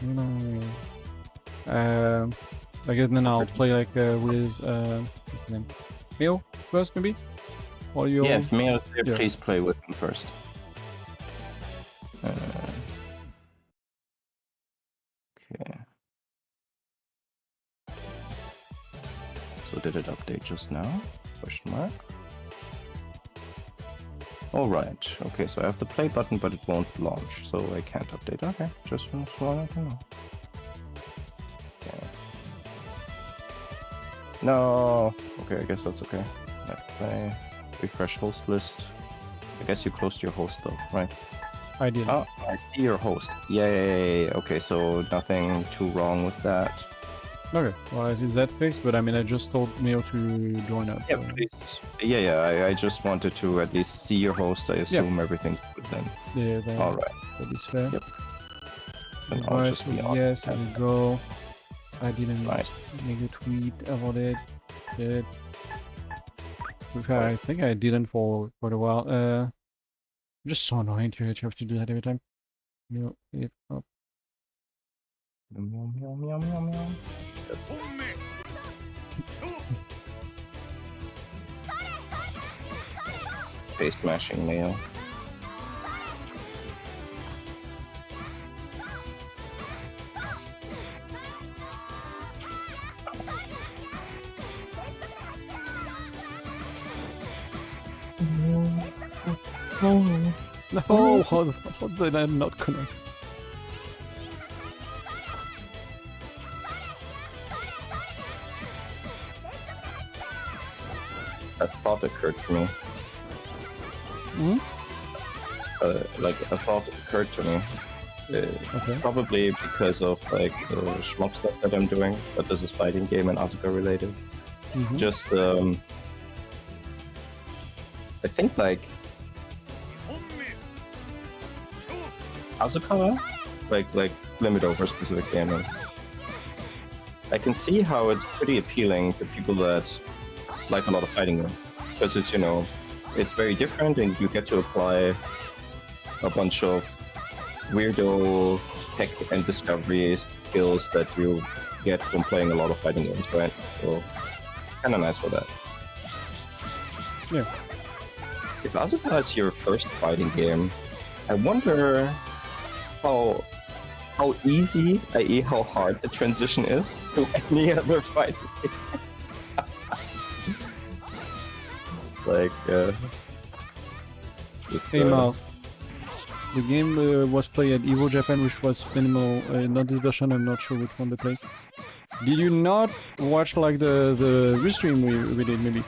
No. I guess then I'll play like with what's his name? Mio first maybe? Or you? Yeah, if Mio's there, Yeah. please play with him first. Okay. So did it update just now? Question mark. Alright, okay, so I have the play button, but it won't launch, so I can't update. Okay, just wanted to know. Okay. No! Okay, I guess that's okay. Let play. Refresh host list. I guess you closed your host though, right? I did. Oh, I see your host. Yay! Okay, so nothing too wrong with that. Okay, well I did that fix, but I mean I just told Mio to join up. Yeah, please. Yeah, I just wanted to at least see your host. I assume everything's good then. Yeah, that, Alright. that is fair. Yep. Then I'll Alright, just so be on. yes, I will go. I didn't Nice. make a tweet about it. Shit. I think I didn't for quite a while. Just so annoying to have to do that every time. Mio, it up. Meow, meow, meow, meow, meow. Face smashing nail. No, how did I not connect? A thought occurred to me. Hmm? Like a thought occurred to me. Okay. Probably because of like the shmup stuff that I'm doing, but this is fighting game and Asuka related. Mhm. Just I think like Asuka, like LimitOver specifically. I mean, I can see how it's pretty appealing to people that like a lot of fighting game, because it's, you know, it's very different and you get to apply a bunch of weirdo tech and discovery skills that you get from playing a lot of fighting games, right? So kind of nice for that. Yeah. If Asuka is your first fighting game, I wonder how easy, i.e. how hard the transition is to any other fighting game. Like, just, Hey Mouse. The game was played at Evo Japan, which was phenomenal. Not this version, I'm not sure which one they played. Did you not watch like the restream we did maybe?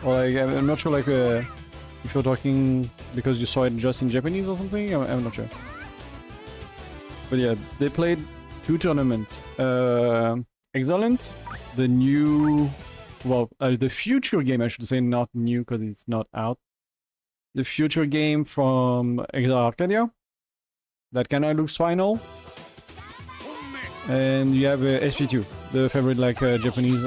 Or like, I'm not sure like if you're talking because you saw it just in Japanese or something, I'm not sure. But yeah, they played 2 tournaments. Excellent, the new, well, the future game I should say, not new because it's not out. The future game from Exile Arcadia. That kind of looks final. And you have SV2, the favorite like Japanese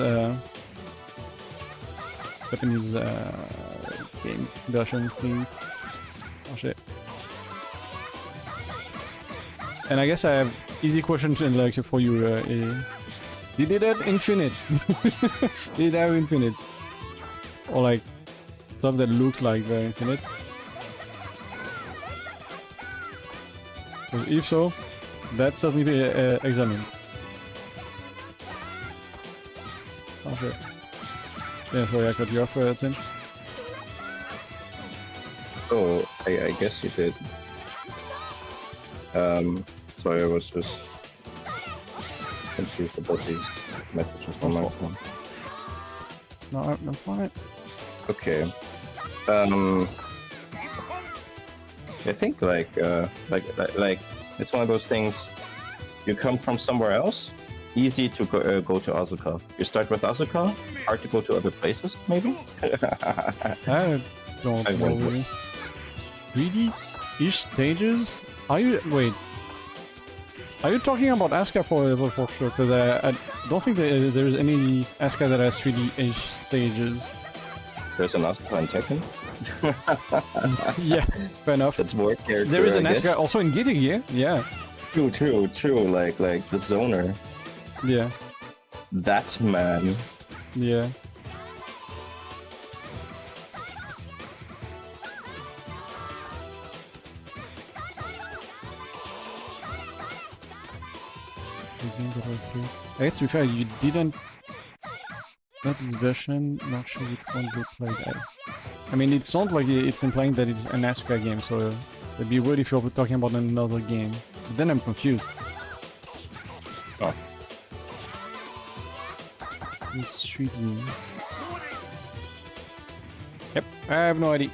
game version thing. Oh shit. And I guess I have easy questions like for you. Did it have infinite? Did it have infinite? Or like stuff that looks like very infinite? If so, that's certainly examined. Okay. Yeah, sorry, I cut you off, Cinch. oh, I guess you did. Sorry, I was just confused about these messages on my phone. No, I'm fine. Okay. I think like it's one of those things. You come from somewhere else, easy to go to Asuka. You start with Asuka, hard to go to other places, maybe. I don't I know went really. 3D-ish stages? Are you... wait. Are you talking about Asuka for sure? Because I don't think there's any Asuka that has 3D-ish stages. There's an Asuka in Tekken. Yeah, fair enough. That's more character. There is an I guess. Asuka also in Guilty Gear, yeah. True. Like the zoner. Yeah. That man. Yeah. I guess to be fair, you didn't. Not this version, not sure which one they played. I mean, it sounds like it's implying that it's an Asuka game, so it'd be weird if you're talking about another game. But then I'm confused. Oh. It's 3D. Yep, I have no idea.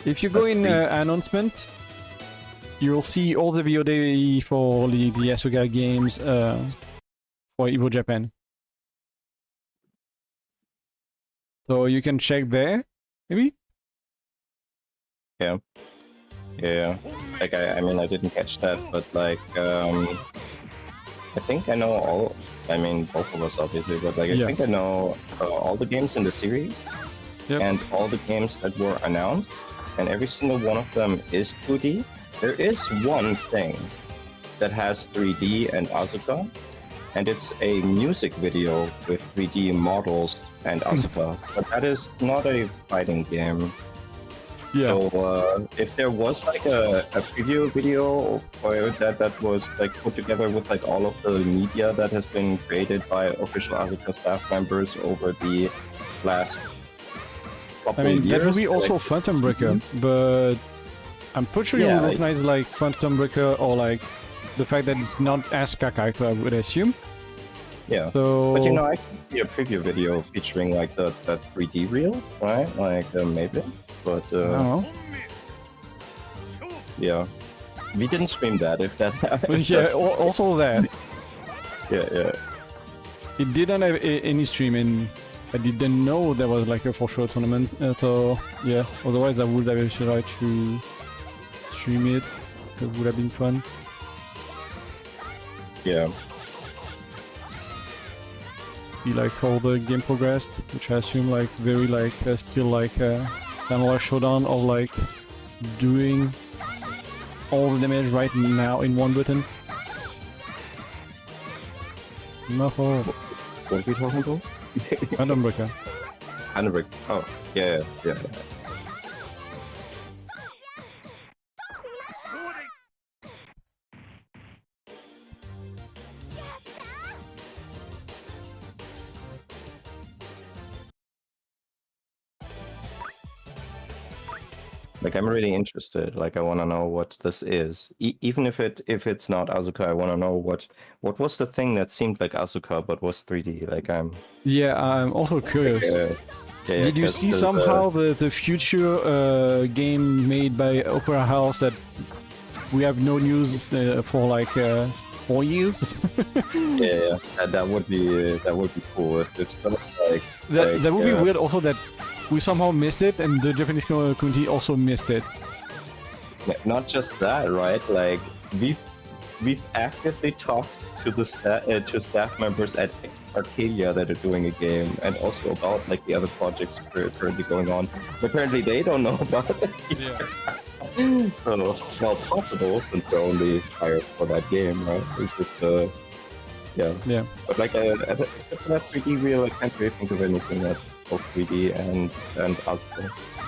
If you go in announcement, you'll see all the VOD for the Asuka games for Evo Japan. So you can check there, maybe? Yeah. Like I mean, I didn't catch that, but like I think I know all. I mean, both of us obviously, but like I think I know all the games in the series and all the games that were announced, and every single one of them is 2D. There is one thing that has 3D and Asuka, and it's a music video with 3D models and Asuka, but that is not a fighting game. Yeah. So if there was like a preview video or that was like put together with like all of the media that has been created by official Asuka staff members over the last couple of years. That would be also like, Phantom Breaker, but I'm pretty sure you will recognize like Phantom Breaker or like the fact that it's not Asuka character, I would assume. Yeah, so... but you know, I can see a preview video featuring like that 3D reel, right? Like maybe, but I don't know. Yeah, we didn't stream that. If that happened. Yeah, also that. Yeah. It didn't have any streaming. I didn't know there was like a for sure tournament. So yeah, otherwise I would have tried to stream it. It would have been fun. Yeah. See like how the game progressed, which I assume like very like still like kind of a showdown of like doing all the damage right now in one button. No. What are we talking about? Phantom Breaker. Phantom Breaker. Oh, yeah. Like I'm really interested. Like I want to know what this is. Even if it's not Asuka, I want to know what was the thing that seemed like Asuka but was 3D. Like I'm. Yeah, I'm also curious. Did you see somehow the future game made by Opera House that we have no news for like 4 years? yeah, that would be cool. It's sort of like that would be weird. Also that. We somehow missed it, and the Japanese community also missed it. Not just that, right? Like we've actively talked to the staff members at Arcadia that are doing a game, and also about like the other projects currently going on. Apparently, they don't know about it. Yeah. So, well, possible since they're only hired for that game, right? It's just yeah. But like except for that 3D reel, I can't really think of anything that. 3D and Asuka.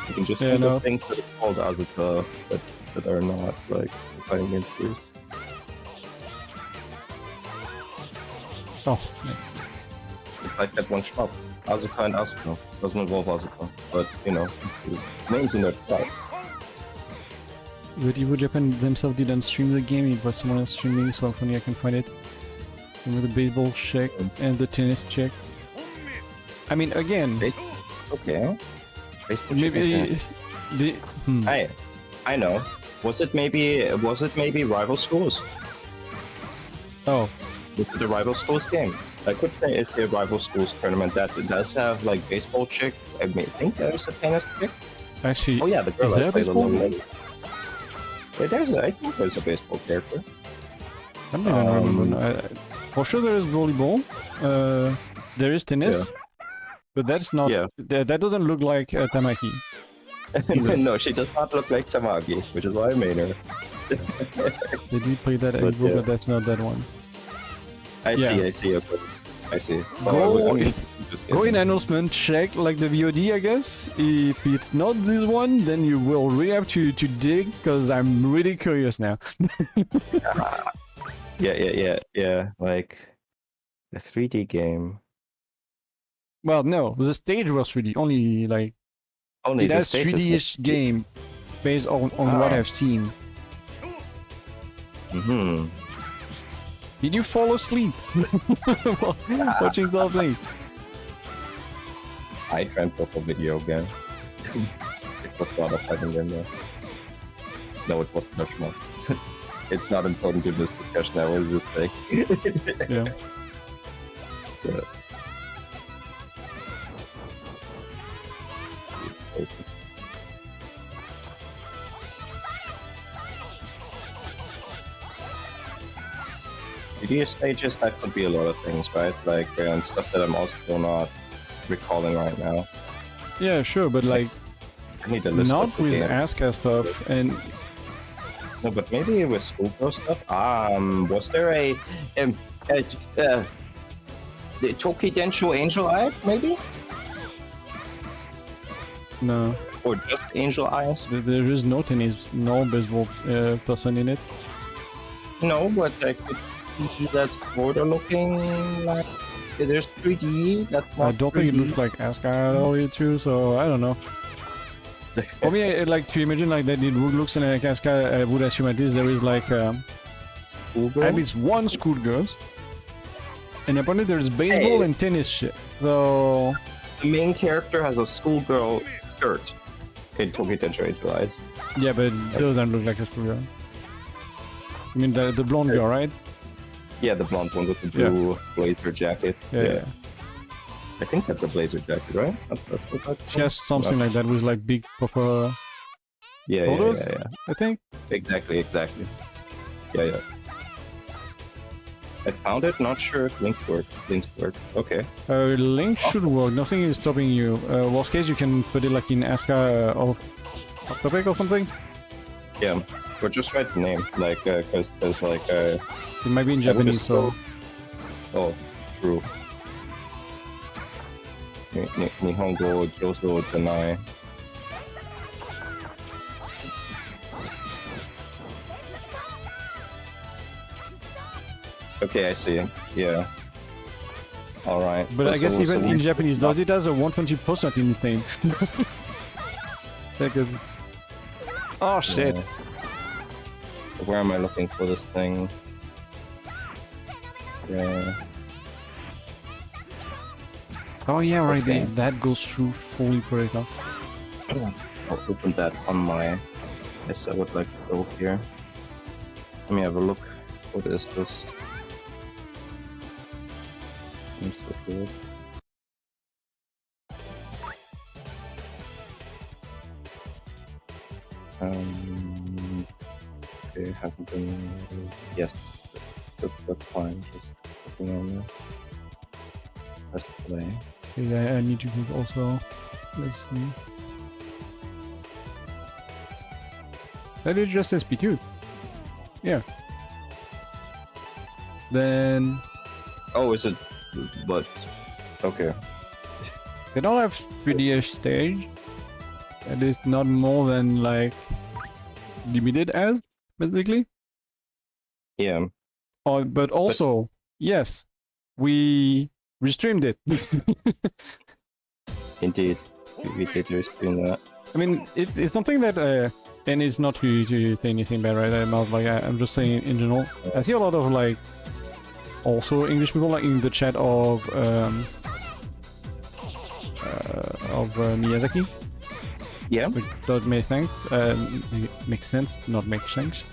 You can just think of things that are called Asuka that are not like fighting game series. Oh, yeah. It's like that one shop. Asuka and Asuka. Doesn't involve Asuka, but you know, names in their side. But Evo Japan themselves didn't stream the game, it was someone else streaming, so funny I can find it. And with the baseball check and the tennis check. I mean, again. Okay. Maybe the. I know. Was it maybe Rival Schools? Oh. Was it the Rival Schools game? I could say it's the Rival Schools tournament that does have like baseball chick. I think there's a tennis chick. Actually. Oh yeah, the girl. Is there a baseball? Wait, I think there's a baseball character. I don't even remember. For sure, there is volleyball. There is tennis. Yeah. But that's not. Yeah. That doesn't look like Tamaki. No, she does not look like Tamaki, which is why I made her. They did play that But, Evo, yeah. but that's not that one. I Yeah. see. Okay, I see. Go- Just Go in announcement, check like the VOD, I guess. If it's not this one, then you will really have to dig, because I'm really curious now. Yeah. Like a 3D game. Well, no, the stage was 3D. Only like Only it the has stages 3D-ish game based on what I've seen. Mm-hmm. Did you fall asleep watching something? I dreamt of a video game. It was not a fighting game though. No, it was much more. It's not important to this discussion, I was just like... Yeah. Yeah. Video stages, that could be a lot of things, right? Like, and stuff that I'm also not recalling right now. Yeah, sure, but like I need a list not of the with game. Asuka stuff, and No, but maybe with schoolgirl stuff. Was there a the Toki Densho Angel Eyes, maybe? no, Or just Angel Eyes? there is no tennis, no baseball person in it. No, but I could see that's border looking like there's 3D. That's not I don't think it 3D. looks like Asuka at all here too, so I don't know. For me, I like to imagine like that it looks like Asuka. I would assume at least there is like Schoolgirl? at least one schoolgirls, and apparently there's baseball Hey. and tennis shit. So The main character has a schoolgirl skirt in Toki Densho Angel Eyes. yeah, but it doesn't look like a schoolgirl. I mean the blonde girl, right? Yeah, the blonde one with the Yeah. blue blazer jacket. Yeah. I think that's a blazer jacket, right? That's what that's She has something like that with like big puffer yeah, shoulders, yeah. I think. Exactly. Yeah. I found it, not sure if links work. Okay. Link should work. Nothing is stopping you. Worst case, you can put it like in Asuka off topic or something. Yeah. Or just write the name, like, cause like, It might be in I would Japanese, just so oh, true. Nihongo Joso Janai. Okay, I see. Yeah. All right. But I guess even in Japanese, not- does it has a 120% in its name? Like a... Oh shit! Yeah. Where am I looking for this thing? Yeah. Oh yeah, right Okay. there. That goes through fully correct. Huh? I'll open that on my. Yes, I would like to go here. Let me have a look. What is this? Seems so good. Okay, hasn't been. Yes, that's fine. Just looking on there. Press play. Yeah, I need to think also. Let's see. That is just SP2. Yeah. Then Oh, is it? But okay. they don't have 3D-ish stage. That is not more than like limited as basically. Yeah. Oh, but also yes, we restreamed it. Indeed, we did stream that. I mean, it's something that, and it's not to say anything bad, right? I'm not like, I'm just saying in general. I see a lot of like, also English people like in the chat of Miyazaki. Yeah. Which does make sense. Makes sense, not make sense.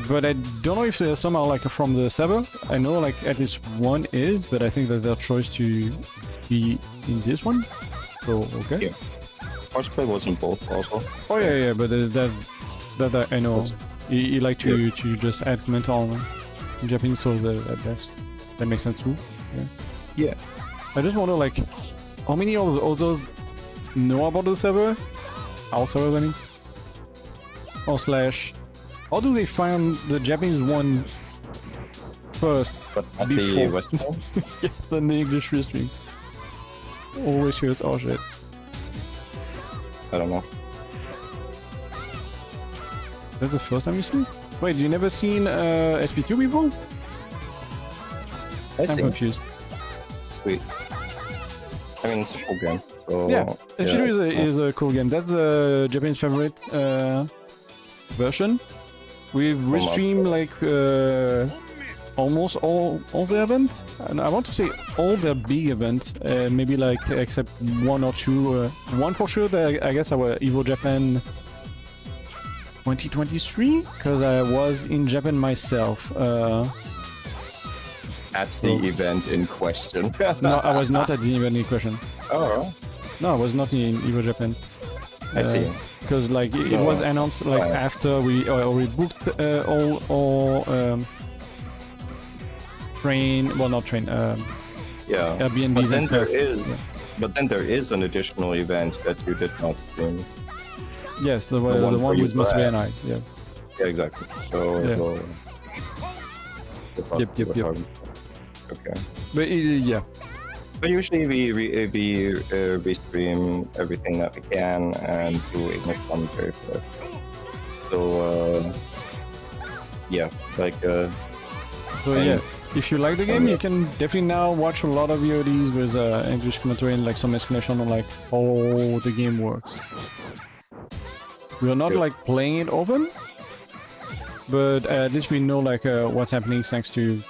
But I don't know if they're somehow like from the server. I know like at least one is, but I think that their choice to be in this one. So okay. Yeah. Horseplay was in both also. Oh yeah, but that I know. You like to just add mental in Japanese, so that makes sense too. Yeah. I just wonder like how many of the others know about the server? Our server, I mean. or slash, how do they find the Japanese one first But not before the Western one? than the English restream? Always hears, oh shit. I don't know. That's the first time you see? Wait, you never seen SP2 before? I I'm see. confused. Sweet. I mean, it's a cool game. So, Yeah, SP2 it's is a cool game. That's a Japanese favorite version. We've restreamed like almost all the events. And I want to say all their big events, maybe like except one or two. One for sure, I guess our Evo Japan 2023, because I was in Japan myself. At the event in question. No, I was not at the event in question. Oh, No, I was not in Evo Japan. I see. Because like it was announced like after we booked all train, well not train, Yeah. Airbnbs and stuff. But then there is an additional event that you did not stream. Yes, the one one where you with Masbe were and I. Yeah. Yeah, exactly. So, Yep. Okay. But yeah. But usually we stream everything that we can and do English commentary for it. So yeah, like So yeah, if you like the game, you can definitely now watch a lot of VODs with English commentary and like some explanation on like how the game works. We are not like playing it often, but at least we know like what's happening thanks to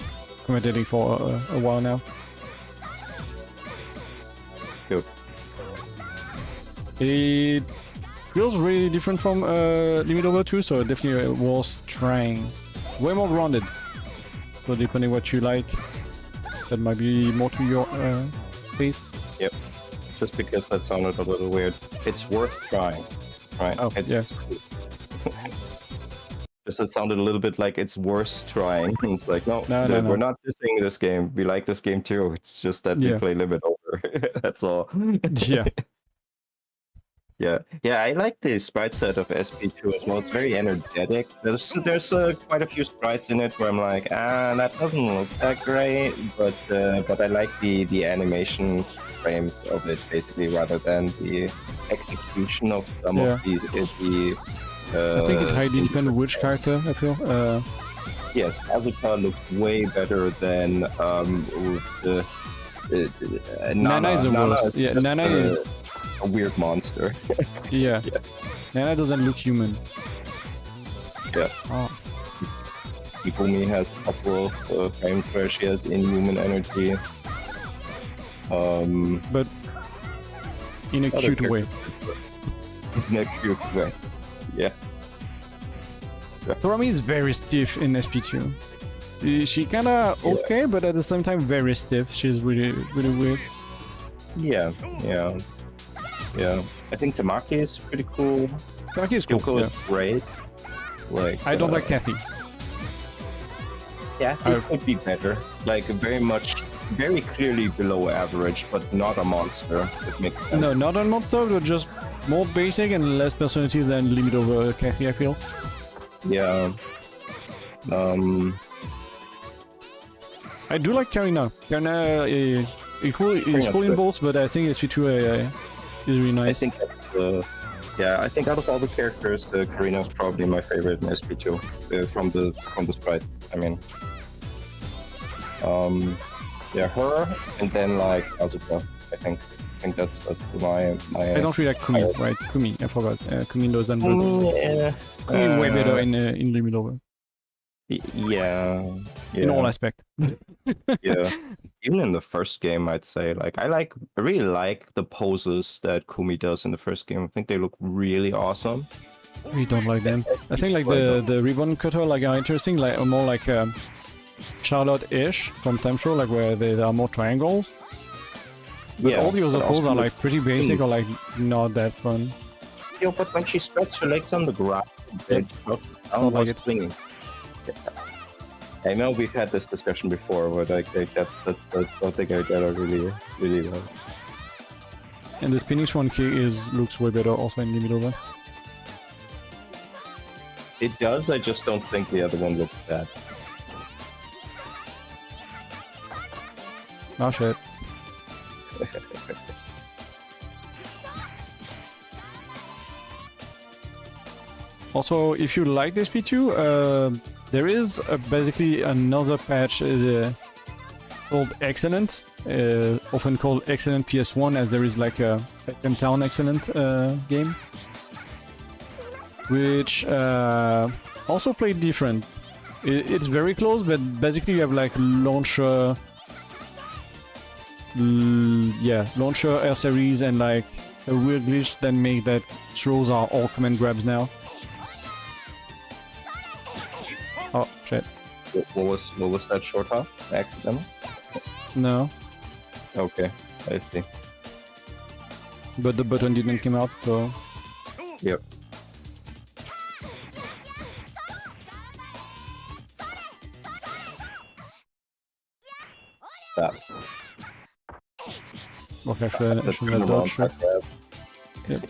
commentating for a while now. Good. It feels really different from LimitOver 2, so definitely worth trying. Way more grounded. So depending what you like, that might be more to your taste. Yep. Just because that sounded a little weird. It's worth trying, right? Oh, it's, yeah. Just it sounded a little bit like it's worth trying. It's like, no, No. we're not dissing this game. We like this game too. It's just that we play LimitOver. That's all. Yeah. Yeah, I like the sprite set of SP2 as well. It's very energetic. There's quite a few sprites in it where I'm like, that doesn't look that great, but I like the animation frames of it basically rather than the execution of some of these. I think it highly depends which character, I feel. Yes, Asuka looks way better than Nana is the worst. Yeah, Nana is a weird monster. yeah. Nana doesn't look human. Yeah. Oh. Ikumi has a couple of frames where she has inhuman energy. But in a cute way. In a cute way. Yeah. Torami is very stiff in SP2. She kinda okay, but at the same time very stiff. She's really weird. Yeah. I think Tamaki is pretty cool. Tamaki is cool. Kyoko is great. Like I don't like Kathy. Yeah, it could be better. Like very clearly below average, but not a monster. It makes sense. No, not a monster, but just more basic and less personality than LimitOver Kathy, I feel. Yeah. I do like Karina. Karina is cool in both, but I think SP2 is really nice. I think that's, I think out of all the characters, Karina is probably my favorite in SP2 from the sprite. I mean, her, and then like Asuka. I think that's my. I don't really like Kumi, right? Kumi, I forgot. Kumi doesn't. Kumi way better in LimitOver. Yeah. In all aspects. Yeah. Even in the first game, I'd say I really like the poses that Kumi does in the first game. I think they look really awesome. We don't like them. I think like the ribbon cutter are interesting, like more like Charlotte-ish from Time Show, like where there are more triangles. But all the other poses are like pretty basic or like not that fun. Yo, but when she spreads her legs on the ground, it sounds like it's swinging. I know we've had this discussion before, but that's something I really love. And the spinning swan kick looks way better also in LimitOver. It does, I just don't think the other one looks bad. Oh shit. Also, if you like this P2, there is basically another patch called Excellent, often called Excellent PS1, as there is like a Town Excellent game, which also played different. It's very close, but basically you have like launcher, launcher air series and like a weird glitch that make that throws are all command grabs now. Oh shit! What was that short hop? Accidental? No, Okay, I see. but the button didn't come out, so Yep. That. okay, I should have dodged. Sure. Yep.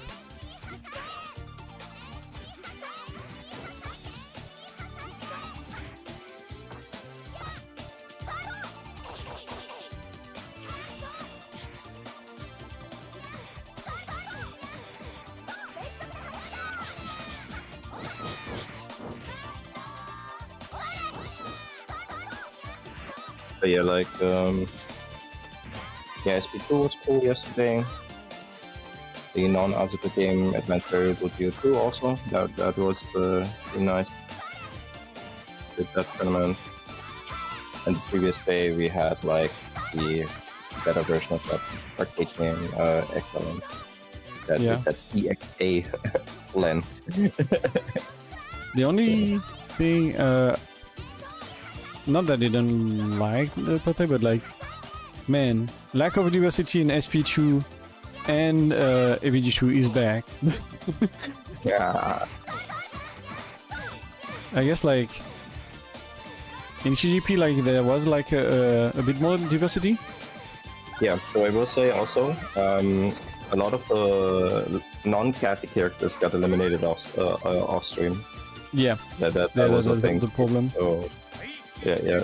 But yeah, like, yeah, SP2 was cool yesterday. The non-Asuka game, Advanced Variable Geo2 also, that was pretty nice. Did that tournament. And the previous day we had like the better version of that arcade game, Excellent. That's EXA Len. The only thing, not that I didn't like the Pate, but like, man, lack of diversity in SP2 and AVG2 is back. Yeah. I guess like in GGP, like there was like a bit more diversity. Yeah, so I will say also, a lot of the non-Cathy characters got eliminated off stream. Yeah, That was a thing. the problem. So, yeah.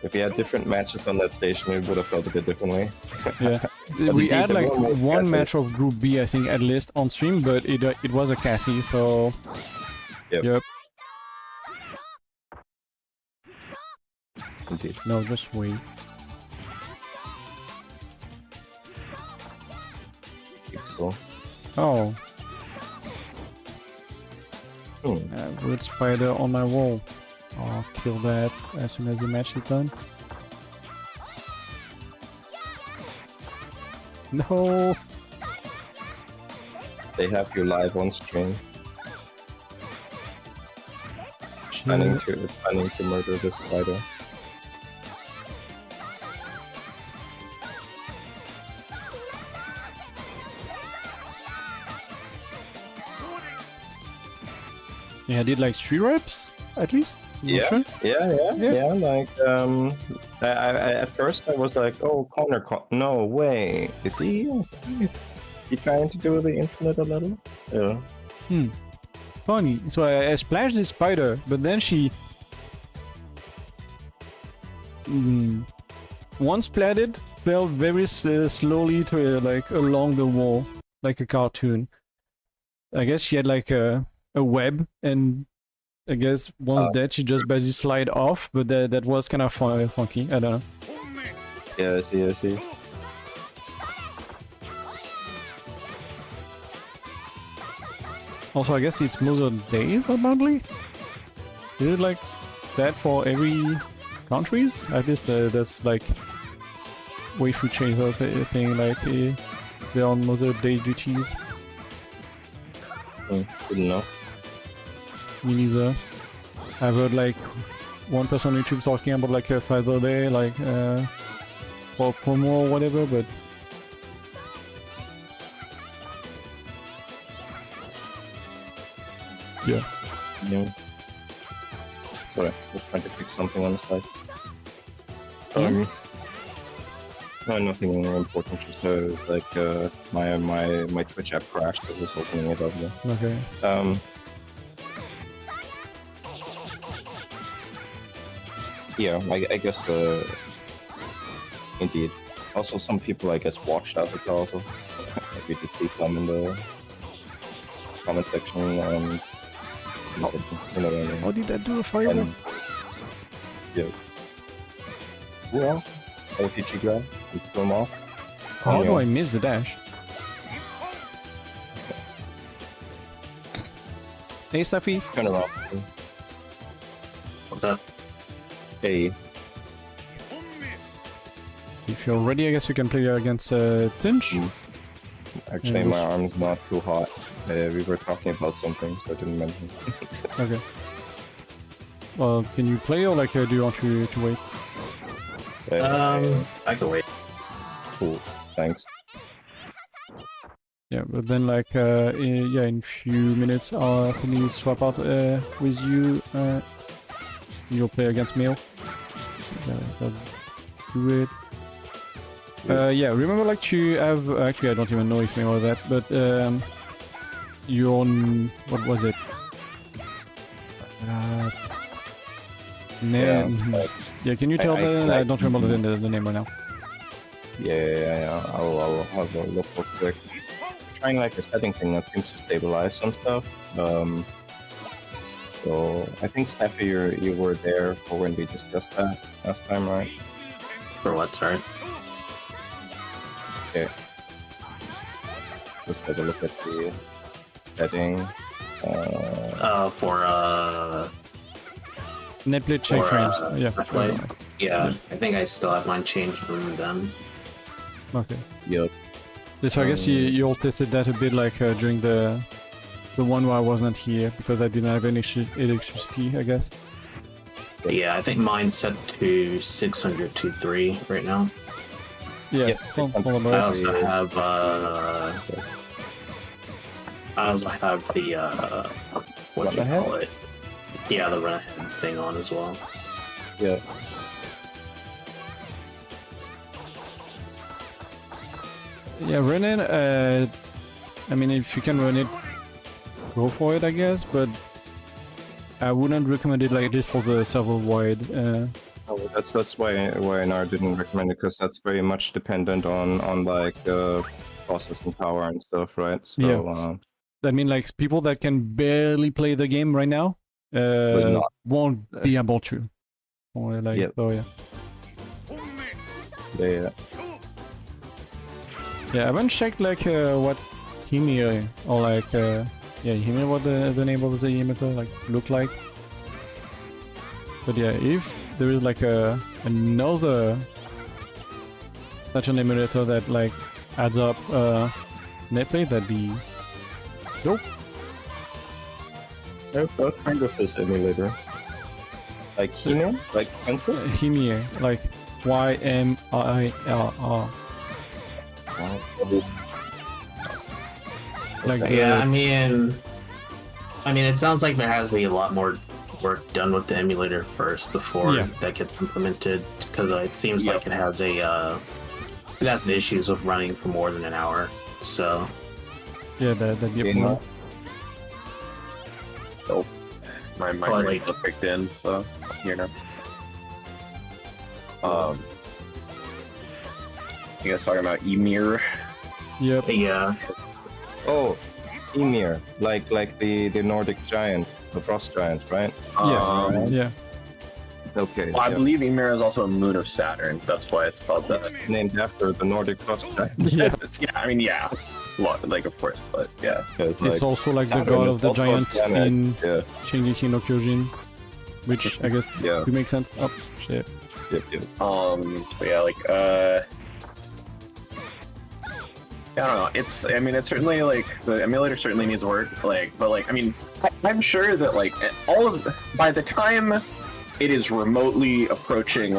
If we had different matches on that station, we would have felt a bit differently. Yeah, we had like one match of Group B, I think, at least on stream, but it was a Cassie, so Yep. Indeed. No, just wait. So. Oh. Hmm. Weird spider on my wall. I'll kill that as soon as the match is done. No! They have you live on stream. Planning to murder this spider. Yeah, I did like 3 reps, at least. Yeah. Like, I at first I was like, oh, corner, no way. Is he trying to do the infinite a little? Yeah. Funny. So I splashed this spider, but then she... once splatted, fell very slowly to like along the wall, like a cartoon. I guess she had like a web, and I guess once dead, she just basically slide off, but that was kind of funky. I don't know. Yeah, I see. Also, I guess it's most of the days, apparently. Is it like that for every countries? I guess that's like waifu change of thing, like they're on most of the day duties. Didn't know. Me neither. I've heard like one person on YouTube talking about like a Father Day, like for promo or whatever, but yeah. Sorry, just trying to fix something on the side. No, nothing important. Just like my Twitch app crashed. I was opening it up. Okay. Yeah, I guess indeed. Also, some people I guess watched Asuka also. We did see some in the comment section. How did that do a fireball? And, yeah. Yeah. OTG grab. We threw him off. How do I miss the dash? Hey, Safi. Turn around. What's up? Hey. If you're ready, I guess you can play against Tinch. Actually, my arm's not too hot. We were talking about something, so I didn't mention. Okay. Well, can you play or like do you want to wait? I can wait. Cool. Thanks. Yeah, but then like in a few minutes I'll finally swap out with you. You'll play against Mail. I'll do it. Yeah, remember like to have actually I don't even know if Mail or that, but your what was it? Yeah, can you tell I don't remember the name right now. Yeah, I'll have a look real quick. Trying like a setting thing that seems to stabilize some stuff. So I think Steffi, you were there for when we discussed that last time, right? For what, sorry? Okay. Let's take a look at the setting. For Netplay check frames. Yeah. Netplay. Yeah, I think I still have mine changed from them. Okay. Yep. So I guess you all tested that a bit like during the one where I wasn't here because I didn't have any electricity, I guess. Yeah, I think mine's set to 600-3 right now. Yeah. Yep. Sounds about I right. also have the what do you Run call it? Yeah, the run ahead thing on as well. Yeah. Yeah, run it. I mean, if you can run it, go for it, I guess. But I wouldn't recommend it like this for the server wide. Oh, that's why NR didn't recommend it, because that's very much dependent on like processing power and stuff, right? So, yeah. I mean, like people that can barely play the game right now won't be able to. Or like, yep. Oh yeah. Yeah. Yeah, I haven't checked like what Himir or like Himir, what the name of the emitter like look like. But yeah, if there is like another such an emulator that like adds up netplay, that'd be dope. What kind of this emulator? Like Himir? Like Princess? Himir, like YMILR. Like Yeah, I mean, it sounds like there has to be a lot more work done with the emulator first before that gets implemented, because it seems like it has it has some issues with running for more than an hour. So yeah, that'd be a problem. Nope. My brain just kicked in, so I'm here now. You guys talking about Emir? Yep. Yeah. Oh, Emir, like the Nordic giant, the frost giant, right? Yes. Yeah. Okay. Well, I believe Emir is also a moon of Saturn. That's why it's called that. It's named after the Nordic frost giant. Yeah. I mean, yeah. Like, of course, but yeah. It's like, also like the god of the giant in Shingeki no Kyojin, which I guess could make sense. Oh, shit. Yep. But yeah, like, I don't know. It's certainly like the emulator certainly needs work. But I mean, I'm sure that like by the time it is remotely approaching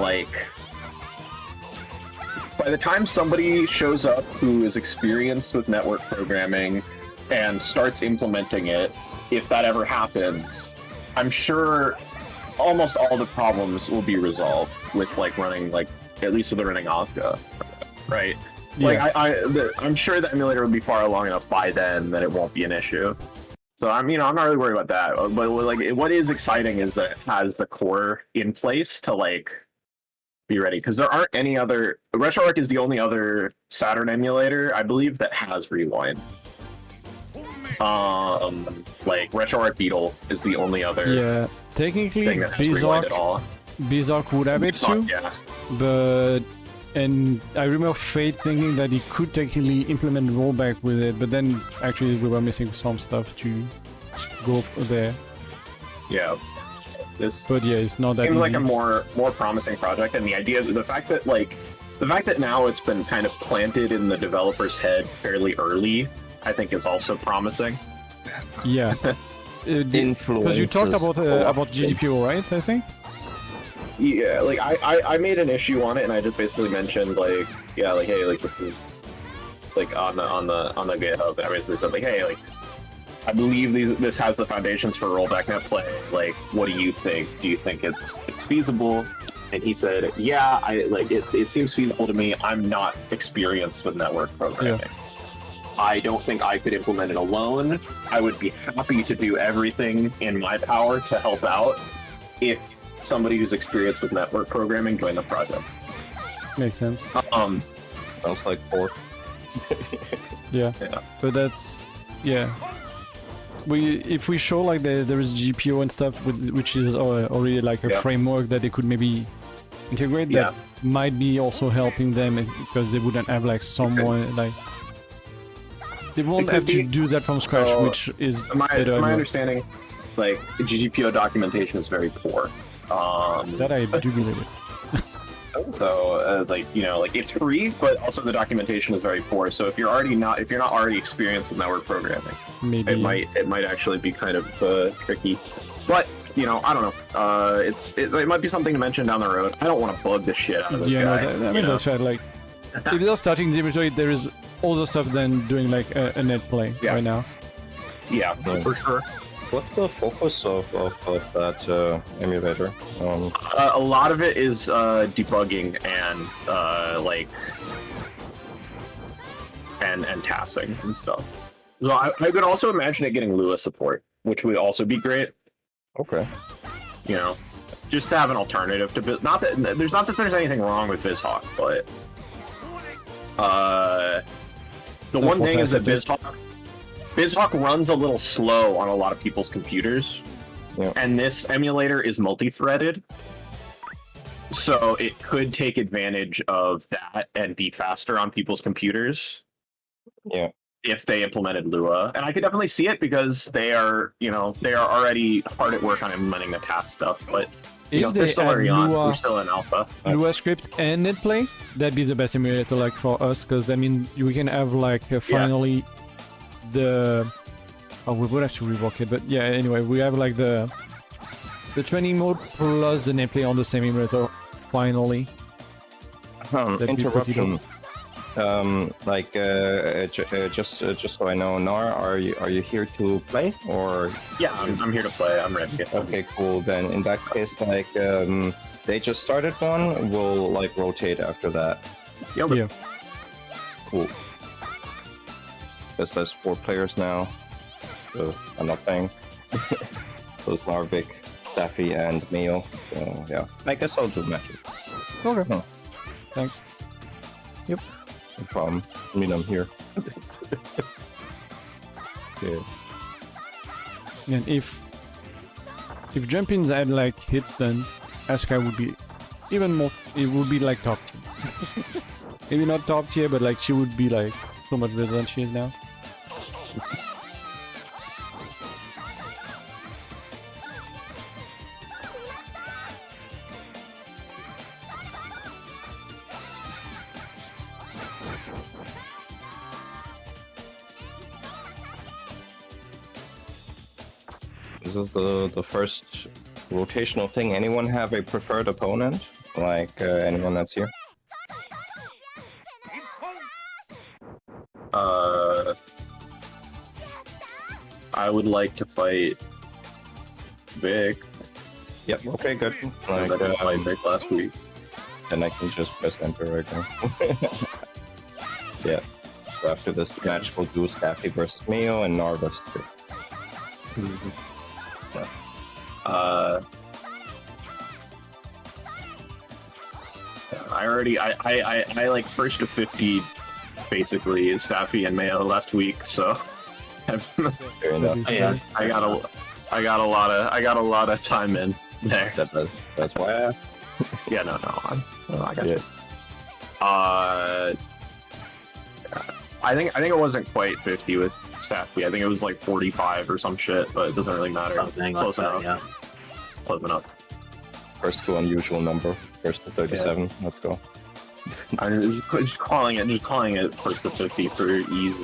by the time somebody shows up who is experienced with network programming and starts implementing it, if that ever happens, I'm sure almost all the problems will be resolved with running at least with running Asuka, right? Yeah. I'm sure the emulator will be far along enough by then that it won't be an issue. So I'm not really worried about that. But like, what is exciting is that it has the core in place to like be ready, because there aren't any other. RetroArch is the only other Saturn emulator, I believe, that has rewind. Like RetroArch Beetle is the only other Yeah, technically thing that has rewind at all. Bizarre would have it too, Yeah. but and I remember Fate thinking that he could technically implement rollback with it, but then actually we were missing some stuff to go there. Yeah. This But yeah, it's not that seems easy. like a more promising project, and the fact that now it's been kind of planted in the developer's head fairly early, I think is also promising. Yeah. Because you talked about GDPO, right? I think. Yeah, like I made an issue on it, and I just basically mentioned like, yeah, like, hey, like this is like on the GitHub. I basically said like, hey, like I believe this has the foundations for rollback net play. Like, what do you think? Do you think it's feasible? And he said, yeah, it seems feasible to me. I'm not experienced with network programming. Yeah. I don't think I could implement it alone. I would be happy to do everything in my power to help out if somebody who's experienced with network programming joined the project. Makes sense. Sounds like 4. Yeah. Yeah. But that's if we show like there is GPO and stuff which is already like a framework that they could maybe integrate, that might be also helping them, because they wouldn't have like someone like they won't have to do that from scratch, which is better. My understanding, like GGPO documentation is very poor. That I do believe it. So like it's free, but also the documentation is very poor. So if you're not already experienced with network programming, Maybe it might actually be kind of tricky. But I don't know. It might be something to mention down the road. I don't want to bug the shit out of this guy. No, I mean that's fair. Like if they're starting the inventory, there is other stuff than doing like a net play right now. Yeah, for sure. What's the focus of that emulator? A lot of it is debugging and and tassing and stuff. So I could also imagine it getting Lua support, which would also be great. Okay. Just to have an alternative to Biz. Not that there's anything wrong with BizHawk, but the one thing is that BizHawk runs a little slow on a lot of people's computers, and this emulator is multi-threaded, so it could take advantage of that and be faster on people's computers. Yeah. If they implemented Lua, and I could definitely see it because they are already hard at work on implementing the task stuff, but If they're they still add early on. Lua, We're still in alpha. Lua script and netplay, that'd be the best emulator like for us, because I mean we can have like finally the we would have to rework it, but yeah, anyway, we have like the training mode plus the netplay on the same emulator finally. Interruption. Just so I know, Nar, are you here to play, or? Yeah, I'm here to play. I'm ready. Okay, cool. Then in that case, like they just started one. We'll like rotate after that. Yep. Yeah. Cool. Because there's 4 players now. So I'm not playing. So it's Narvik, Daffy, and Mio. So yeah, I guess I'll do matches. Okay. Huh. Thanks. Yep. No problem. I mean, I'm here. Yeah. And if jump-ins had like hits, then Asuka would be even more. It would be like top tier. Maybe not top tier, but like she would be like so much better than she is now. Is this the first rotational thing? Anyone have a preferred opponent? Like anyone that's here? I would like to fight Vic. Yep. Okay, good. I Like, didn't fight Vic last week. then I can just press enter right now. Yeah. So after this match, we'll do Staffy versus Mio and Nar versus Vic. I like first to 50 basically is Staffy and Mayo last week, so Fair enough. Yeah. I got a lot of time in there. That's why I asked. Yeah, no, I got Yeah. it. I think it wasn't quite 50 with Staffy. I think it was like 45 or some shit, but it doesn't really matter. Something It's close like that, enough. yeah. Close enough. First to unusual number. First to 37. Let's go. I'm just calling it close to 50 for ease.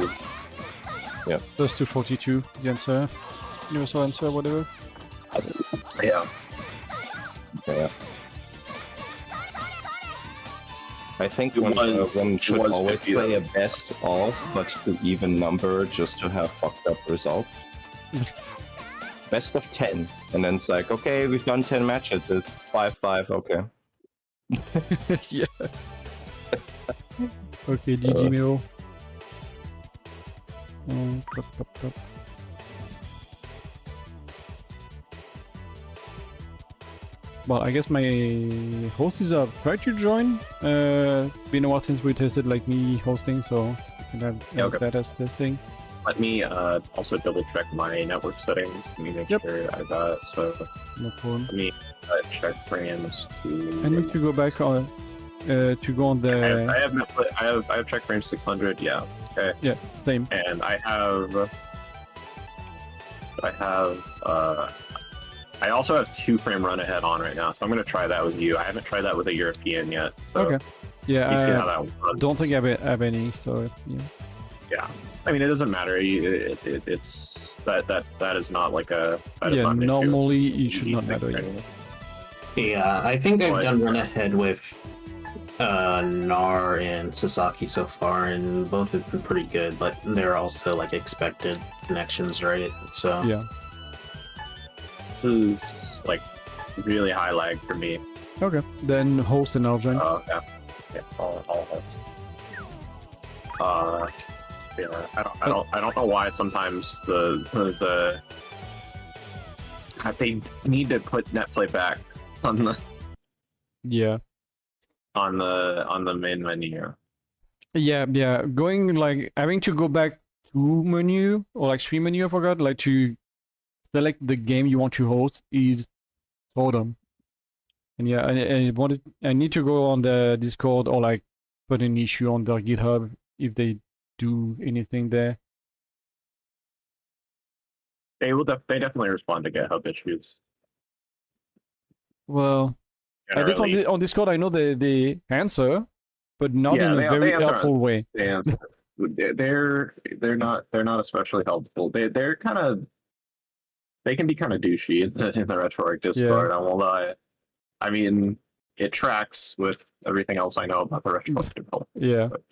Plus 242, the answer. Universal answer, whatever. Yeah. Yeah. I think It one was should always 50, play though. a best of, but to even number just to have fucked up results. Best of 10, and then it's like, okay, we've done 10 matches. It's 5-5. Okay. Yeah. Okay, GG Miro. Top. Well, I guess my host is up. Try to join. Been a while since we tested like me hosting, so we can have Yeah, okay. that as testing. Let me also double check my network settings. Let me make Yep. sure I got so. No problem. Let me check frames to. I need to go back on to go on the I have Netflix, I have check frames 600. Yeah. Okay. yeah same. And I also have 2-frame run ahead on right now, so I'm gonna try that with you. I haven't tried that with a European yet, so Okay. Yeah, you see how I that runs. don't think I have any. So yeah. Yeah, I mean it doesn't matter. It's that is not like a that is Yeah, not an issue. normally it should not matter. Yeah. Yeah, I think I've But- done run ahead with Nar and Sasaki so far, and both have been pretty good, but they're also like expected connections, right? So Yeah. This is like really high lag for me. Okay. Then host and I'll join. Yeah, all host. Yeah, I don't know why sometimes the they need to put netplay back on the Yeah. on the main menu. Yeah. Going like having to go back to menu or like stream menu, I forgot, like to select the game you want to host is totem. And yeah, I need to go on the Discord or like put an issue on their GitHub if they do anything there. They definitely respond to GitHub issues. Well, at least Generally, on Discord, I know they answer, but not Yeah, in a they very answer. helpful way. they answer. They're not especially helpful. They're kind of they can be kind of douchey in the Retroarch Discord. I won't lie. I mean, it tracks with everything else I know about the Retroarch development. Yeah. But-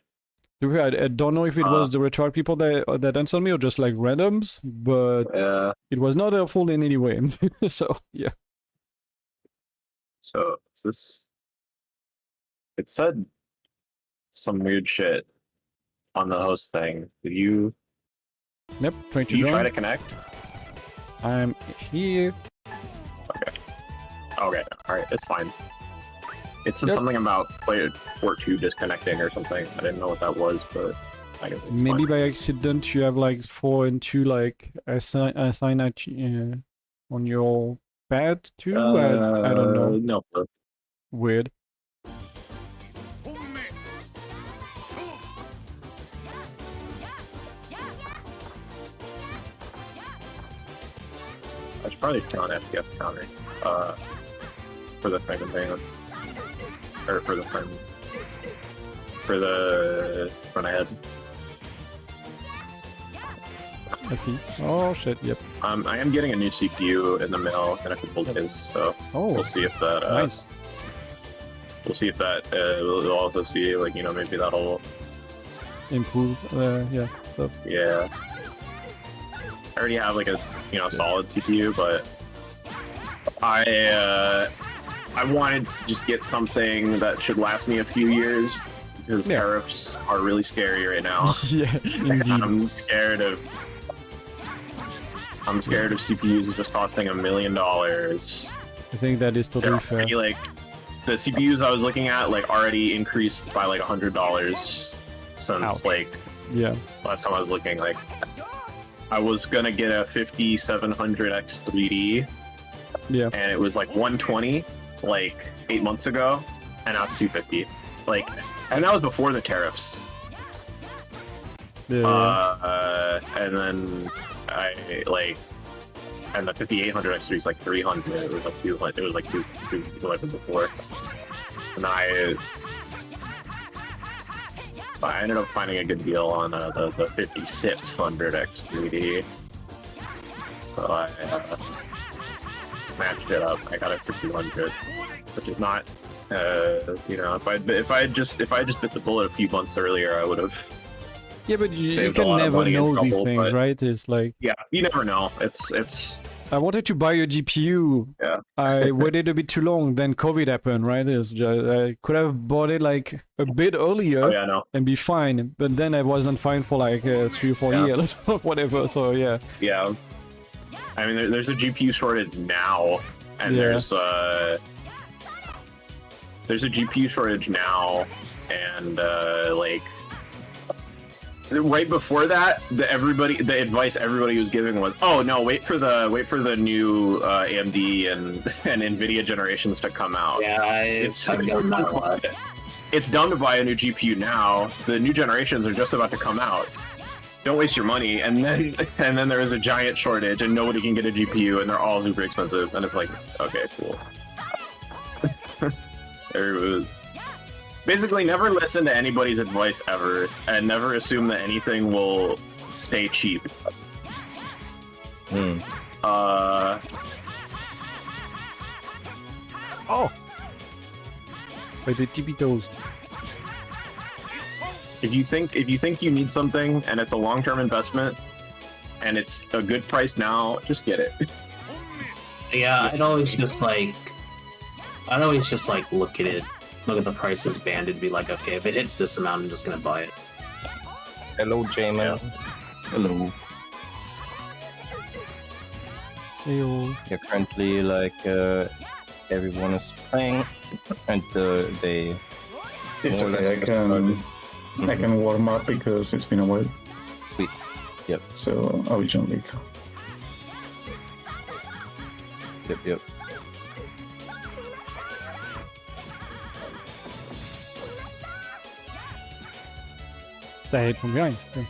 I don't know if it was the retard people that answered me or just like randoms, but it was not helpful in any way. So yeah. So it's this. It said some weird shit on the host thing. Did you? Yep. Trying to Did you join. try to connect? I'm here. Okay. All right. It's fine. It said Yep. something about player port 2 disconnecting or something. I didn't know what that was, but I guess it's Maybe fine. by accident you have like 4 and 2 like assign at on your pad too. I don't know. No clue. Weird. I should probably turn on FPS counter for the frame advance, or for the front ahead. Let's see. Oh shit. Yep. I am getting a new CPU in the mail in a couple days, so Oh, we'll see if that. nice. We'll see if that. We'll also see, like, you know, maybe that'll. Improve. Yeah. So, Yeah. I already have like a solid CPU, but I wanted to just get something that should last me a few years because Yeah. tariffs are really scary right now. yeah. And I'm Indeed. scared of I'm scared of CPUs just costing $1 million. I think that is They're totally fair. already, like, the CPUs I was looking at like already increased by like $100 since Ouch. like Yeah. last time I was looking. Like, I was gonna get a 5700X 3D, Yeah. and it was like 120 like 8 months ago, and now it's 250. Like, and that was before the tariffs. Yeah. And then I like, and the 5800X3 is like 300. It was like 200. It was like 211 before. And I ended up finding a good deal on the 5600X3D. So I snatched it up. I got it for 200, which is not, you know, if I just bit the bullet a few months earlier, I would have. Yeah, but you saved a can lot of never money and know these trouble, things, but- right? It's like, Yeah, you never know. It's I wanted to buy a GPU. Yeah. I waited a bit too long, then COVID happened, right? It's just, I could have bought it like a bit earlier oh yeah, no, and be fine, but then I wasn't fine for like 3 or 4 Yeah. years or whatever, so yeah. yeah. I mean, there's a GPU shortage now, and Yeah. there's a GPU shortage now, and like right before that, the advice everybody was giving was, oh no, wait for the new AMD and Nvidia generations to come out. Yeah, I've done that a lot. It's dumb to buy a new GPU now. The new generations are just about to come out. Don't waste your money. And then there is a giant shortage, and nobody can get a GPU, and they're all super expensive. And it's like, okay, cool. Basically, never listen to anybody's advice ever, and never assume that anything will stay cheap. Hmm. Oh! By the tippy toes. If you think you need something and it's a long-term investment and it's a good price now, just get it. Yeah, I'd always just like look at it, look at the prices banded, be like, okay, if it hits this amount, I'm just gonna buy it. Hello, Jamin. Hello. Heyo. Yeah, currently, like, everyone is playing, and they... It's more or okay, less started. I can warm up because it's been a while, Sweet. Yep, so I'll join later. yep. They hit from behind. Okay.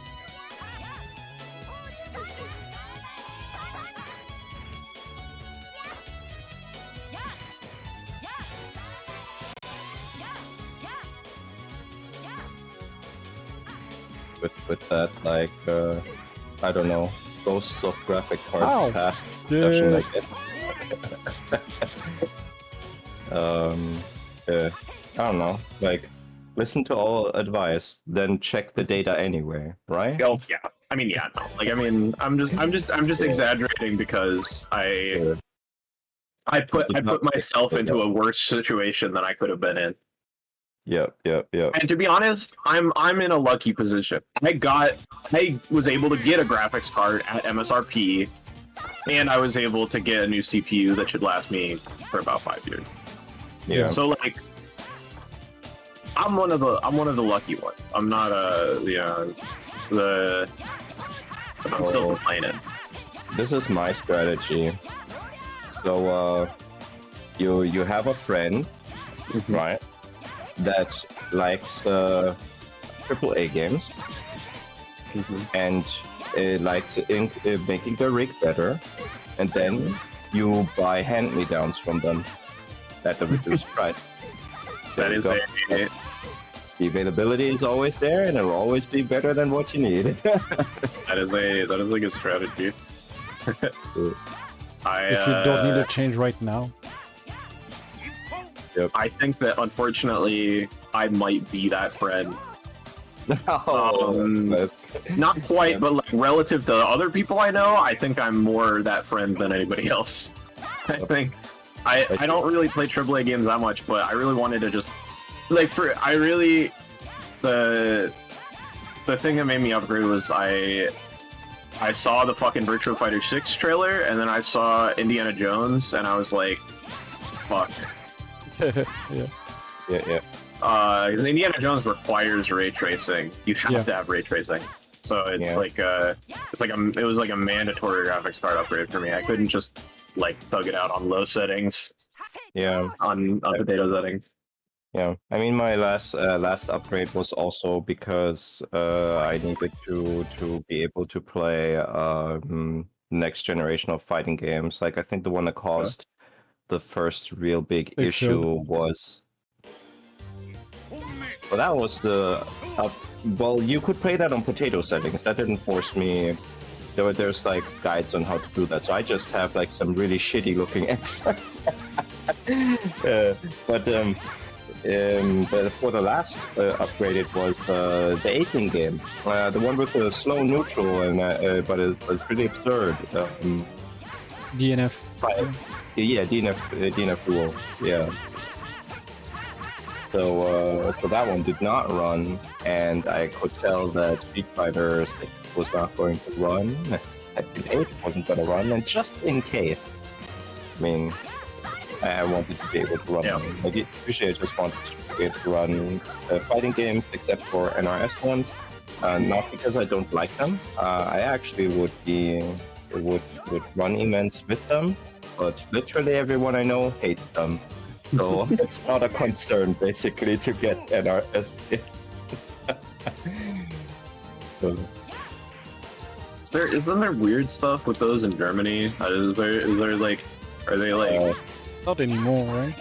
With that, like, I don't know, ghosts of graphic cards Ow. past Yeah. production like it. I don't know, like, listen to all advice, then check the data anyway, right? Oh yeah, I mean yeah, no. Like I'm just exaggerating because I put myself into a worse situation than I could have been in. Yep. And to be honest, I'm in a lucky position. I was able to get a graphics card at MSRP, and I was able to get a new CPU that should last me for about 5 years. Yeah. So like, I'm one of the lucky ones. I'm not I'm still complaining. This is my strategy. So, you have a friend, right, that likes AAA games, and likes making their rig better, and then you buy hand-me-downs from them at a reduced price. That There is you go. The availability is always there, and it'll always be better than what you need. that is a good strategy. If you don't need a change right now. I think that unfortunately I might be that friend. Not quite, but like relative to other people I know, I think I'm more that friend than anybody else. I think I don't really play AAA games that much, but I really wanted to just like the thing that made me upgrade was I saw the fucking Virtua Fighter 6 trailer, and then I saw Indiana Jones, and I was like, fuck. Yeah. Indiana Jones requires ray tracing. You have to have ray tracing. So it's it was like a mandatory graphics card upgrade for me. I couldn't just like thug it out on low settings. Yeah. On potato settings. Yeah, I mean, my last upgrade was also because I needed to be able to play next generation of fighting games. Like, I think the one that caused the first real big issue was. Well, that was the. Well, you could play that on potato settings. That didn't force me. There's like guides on how to do that. So I just have like some really shitty looking extra. But for the last upgrade, it was the 18 game, the one with the slow neutral, and but it was pretty absurd. DNF. Yeah, DNF duo. Yeah. So that one did not run, and I could tell that Street Fighter 6 was not going to run. Tekken 8 wasn't going to run, and just in case, I mean, I wanted to be able to run. Like, usually I just wanted to be able to run fighting games, except for NRS ones. Not because I don't like them. I actually would run events with them, but literally everyone I know hates them. So it's not a concern, basically, to get NRS in. So. Isn't there weird stuff with those in Germany? Is there like, are they like? Not anymore, right?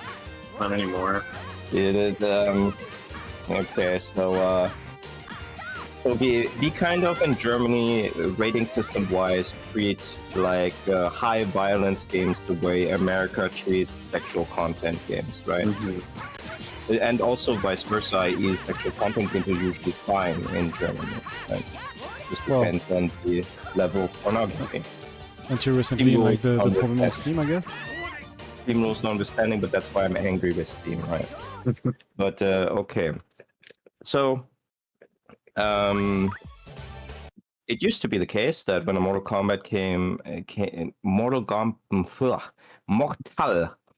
Not anymore. It is. Okay, so the kind of in Germany rating system wise treats like high violence games the way America treats sexual content games, right? Mm-hmm. And also vice versa, i.e. sexual content games are usually fine in Germany. Right? Just depends on the level of pornography. Until recently, like the problem with Steam, I guess. Steam rules notwithstanding, but that's why I'm angry with Steam, right? But okay, so. It used to be the case that when a Mortal Kombat Mortal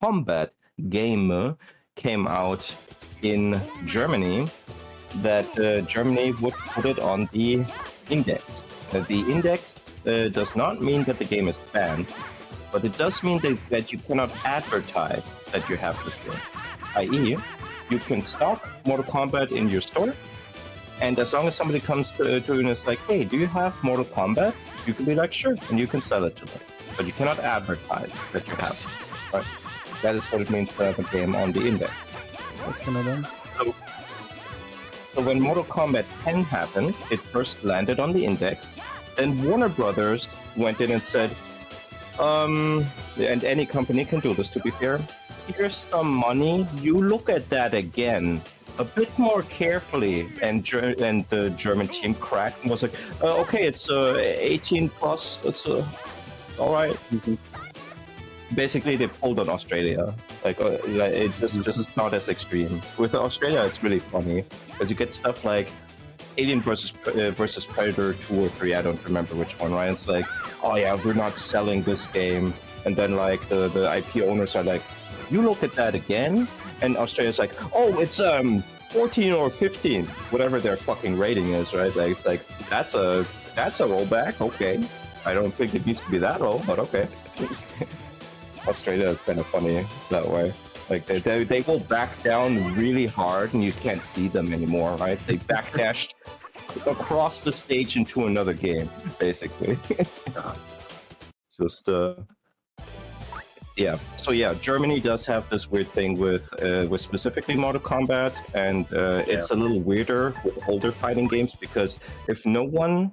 Kombat game came out in Germany, that Germany would put it on the index. The index does not mean that the game is banned, but it does mean that you cannot advertise that you have this game. I.e., you can stock Mortal Kombat in your store, and as long as somebody comes to you and is like, hey, do you have Mortal Kombat? You can be like, sure, and you can sell it to them. But you cannot advertise that you have it. Right? That is what it means to have a game on the index. That's gonna done. So when Mortal Kombat 10 happened, it first landed on the index. Then Warner Brothers went in and said, and any company can do this, to be fair, here's some money, you look at that again a bit more carefully. And the German team cracked and was like, okay, it's 18 plus, it's all right. Mm-hmm. Basically, they pulled on Australia. Like it's just not as extreme. With Australia, it's really funny because you get stuff like Alien versus Predator 2 or 3. I don't remember which one. Right? It's like, oh yeah, we're not selling this game, and then like the IP owners are like, you look at that again, and Australia's like, oh, it's 14 or 15, whatever their fucking rating is, right? Like it's like that's a rollback. Okay, I don't think it needs to be that low, but okay. Australia is kind of funny that way. Like they will back down really hard, and you can't see them anymore, right? They backdashed across the stage into another game, basically. Just yeah. So yeah, Germany does have this weird thing with specifically Mortal Kombat, and it's a little weirder with older fighting games because if no one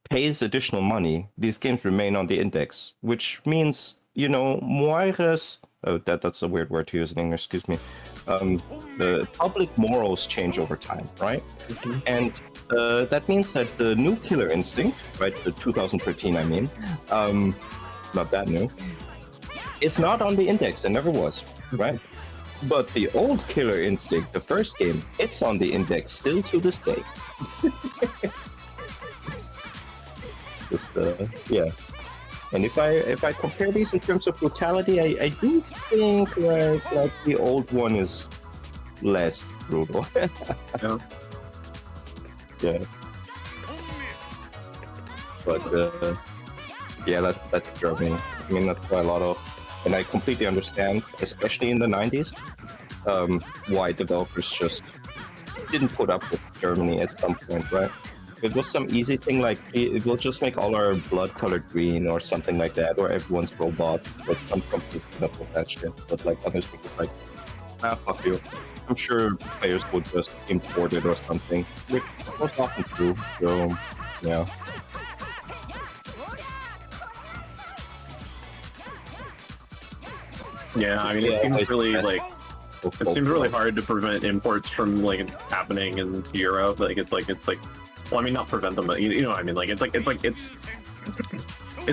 pays additional money, these games remain on the index, which means, you know, mujeres. Oh, that's a weird word to use in English. Excuse me. The public morals change over time, right? Mm-hmm. And that means that the new Killer Instinct, right, the 2013, I mean, not that new, is not on the index and never was, right? But the old Killer Instinct, the first game, it's on the index still to this day. Just yeah. And if I compare these in terms of brutality, I do think like the old one is less brutal. Yeah. Yeah. But yeah, that's Germany. I mean, that's why a lot of, and I completely understand, especially in the 90s, why developers just didn't put up with Germany at some point, right? It was some easy thing like it will just make all our blood colored green or something like that, or everyone's robots. But some companies put up with that shit. But like others think it's like, fuck you. I'm sure players would just import it or something, which was often true. So yeah. Yeah, I mean, it seems really like it seems really hard to prevent imports from like happening in Europe. Like it's like well, I mean, not prevent them, but you know what I mean. Like it's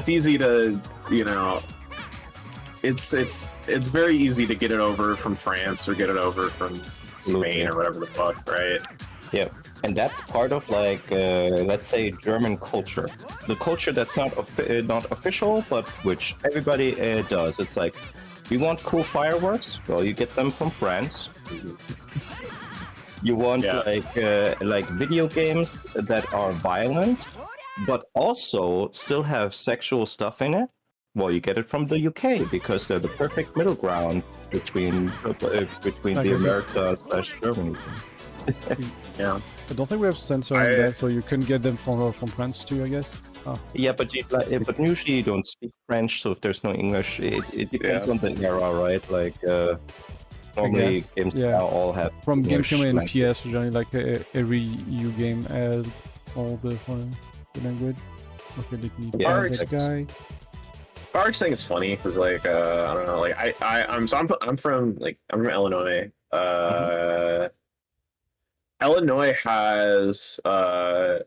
easy to, you know, it's very easy to get it over from France or get it over from Spain or whatever the fuck, right? Yeah, and that's part of like let's say German culture, the culture that's not official, but which everybody does. It's like, you want cool fireworks? Well, you get them from France. You want like video games that are violent, but also still have sexual stuff in it. Well, you get it from the UK because they're the perfect middle ground between the America/Germany. Yeah. I don't think we have censoring that, so you can get them from France too, I guess. Oh. Yeah, but but usually you don't speak French, so if there's no English, it depends on the era, right? Like normally games now all have from English GameCube and language. PS, generally like every EU game has all the language. Okay, let me find this guy. Fireworks thing is funny because like I don't know, like I'm from Illinois. Illinois has I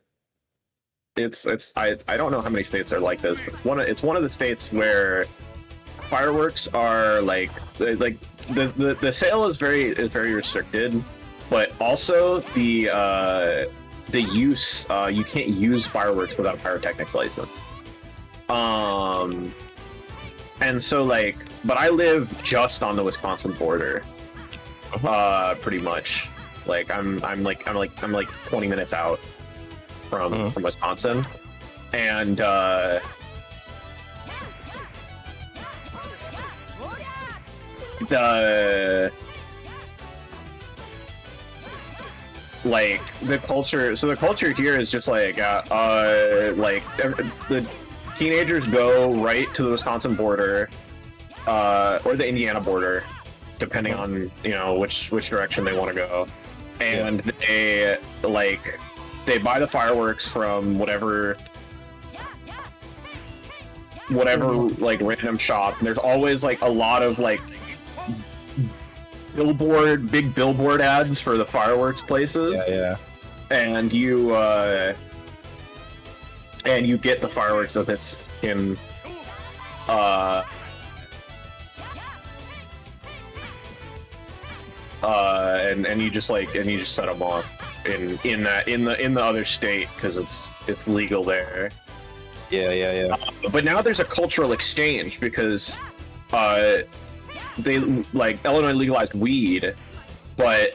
don't know how many states are like this, but it's one of the states where fireworks are like the sale is very restricted, but also the use you can't use fireworks without a pyrotechnics license. And so like, but I live just on the Wisconsin border, pretty much. Like I'm like 20 minutes out from Wisconsin, and the culture here is just like the teenagers go right to the Wisconsin border or the Indiana border, depending on, you know, which direction they want to go, and they buy the fireworks from whatever like random shop. And there's always like a lot of like big billboard ads for the fireworks places. And you get the fireworks if it's in and you just set them off in the other state because it's legal there. But now there's a cultural exchange because they like Illinois legalized weed, but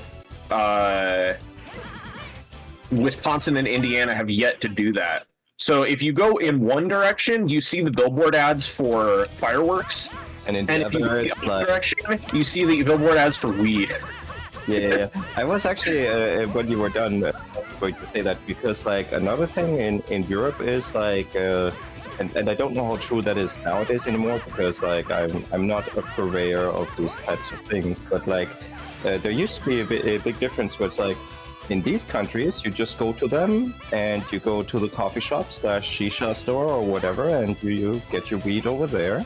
Wisconsin and Indiana have yet to do that. So if you go in one direction, you see the billboard ads for fireworks, and in if you go in the other direction, you see the billboard ads for weed. Yeah. I was actually when you were done going to say that, because like another thing in Europe is like and I don't know how true that is nowadays anymore, because like I'm not a purveyor of these types of things, but like there used to be a big difference where it's like, in these countries, you just go to them and you go to the coffee shop / shisha store or whatever, and you get your weed over there,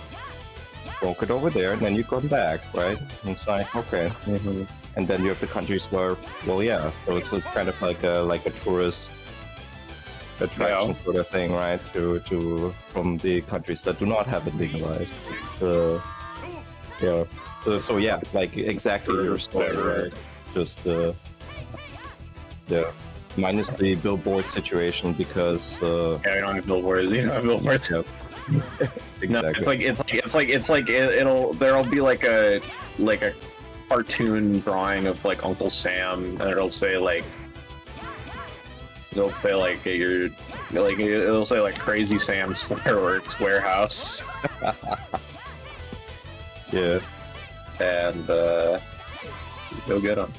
smoke it over there, and then you come back, right? And it's like, okay. And then you have the countries where, well, yeah, so it's a kind of like a tourist attraction sort of thing, right? To from the countries that do not have it legalized. Yeah. So yeah, like exactly your story, right? Just yeah. minus the billboard situation because Yeah, we don't have billboards. You don't have billboards. Yep. No, Exactly. there'll be like a cartoon drawing of like Uncle Sam, and it'll say like it'll say like Crazy Sam's Fireworks Warehouse, Yeah. and go get them.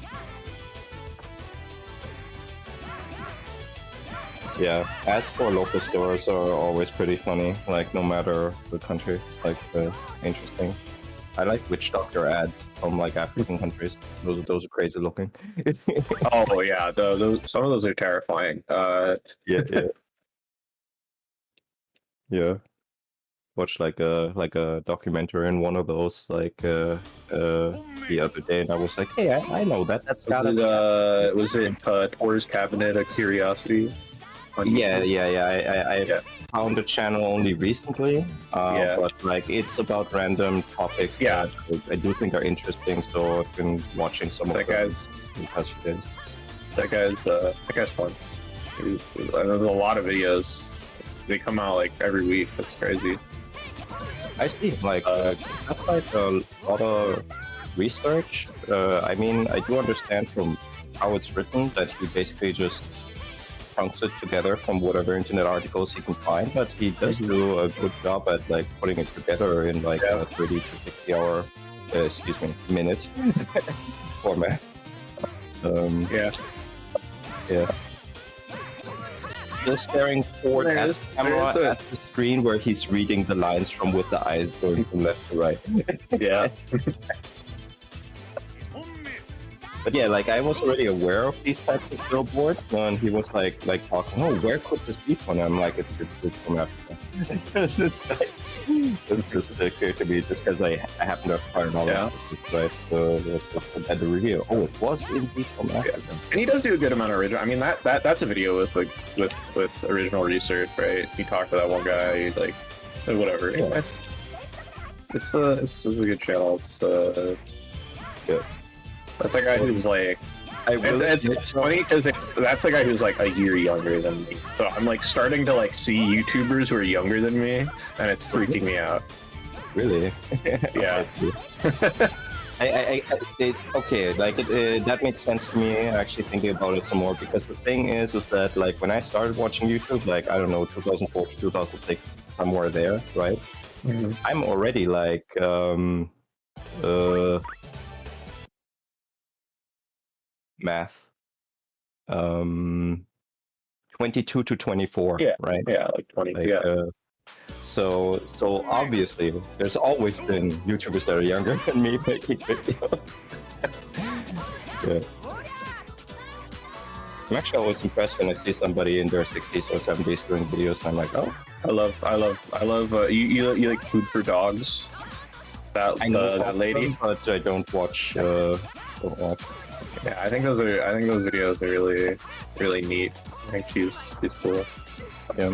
Yeah, ads for local stores are always pretty funny, like no matter the country. It's like interesting. I like witch doctor ads from like African countries. Those are crazy looking. Oh yeah, those some of those are terrifying. Yeah, yeah. Yeah. Watched like a documentary in one of those the other day, and I was like, hey, I know that. That's gotta be. Was it Tor's Cabinet of Curiosity? Yeah. I found the channel only recently, Yeah. but like it's about random topics Yeah. that I do think are interesting. So I've been watching some of That them guy's in the past few days. that guy's fun. There's a lot of videos. They come out like every week. That's crazy. I see. Like that's like a lot of research. I mean, I do understand from how it's written that he basically just chunks it together from whatever internet articles he can find, but he does do a good job at like putting it together in like a 30 to 60 hour, minute format. Yeah. Yeah. Still staring forward There at is- the camera there is a- at the screen where he's reading the lines from with the eyes going from left to right. Yeah. But yeah, like I was already aware of these types of billboards, and he was like talking, oh, where could this be from? I'm like, it's from Africa. It's just clear to me just because I happen to have prior knowledge Yeah. of this, right? So just at the review, oh, it was indeed from Africa. And he does do a good amount of original. I mean, that's a video with like with original research, right? He talked to that one guy, like whatever. Yeah. It's a good channel. It's Yeah. That's a guy who's like. I really It's funny because that's a guy who's like a year younger than me. So I'm like starting to like see YouTubers who are younger than me, and it's freaking me out. really. Yeah. Okay, like that makes sense to me. Actually, thinking about it some more, because the thing is that like when I started watching YouTube, like I don't know, 2004 to 2006, somewhere there, right? Mhm. I'm already like math 22 to 24, Yeah. right? Yeah, like 20. Like, yeah. So obviously, there's always been YouTubers that are younger than me making videos. Yeah. I'm actually always impressed when I see somebody in their 60s or 70s doing videos, and I'm like, oh, I love. You like Food for Dogs? I know that lady. them, but I don't watch. Don't watch. Yeah, I think those videos are really neat. I think she's cool. Yeah.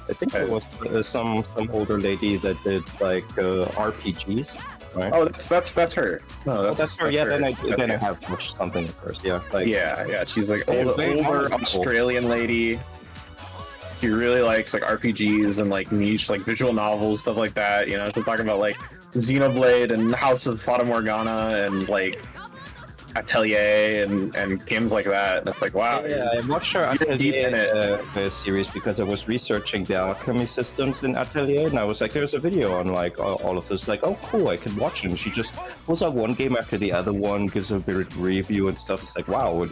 I think there was some older lady that did like RPGs, right? Oh, that's her. No, that's her. Yeah, her. then I have watched something at first. Yeah, like Yeah, she's like They're older very knowledgeable. Australian lady. She really likes like RPGs and like niche like visual novels, stuff like that. You know, she's talking about like Xenoblade and House of Fata Morgana and like Atelier and games like that. And it's like, wow. Yeah, I watched her You're deep in Atelier series because I was researching the alchemy systems in Atelier, and I was like, there's a video on like all of this. Like, oh, cool, I can watch it. And she just pulls out one game after the other one, gives a bit of review and stuff. It's like, wow,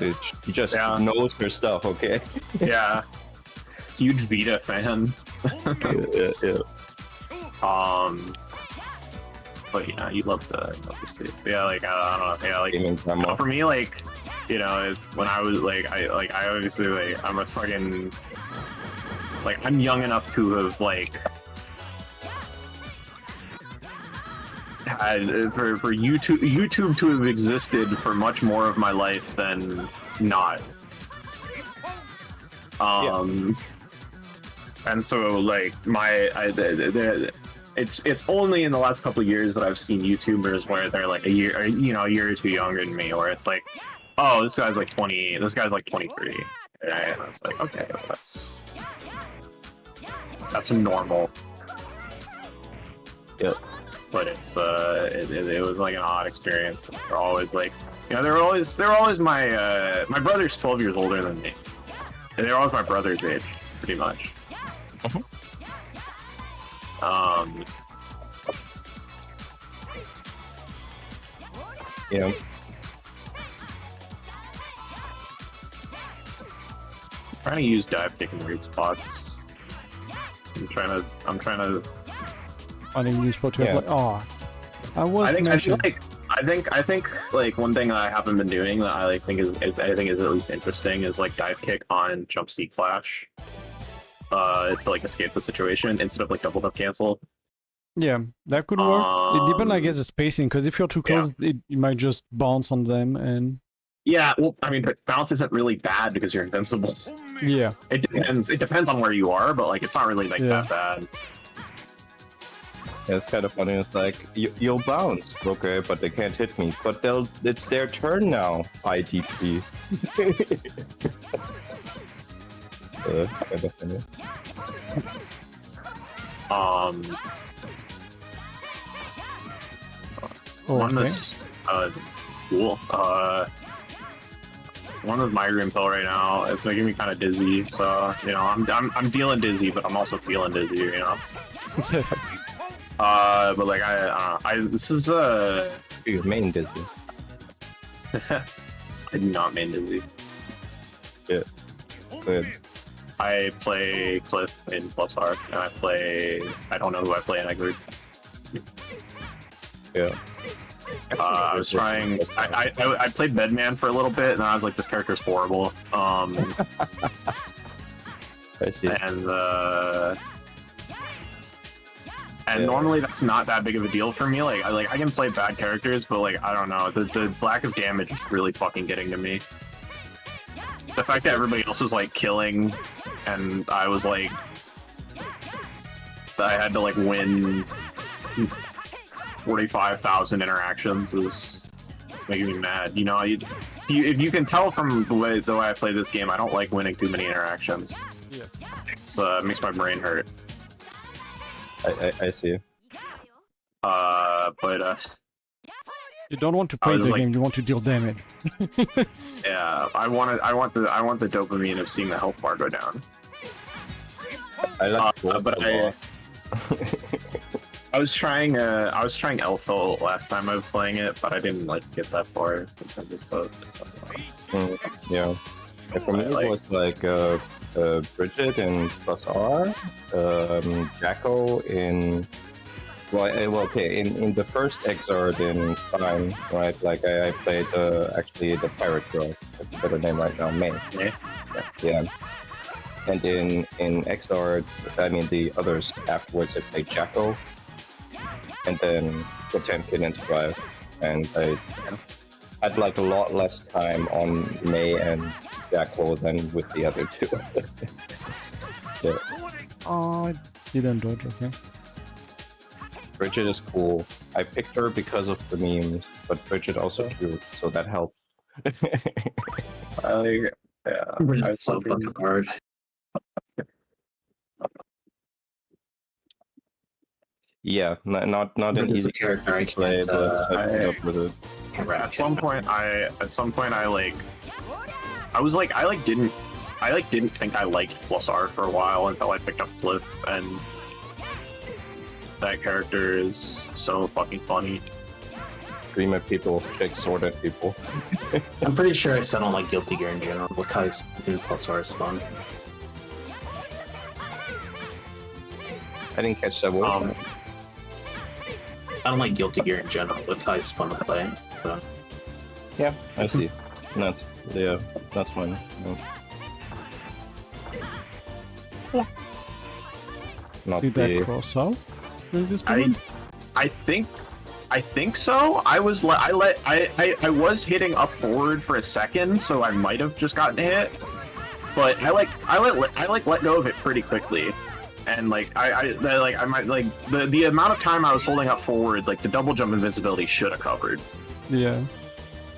she just knows her stuff, okay? Yeah. Huge Vita fan. Yeah. But yeah, you love to see it. Yeah, like I don't know. Yeah, like Gaming grandma. for me, like you know, when I was I obviously like I'm a fucking like I'm young enough to have like had for YouTube to have existed for much more of my life than not. And so like it's only in the last couple of years that I've seen YouTubers where they're like a year or two younger than me, where it's like, oh, this guy's like 20, this guy's like 23, And I was like, okay, that's normal. Yep. But it was like an odd experience. They're always like, you know, they're always my my brother's 12 years older than me, and they're always my brother's age, pretty much. Yeah. Trying to use dive kick in weird spots. I'm trying to. I didn't use what to Yeah. play. Oh, I think like one thing that I haven't been doing that I like think is at least interesting is like dive kick on jump C clash. To like escape the situation instead of like double jump cancel. Yeah, that could work. It depends, I guess, the spacing, because if you're too close, it might just bounce on them, and... Yeah, well, I mean, but bounce isn't really bad because you're invincible. Yeah. It depends. It depends on where you are, but like, it's not really like that bad. Yeah, it's kind of funny. It's like, you'll bounce, okay, but they can't hit me. But it's their turn now, IDP. Kind of funny. One that's cool. One with migraine pill right now. It's making me kind of dizzy. So you know, I'm feeling dizzy, but I'm also feeling dizzy. You know. But like this is You're main dizzy. I do not main dizzy. Yeah. Good. I play Cliff in Plus R, and I don't know who I play in that group. Yeah. I was trying. I played Bedman for a little bit, and I was like, "This character's horrible." I see. And normally that's not that big of a deal for me. Like I can play bad characters, but like I don't know, the lack of damage is really fucking getting to me. The fact that everybody else was like killing, and I was like, I had to like win 45,000 interactions is making me mad. You know, if you can tell from the way I play this game, I don't like winning too many interactions. Yeah. It's makes my brain hurt. I see. But You don't want to play the game, you want to deal damage. yeah, I want the dopamine of seeing the health bar go down. I like but I was trying Elfo last time I was playing it, but I didn't like get that far. I just thought yeah. For me, it was like Bridget in Plus R, Jacko in in the first Exard in Spine, right? Like I played actually the pirate girl. I forget her name right now, May. Yeah. And in Exard, I mean the others afterwards, I played Jacko, and then Potemkin and Strive, and I had like a lot less time on May and Jacko than with the other two. Yeah. Oh, I didn't dodge, okay. Bridget is cool. I picked her because of the memes, but Bridget also cute, so that helps. It's so fucking hard. Yeah, not an It's easy a character I play, can't. but I put up with it. At some point I didn't think I liked Plus R for a while until I picked up Cliff, and that character is so fucking funny. Scream at people, shake sword at people. I'm pretty sure I still don't like Guilty Gear in general, because in Plus R is fun. I didn't catch that voice. I don't like Guilty Gear in general, but it's fun to play. So. Yeah, I see. That's fine. Yeah. Not Did that cross out during this moment? I think so. I was hitting up forward for a second, so I might have just gotten hit. But I let go of it pretty quickly. And like I might like the amount of time I was holding up forward, like the double jump invincibility should have covered. Yeah.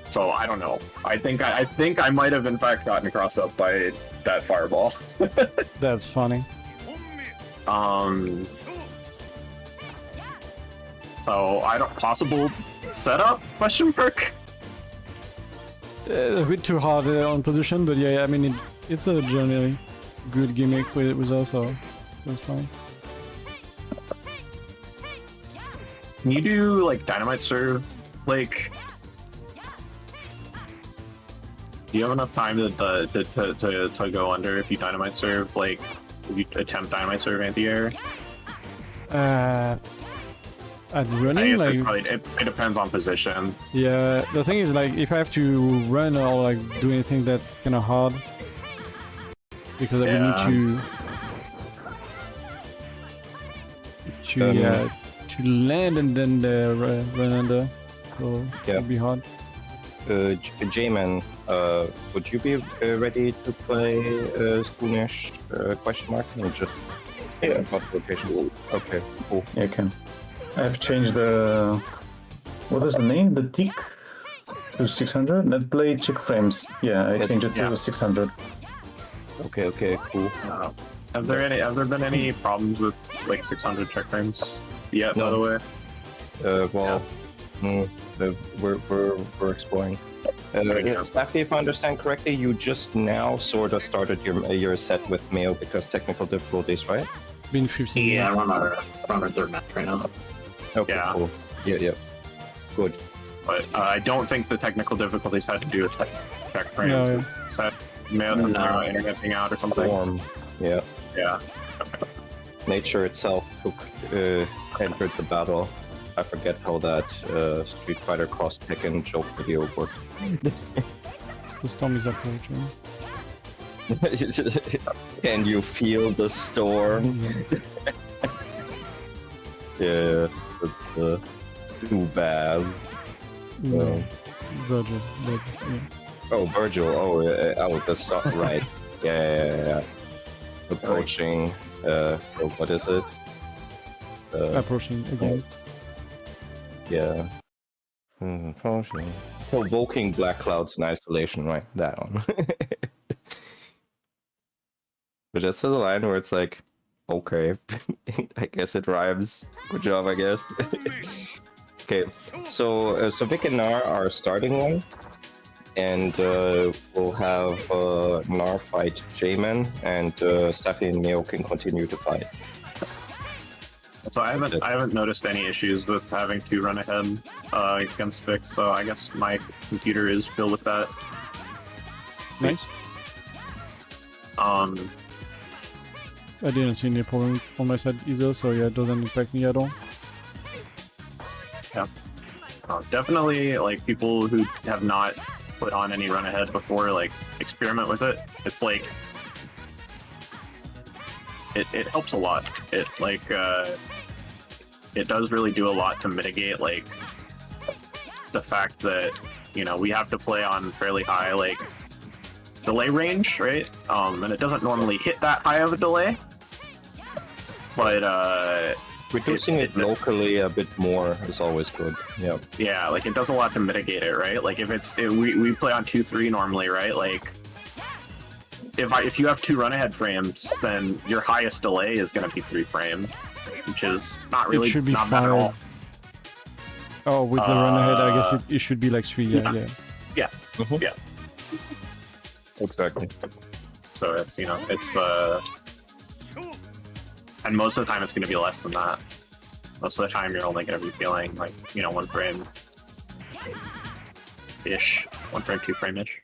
So I don't know. I think I might have in fact gotten crossed up by that fireball. That's funny. So I don't possible setup question mark. A bit too hard on position, but yeah, I mean it's a generally good gimmick with us, so that's fine. Can you do like dynamite serve? Like, do you have enough time to go under if you dynamite serve? Like, if you attempt dynamite serve anti-air? At running, like it depends on position. yeah, the thing is like if I have to run or like do anything that's kind of hard because I would need to land and then run under, so Yeah. it'd be hard. J-Man, would you be ready to play Spoonish question mark and just about rotation? Okay, cool. Yeah, I can. I've changed the... What is the name? The tick? To 600? Net play check frames. Yeah, I changed it to 600. Okay, cool. Have there been any problems with like 600 check frames yet? No. By the way. We're exploring. Staffy, if I understand correctly, you just now sort of started your set with Mayo because technical difficulties, right? Been 15 Yeah, minutes. I'm on our third match right now. Okay, Yeah. cool. Yeah. Good. But I don't think the technical difficulties had to do with check frames. No. It's that Mayo's interneting out or something. Warm. Yeah. Yeah. Nature itself entered the battle. I forget how that Street Fighter cross Tekken joke video worked. The storm is approaching. Can you feel the storm? Yeah, it's too bad. No. Virgil, yeah. Oh, Virgil. Oh, that's right. Yeah. Approaching. What is it? Approaching again. Yeah. Approaching. Provoking black clouds in isolation, right? That one. But that's a line where it's like, okay, I guess it rhymes. Good job, I guess. Okay, so Vic and Nar are starting one, and we'll have Nar fight J-Man, and Staffy and Mayo can continue to fight. So I haven't noticed any issues with having to run ahead against Vic. So I guess my computer is filled with that. Nice. I didn't see any problem on my side either, so yeah, it doesn't impact me at all. Yeah. Definitely, like, people who have not put on any run ahead before, like, experiment with it. It's like it helps a lot. It like it does really do a lot to mitigate like the fact that, you know, we have to play on fairly high like delay range, right? And it doesn't normally hit that high of a delay, but reducing it locally a bit more is always good. Yeah. Yeah, like it does a lot to mitigate it, right? Like if we play on 2-3 normally, right? Like if you have 2 run ahead frames, then your highest delay is going to be 3 frames, which is not really It should be not bad at all. 5. Oh, with the run ahead, I guess it should be like 3. Yeah. Yeah. Mhm. Yeah. Exactly. So it's, you know, it's and most of the time it's going to be less than that. Most of the time you're only going to be feeling like, you know, 1 frame ish, 1 frame, 2 frame ish.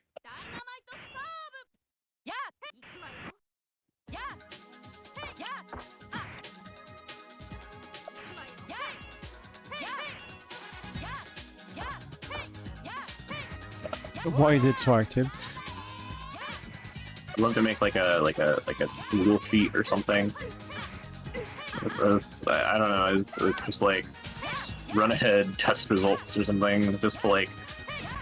Why is it so active? I'd love to make like a Google sheet or something. I don't know. It's just like run ahead test results or something. Just to, like,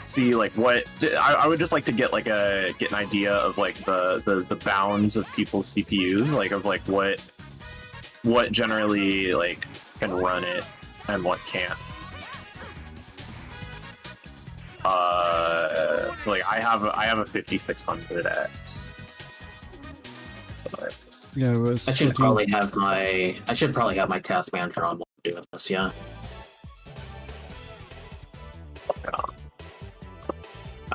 see like what I would just like to get like get an idea of like the bounds of people's CPUs, like of like what generally like can run it and what can't. So like I have a 5600X. Yeah, it was I should 13. probably have my task manager on while I'm doing this. Yeah.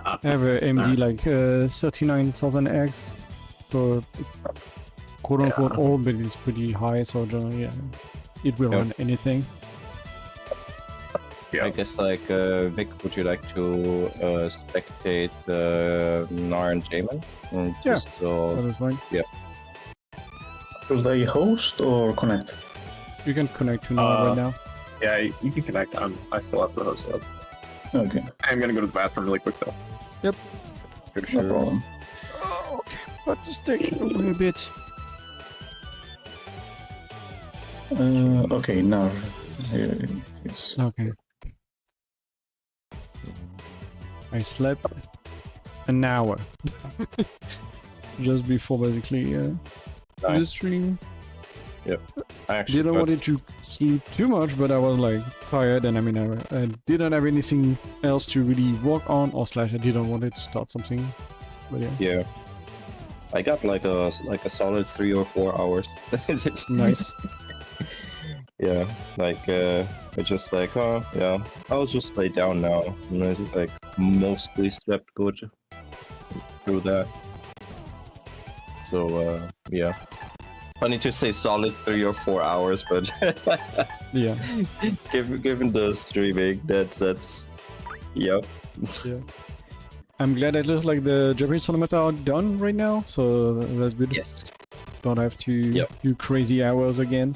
I have a AMD like 39,000X, so it's quote unquote old, but it's pretty high. So generally, yeah, it will run anything. I guess like Vic, would you like to spectate Nar and Jamin? Yeah, that is fine. Yeah. Will they host or connect? You can connect to Nora right now. Yeah, you can connect. I still have the host up. Okay, I'm gonna go to the bathroom really quick though. Yep. no problem. Oh, okay, but just take a little bit. Okay, now here it is. Okay. I slept an hour just before basically this stream. Yep. I actually Didn't want it to sleep too much, but I was like tired, and I mean I didn't have anything else to really work on, or slash I didn't want it to start something. But yeah. Yeah. I got like a solid 3 or 4 hours. Nice. Yeah, like I just like, oh yeah, I'll just lay down now. And I just like mostly slept good through that. So yeah, funny to say solid 3 or 4 hours, but Yeah. given the streaming, that's yep. Yeah. I'm glad at least like the Japanese tournament are done right now, so that's good. Yes, Don't have to do crazy hours again.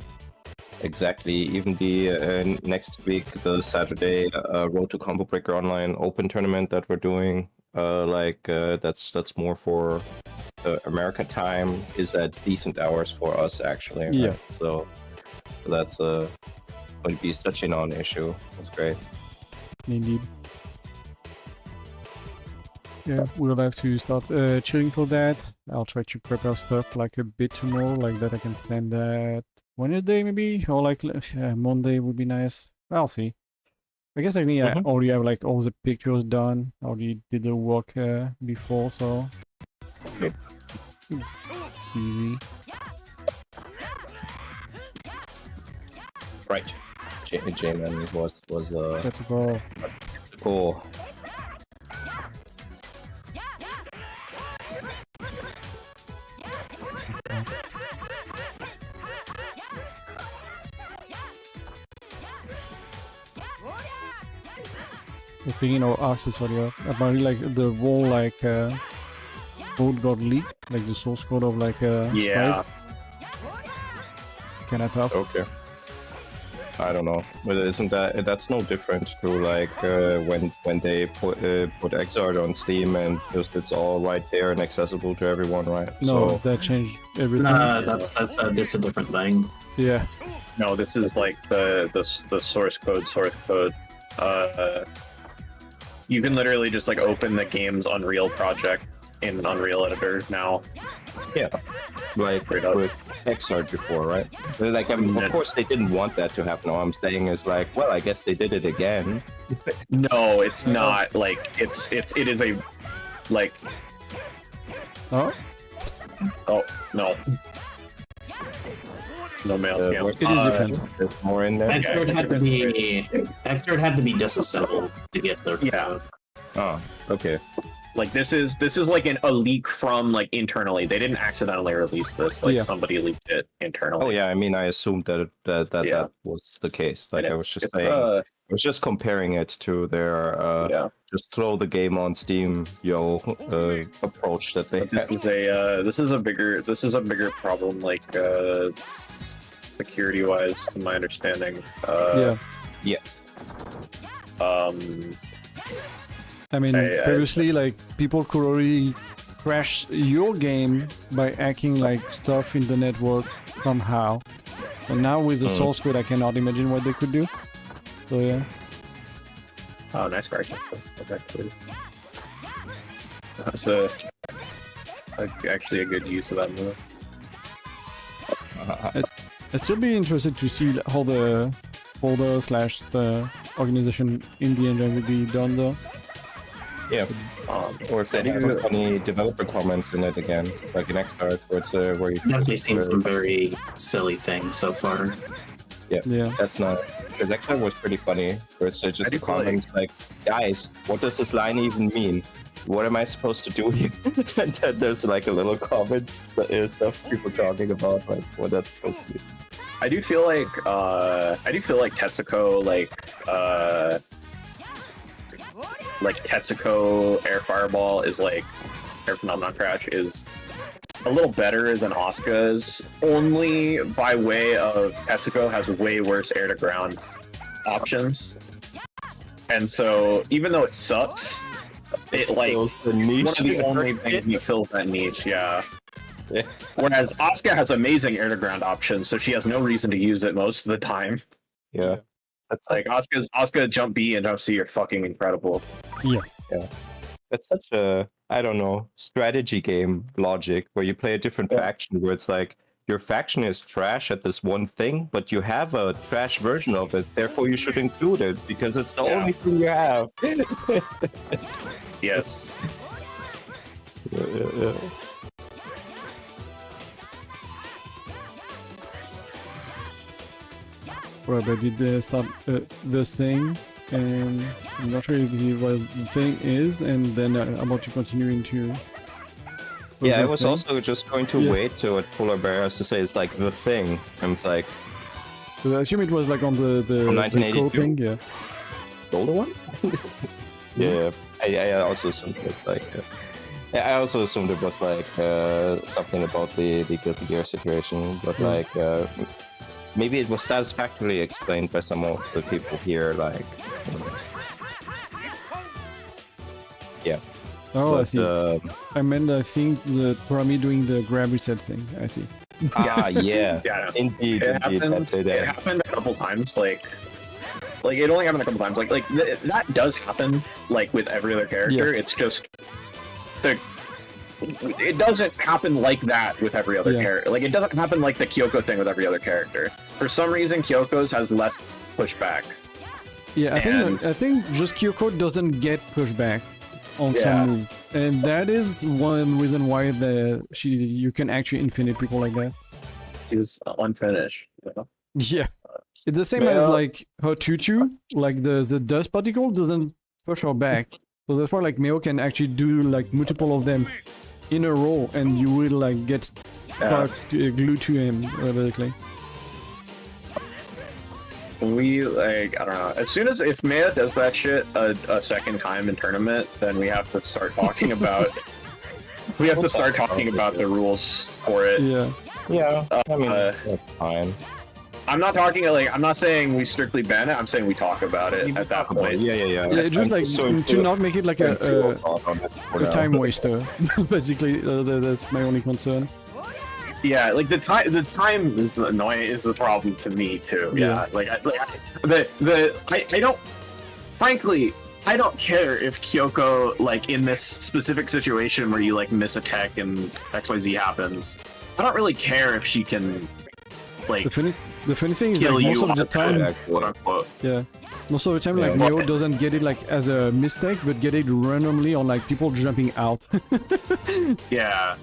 exactly. Even the next week, the Saturday Road to Combo Breaker Online Open tournament that we're doing, that's more for America time, is at decent hours for us actually. Right? Yeah. So that's going to be such a non-issue. That's great. Indeed. Yeah, we'll have to start cheering for that. I'll try to prepare stuff like a bit tomorrow, like that I can send that Wednesday maybe, or like Monday would be nice. I'll see. I guess I already have like all the pictures done. I already did the work before, so easy. Right. J-Man was That's all. cool. Speaking of accessory, apparently like the whole like code got leaked, like the source code of like Yeah. Spike. Can I talk? Okay. I don't know, but isn't that's no different to like when they put Exart on Steam and just it's all right there and accessible to everyone, right? No, So, that changed everything. That's a different thing. Yeah. No, this is like the source code. You can literally just like open the game's Unreal project in Unreal Editor now. yeah, like Straight up. with Exart before, right? But, like, I mean, of course they didn't want that to happen. All I'm saying is like, well, I guess they did it again. No, it's not. Like it is a like. Oh, Oh no. No mail scam. it is different. There's more in there. Exert had to be disassembled to get the Yeah. Oh, okay. Like this is like a leak from like internally. They didn't accidentally release this. Like Yeah. somebody leaked it internally. Oh yeah, I mean, I assumed that Yeah. that was the case. Like And I was just it's, saying, I was just comparing it to their yeah. just throw the game on Steam, approach that they This had. is a bigger problem, like security wise, to my understanding. Yeah. Yeah. I mean, previously, like, people could already crash your game by hacking, like, stuff in the network somehow. But now with the source code, I cannot imagine what they could do. So, yeah. Oh, nice card cancel. That's actually actually a good use of that move. I'd still be interested to see how the folder / the organization in the engine will be done, though. Yeah. Or if they have any developer comments in it again, like in X-Card, where it's where you. I've definitely seen some very silly things so far. Yeah. That's not, because X-Card was pretty funny. Where it's just I do the comments like, guys, what does this line even mean? What am I supposed to do here? And then there's like a little comment stuff people talking about like what that's supposed to be. I do feel like Tetsuko Tetsuko Air Fireball is like Air Phenomenon Crash is a little better than Asuka's, only by way of Tetsuko has way worse air to ground options. And so even though it sucks, it like Fills the niche. one of the only things that fills that niche, yeah. Whereas Asuka has amazing air to ground options, so she has no reason to use it most of the time. Yeah. That's Like Asuka jump B and jump C are fucking incredible. That's such a, I don't know, strategy game logic where you play a different faction where it's like your faction is trash at this one thing, but you have a trash version of it, therefore you should include it because it's the only thing you have. Yes. Yeah. Right, but did they start the thing? And I'm not sure if it was the thing is, and then about to continue into. Yeah, I the was thing. also just going to wait till what Polar Bear has to say. It's like the thing. And it's like, So I assume it was like on the From 1982? coping, yeah. the older one? Yeah, I also assumed it was like. I also assumed it was like something about the Guilty Gear situation, but like maybe it was satisfactorily explained by some of the people here. Like, yeah. Oh, I But, see. I meant I think the Pyramid doing the grab reset thing. I see. Yeah. Yeah. Indeed, It happened a couple times, like it only happened a couple times. That does happen, like with every other character. It's just it doesn't happen like that with every other character. Like it doesn't happen like the Kyoko thing with every other character. For some reason, Kyoko's has less pushback. Yeah, I think just Kyoko doesn't get pushback on some move, and that is one reason why you can actually infinite people like that. She's unfinished. You know? Yeah, it's the same as like her tutu, like the dust particle doesn't push her back, so therefore like Meo can actually do like multiple of them in a row, and you will like get stuck glued to him basically. We like, I don't know. As soon as if Maya does that shit a second time in tournament, then we have to start talking about. We have to start talking about the rules for it. Yeah. I mean, that's fine. I'm not talking like I'm not saying we strictly ban it. I'm saying we talk about it at that point. Yeah. Yeah, just like to not make it like a time waster. Basically, that's my only concern. Yeah, like the time is annoying. Is the problem to me too. Yeah, I don't. Frankly, I don't care if Kyoko, like in this specific situation where you like miss a tech and XYZ happens. I don't really care if she can, like, the funny thing is kill like most you of the time, quote unquote. yeah, most of the time like Neo doesn't get it like as a mistake, but get it randomly on like people jumping out. Yeah.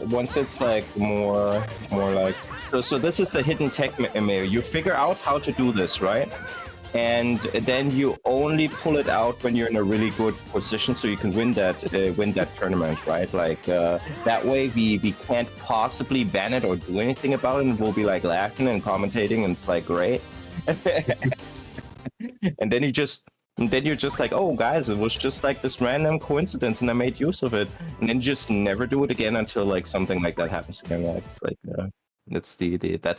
Once it's like more like so this is the hidden tech mail. You figure out how to do this, right? And then you only pull it out when you're in a really good position, so you can win that tournament, right? Like that way we can't possibly ban it or do anything about it, and we'll be like laughing and commentating, and it's like great. And then you're just like, oh guys, it was just like this random coincidence and I made use of it. And then just never do it again until like something like that happens again. Like, it's like that's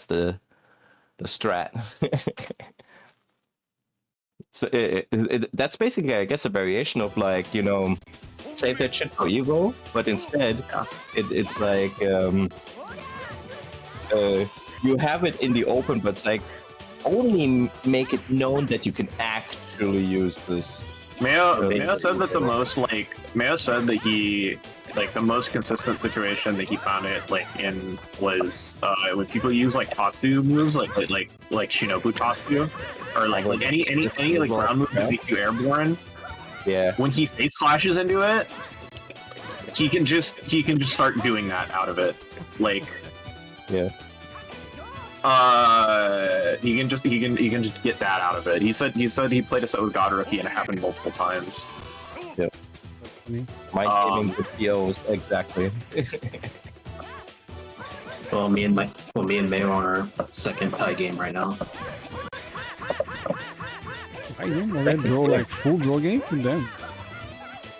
the strat. So that's basically, I guess, a variation of like, you know, save that shit for ego, but instead it's like you have it in the open, but it's like only make it known that you can actually use this. Mayo said that Mayo said that like the most consistent situation that he found it like in was when people use like Tatsu moves, like Shinobu Tatsu, or like any like ground moves that make you airborne. Yeah. When he face flashes into it, he can just start doing that out of it. Like, Yeah. he can just get that out of it. He said he played a set with Godrookie and it happened multiple times. Yep. My gaming videos exactly. Well, me and May are on our second tie game right now. I didn't know that draw like full draw game. Damn.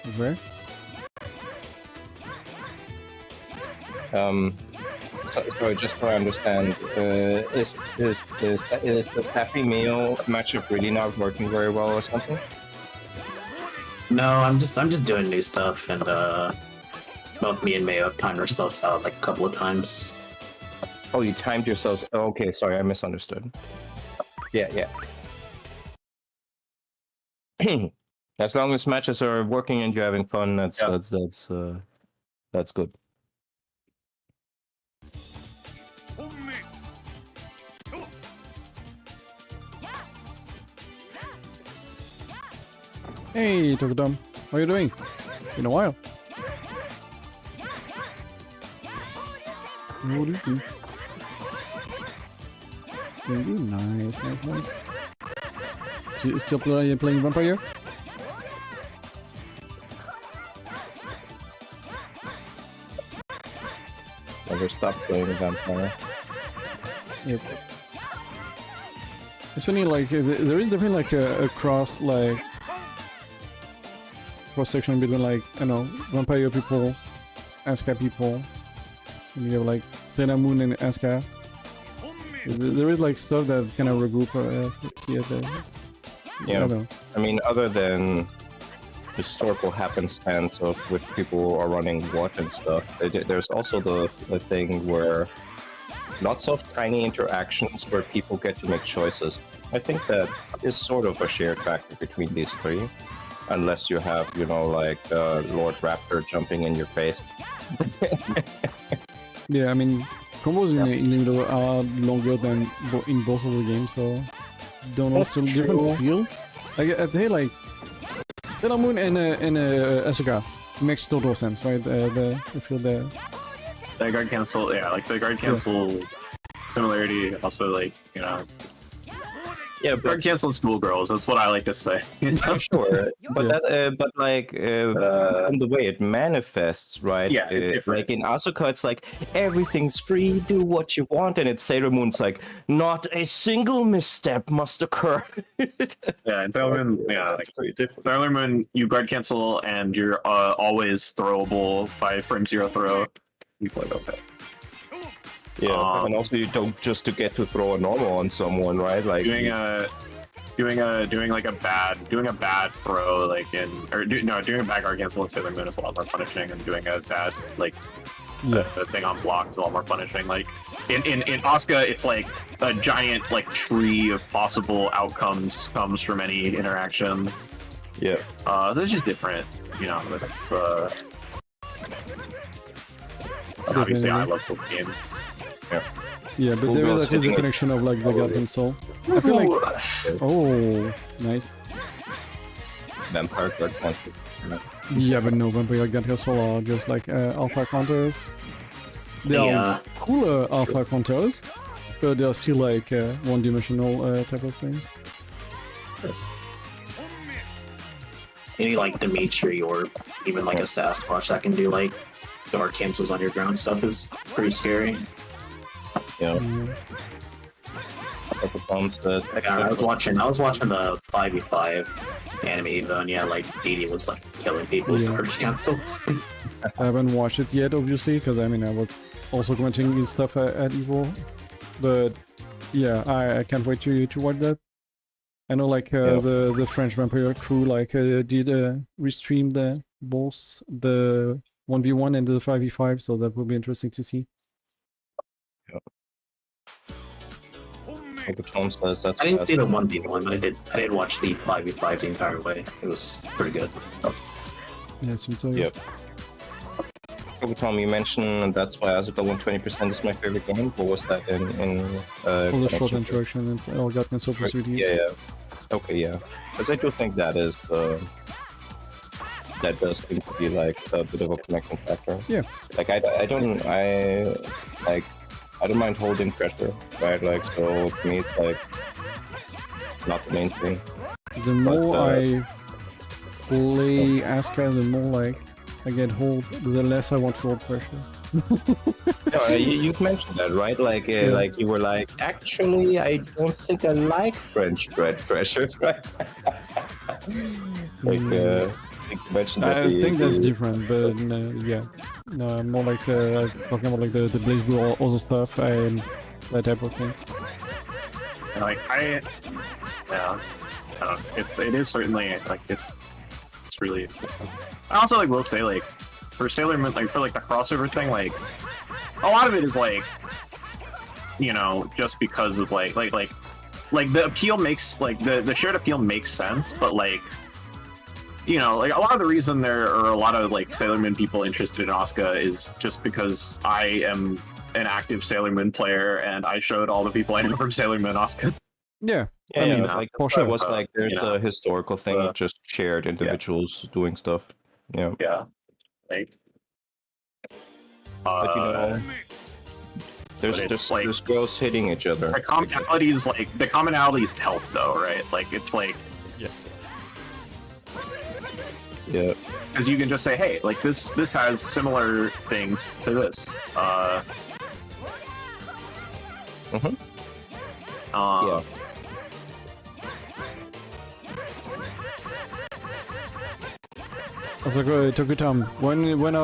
That's rare. So just so I understand, is the Snappy Meal matchup really not working very well or something? No, I'm just doing new stuff, and both me and May have timed ourselves out like a couple of times. Oh, you timed yourselves. Oh, okay, sorry, I misunderstood. Yeah. As long as matches are working and you're having fun, that's good. Hey, Tokudam. How are you doing? Been a while. What do you do? Nice. So you still playing Vampire? Never stop playing Vampire. Yep. It's funny, like there is definitely like a cross section between like Vampire people, Asuka people, and you have like Sailor Moon and Asuka. There is like stuff that kind of regroup here. Yeah. I don't know. I mean, other than historical happenstance of which people are running what and stuff, there's also the thing where lots of tiny interactions where people get to make choices. I think that is sort of a shared factor between these three, unless you have, like Lord Raptor jumping in your face. Yeah, I mean, combos in LimitOver are longer than in both of the games, so don't know, still different feel. Like I think like Sailor Moon and Asuka makes total sense, right? The feel there. The guard cancel, yeah, like the guard cancel similarity. Also, like it's guard cancel and schoolgirls. That's what I like to say. Sure, but from the way it manifests, right? Yeah, it's like in Asuka, it's like everything's free, do what you want, and it's Sailor Moon's like not a single misstep must occur. Yeah, and Sailor Moon, like pretty different. Sailor Moon, you guard cancel and you're always throwable by frame zero throw. You like okay. Yeah, and also you don't just to get to throw a normal on someone, right? Like doing a bad throw, like doing a bad guard cancel in Sailor Moon is a lot more punishing, and doing a bad the thing on block is a lot more punishing. Like in Asuka, it's like a giant like tree of possible outcomes comes from any interaction. Yeah. It's just different, but it's obviously I love both games. Yeah, but there is actually a connection of like the Guardian Soul. I feel like nice. Vampire guard cancel. Yeah, but no, Vampire Guardian Soul are just like alpha counters. They are cooler alpha counters, but they are still like one-dimensional type of thing. Any like Dimitri or even like a Sasquatch that can do like guard cancels on your ground stuff is pretty scary. Yeah. I was watching the 5v5 anime Evo, and like 80 was like killing people with guard cancels. I haven't watched it yet, obviously, because I was also commenting in stuff at Evo, but yeah, I can't wait to watch that. I know like the French Vampire crew did restream both the 1v1 and the 5v5, so that will be interesting to see. That's I didn't see the 1v1, but I did watch the 5v5 the entire way. It was pretty good. Yeah, seems so. Yep. Tom, you mentioned that's why Asuka 120% is my favorite game. What was that in All the short connection to- interaction and all got so possibilities. Yeah. Okay, yeah. Because I do think that is that does seem to be like a bit of a connection factor. Yeah. Like I don't mind holding pressure, right? Like so to me it's like not the main thing. The more I play Asuka, the more like I get hold, the less I want to hold pressure. No, you've mentioned that, right? Like, like you were like, actually, I don't think I like French bread pressure, right? Like, I think you mentioned that. I think that's different, but yeah, no, more like talking about like the Blaze Blue or other stuff and that type of thing. Like yeah, it is certainly like it's really interesting. I also like will say like for Sailor Moon, like for like the crossover thing, like a lot of it is like, you know, just because of like the appeal makes like the shared appeal makes sense, but like, you know, like a lot of the reason there are a lot of like Sailor Moon people interested in Asuka is just because I am an active Sailor Moon player and I showed all the people I know from Sailor Moon Asuka. Yeah, Yeah, I mean, like for it sure. was like there's you know, a historical thing of just shared individuals doing stuff. Yeah. Yeah, like, But you know, there's but it's just like- there's girls hitting each other. the commonalities help though, right? Like it's like Yes. Yeah. because you can just say, hey, like this has similar things to this. Yeah. Also, Tokutam, when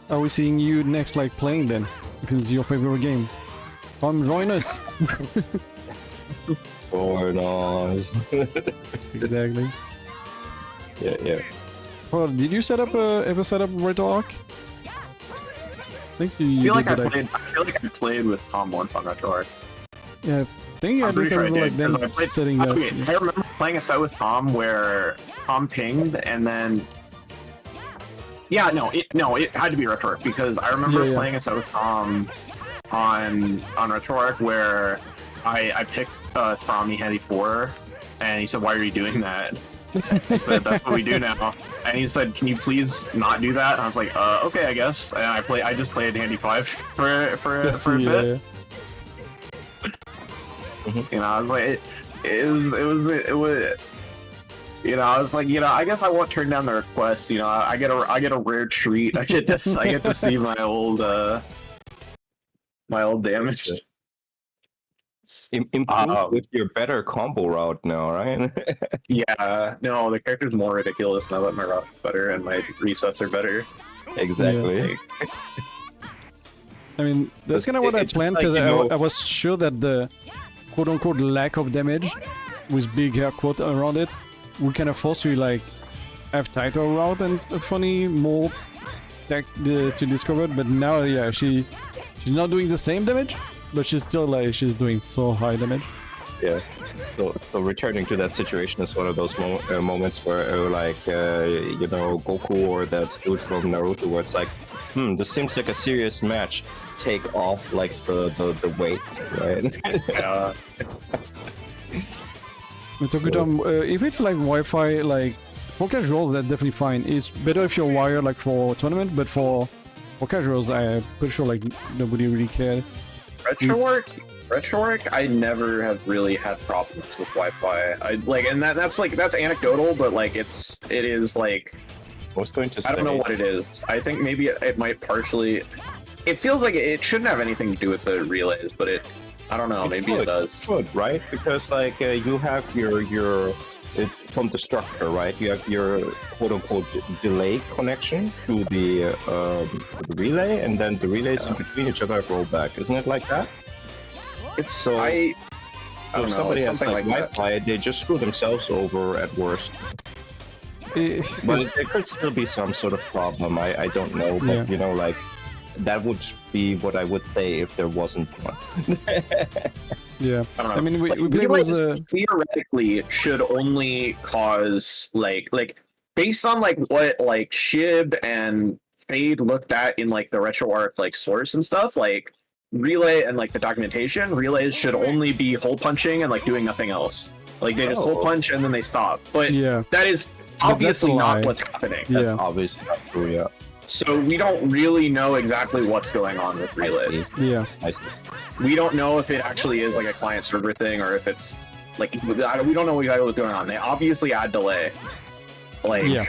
are we seeing you next, like playing then? Because it's your favorite game. Come join us. Or nice. Exactly. Yeah. Well, did you ever set up Retro Arc? I think you I feel like did, I but feel like I played with Tom once on Retro Arc. yeah, I think I I'm did pretty sure I something like did, them 'cause I played- setting up. Okay, I remember playing a set with Tom where Tom pinged and then yeah, it had to be Retro Arc because I remember Yeah. playing a set with Tom on Retro Arc where I picked Tommy Handy 4 and he said, "Why are you doing that?" I said, "That's what we do now." And he said, "Can you please not do that?" And I was like, "Okay, I guess." And I just played Handy 5 for a bit. You know, I was like, it was, you know, I was like, you know, I guess I won't turn down the request. You know, I get a rare treat. I get to see my old damage. Improve with your better combo route now, right? Yeah, no, the character's more ridiculous now that my route's better and my resets are better. Exactly. I mean, that's kind of what I it's just planned like, because you know- I was sure that the quote-unquote lack of damage with big air quote around it would kind of force you like have tighter route and a funny more tech to discover. But now, yeah, she's not doing the same damage, but she's still like she's doing so high damage. Yeah. So returning to that situation is one of those moments where, you know, Goku or that dude from Naruto, where it's like, this seems like a serious match. Take off like the weights, right? Yeah. If it's like Wi-Fi, like for casuals, that's definitely fine. It's better if you're wired like for tournament, but for casuals, I'm pretty sure like nobody really cared. Retro Arc, I never have really had problems with Wi-Fi. I like, and that's anecdotal, but like it is like I was going to say, I don't know what it is. I think maybe it might partially. It feels like it shouldn't have anything to do with the relays, but I don't know. Maybe it does. Should, right? Because like you have your from the structure, right? You have your quote-unquote delay connection to the relay, and then the relays in between each other have rollback. Isn't it like that? It's So- I don't If know. somebody It's has something like like that. Wi-Fi, they just screw themselves over at worst. But there could still be some sort of problem. I don't know, but Yeah. you know, like that would be what I would say if there wasn't one. Yeah, I don't know. I mean, we Like, played relays with theoretically should only cause like based on like what like Shib and Fade looked at in like the RetroArch like source and stuff, like relay and like the documentation, relays should only be hole punching and like doing nothing else. Like they just hole punch and then they stop. But Yeah. that is obviously not what's happening. Yeah. Obviously not true, yeah. So we don't really know exactly what's going on with relays. Yeah. I see. We don't know if it actually is like a client server thing or if it's like we don't know exactly what's going on. They obviously add delay. Like Yeah.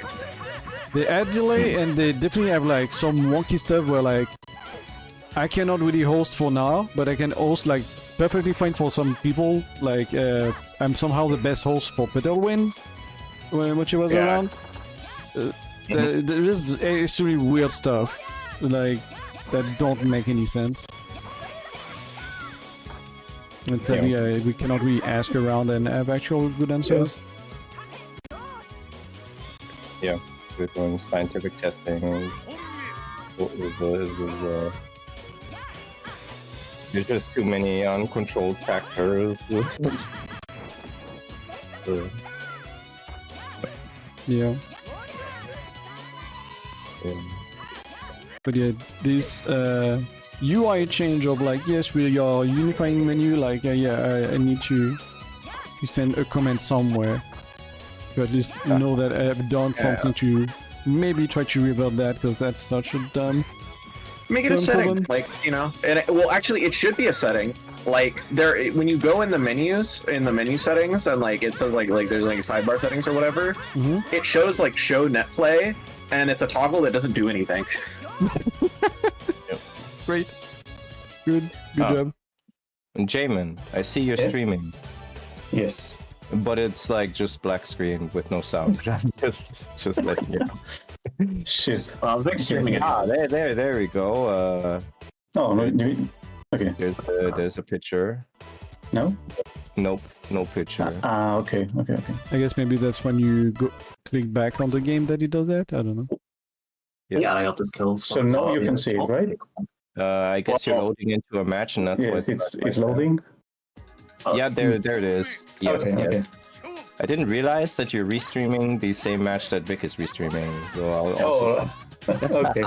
They add delay and they definitely have like some wonky stuff where like I cannot really host for now, but I can host like perfectly fine for some people. Like I'm somehow the best host for Petal Wins when she was around. There is actually weird stuff like that don't make any sense. And sadly, we cannot really ask around and have actual good answers. Yeah, we're doing scientific testing. There's just too many uncontrolled factors. Yeah. But yeah, this UI change of like, yes, we are unifying menu, like, I need to send a comment somewhere to at least know that I have done something to maybe try to revert that, because that's such a dumb... Make it a setting, problem. like, you know, and well, actually, it should be a setting. Like, there, when you go in the menus, in the menu settings, and like it says like there's like sidebar settings or whatever, it shows like show net play, and it's a toggle that doesn't do anything. Great. Good job. Jamin, I see you're streaming, Yes. but it's like just black screen with no sound. just letting you know. Shit. Thanks for streaming it. There we go. Oh, no, okay. There's a picture. No? Nope, no picture. Okay. I guess maybe that's when you go click back on the game that it does that. I don't know. Yeah, I got this kill. So now you can see it, right? I guess you're loading into a match, and that's Yeah, what it's loading. Yeah, there it is. Yes, Okay. I didn't realize that you're restreaming the same match that Vic is restreaming. So I'll also Okay.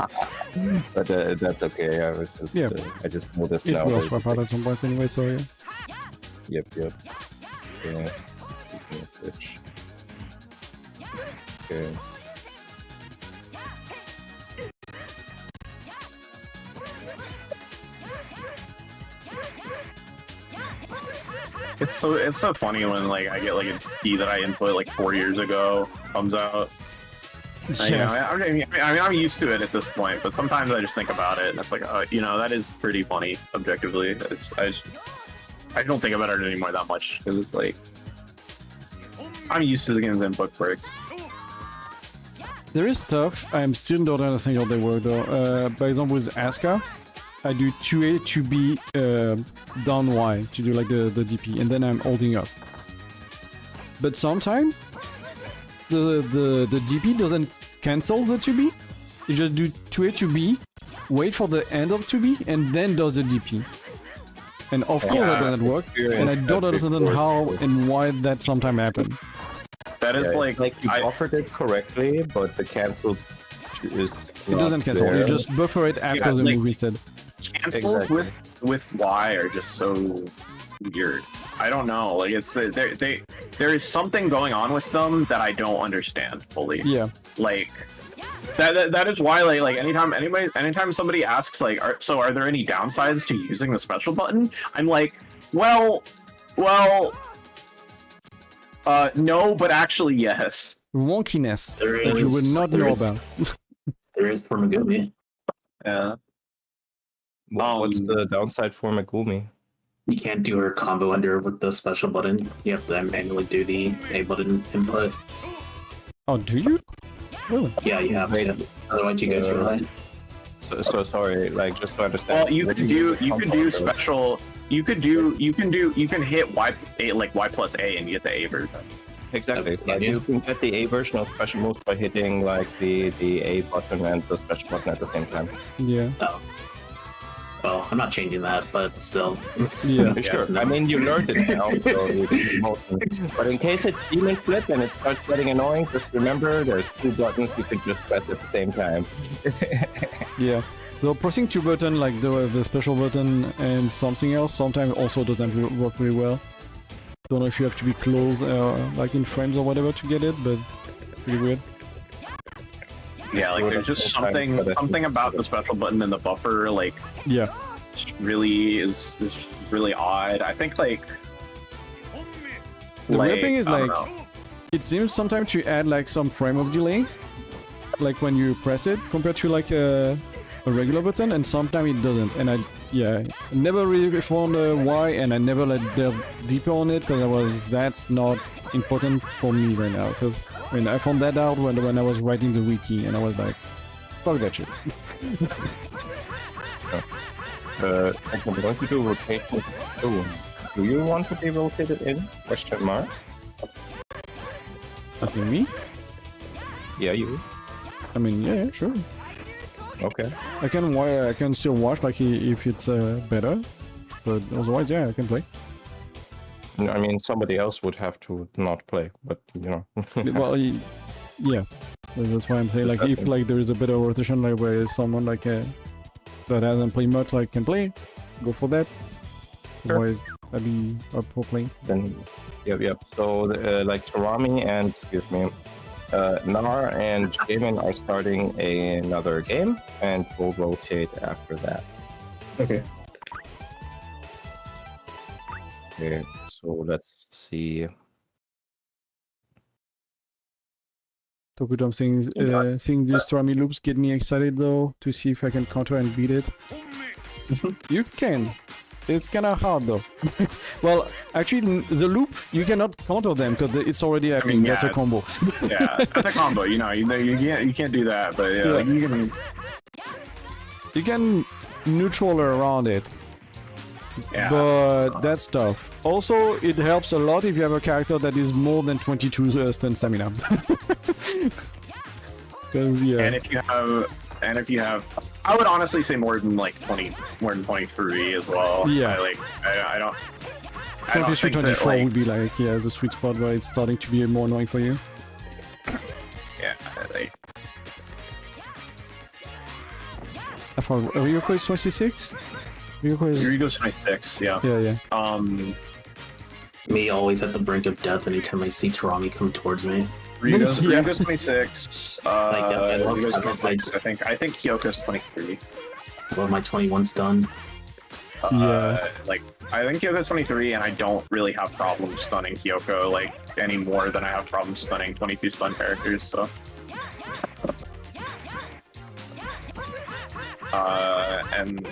but that's okay. I was just I just noticed It now. will there's swap out at some point anyway, so yeah. Yep. Yeah. Switch. Okay. It's so funny when like I get like a key that I input like 4 years ago comes out. You know, I'm used to it at this point, but sometimes I just think about it and it's like, you know, that is pretty funny objectively. I don't think about it anymore that much because it's like I'm used to the game's input quirks. There is stuff I'm still don't understand how they work though. For example, with Asuka, I do 2A, 2B, down Y to do like the DP, and then I'm holding up. But sometimes the DP doesn't cancel the 2B. You just do 2A, 2B, wait for the end of 2B, and then does the DP. And of course that doesn't work, and I don't understand how and why that sometimes happens. That is like you offered it correctly, but the cancel is It doesn't cancel, you just buffer it after the move instead. Cancels with Y are just so weird. I don't know. Like it's there is something going on with them that I don't understand fully. Yeah. Like that is why like anytime somebody asks like are there any downsides to using the special button? I'm like, well no, but actually yes. Wonkiness There that you would is- not there know is- about. There is for Megumi. Yeah. What's the downside for Megumi? You can't do her combo under with the special button. You have to manually do the A button input. Oh, do you? Really? Yeah, you have to. Otherwise, you go to right. So sorry, like just to understand. Well, you can hit Y plus A and get the A version. Exactly. Yeah, Like, you can get the A version of special moves by hitting like the A button and the special button at the same time. Yeah. Oh. Well, I'm not changing that, but still. Yeah. Sure. I mean, you learned it now, so you can motion. But in case it's demon flip and it starts getting annoying, just remember there's 2 buttons you could just press at the same time. Yeah. So pressing 2 buttons, like the special button and something else, sometimes also doesn't work really well. Don't know if you have to be close, like in frames or whatever to get it, but pretty weird. Yeah, like there's just something about the special button and the buffer, like Yeah. really is really odd. I think like The weird thing is I don't like, know. it seems sometimes to add like some frame of delay, like when you press it compared to like a regular button, and sometimes it doesn't. And I never really found why, and I never like delve deeper on it because that's not important for me right now. Because I mean, I found that out when I was writing the wiki, and I was like, fuck that shit. I'm going to do rotation 2. Do you want to be rotated in? Question mark. Asking me? Yeah, you. I mean, yeah, sure. Okay. I can still watch like if it's better, but otherwise, yeah, I can play. I mean, somebody else would have to not play, but you know. Well, yeah, that's why I'm saying like if like there is a better rotation, like where someone like that hasn't played much like can play, go for that. Sure. Otherwise, I'd be up for playing. Then, yep. So, like Tarami and Nar and Jamin are starting another game, and we'll rotate after that. Okay. Okay. So let's see. Tokudam seeing these Tarami loops get me excited though to see if I can counter and beat it. You can. It's kind of hard though. Well, actually, the loop you cannot counter them because it's already happening. yeah, That's a combo. Yeah, that's a combo. You can't do that, but yeah, like You can neutral around it. Yeah. But that's tough. Also, it helps a lot if you have a character that is more than 22 stun stamina. Because yeah. And if you have, I would honestly say more than 23 as well. Yeah. I don't 23, think that, 24 would be like the sweet spot where it's starting to be more annoying for you. Yeah. I thought Ryoko is 26. Ryoko is. Ryugo's 26. Yeah. Yeah. Me always at the brink of death anytime I see Tarami come towards me. Ryugo's 26. Ryugo's I love 26. I think Kyoko's 23. I love my 21 stun. Yeah. I think Kyoko's 23, and I don't really have problems stunning Kyoko any more than I have problems stunning 22 stun characters. So. And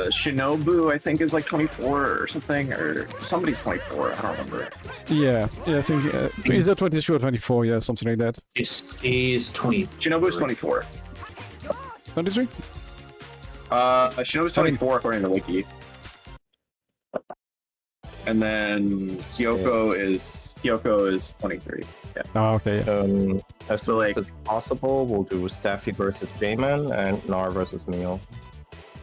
Shinobu, I think, is 24 or something, or somebody's 24. I don't remember. Yeah. I think either 22 or 24. Yeah, something like that. He's 20. Shinobu's 24. 23. Shinobu's 24 according to Wiki. And then Kyoko is 23. Yeah. Oh, okay. Yeah. As so as possible, we'll do Staffy versus Jamin and Nar versus Meal.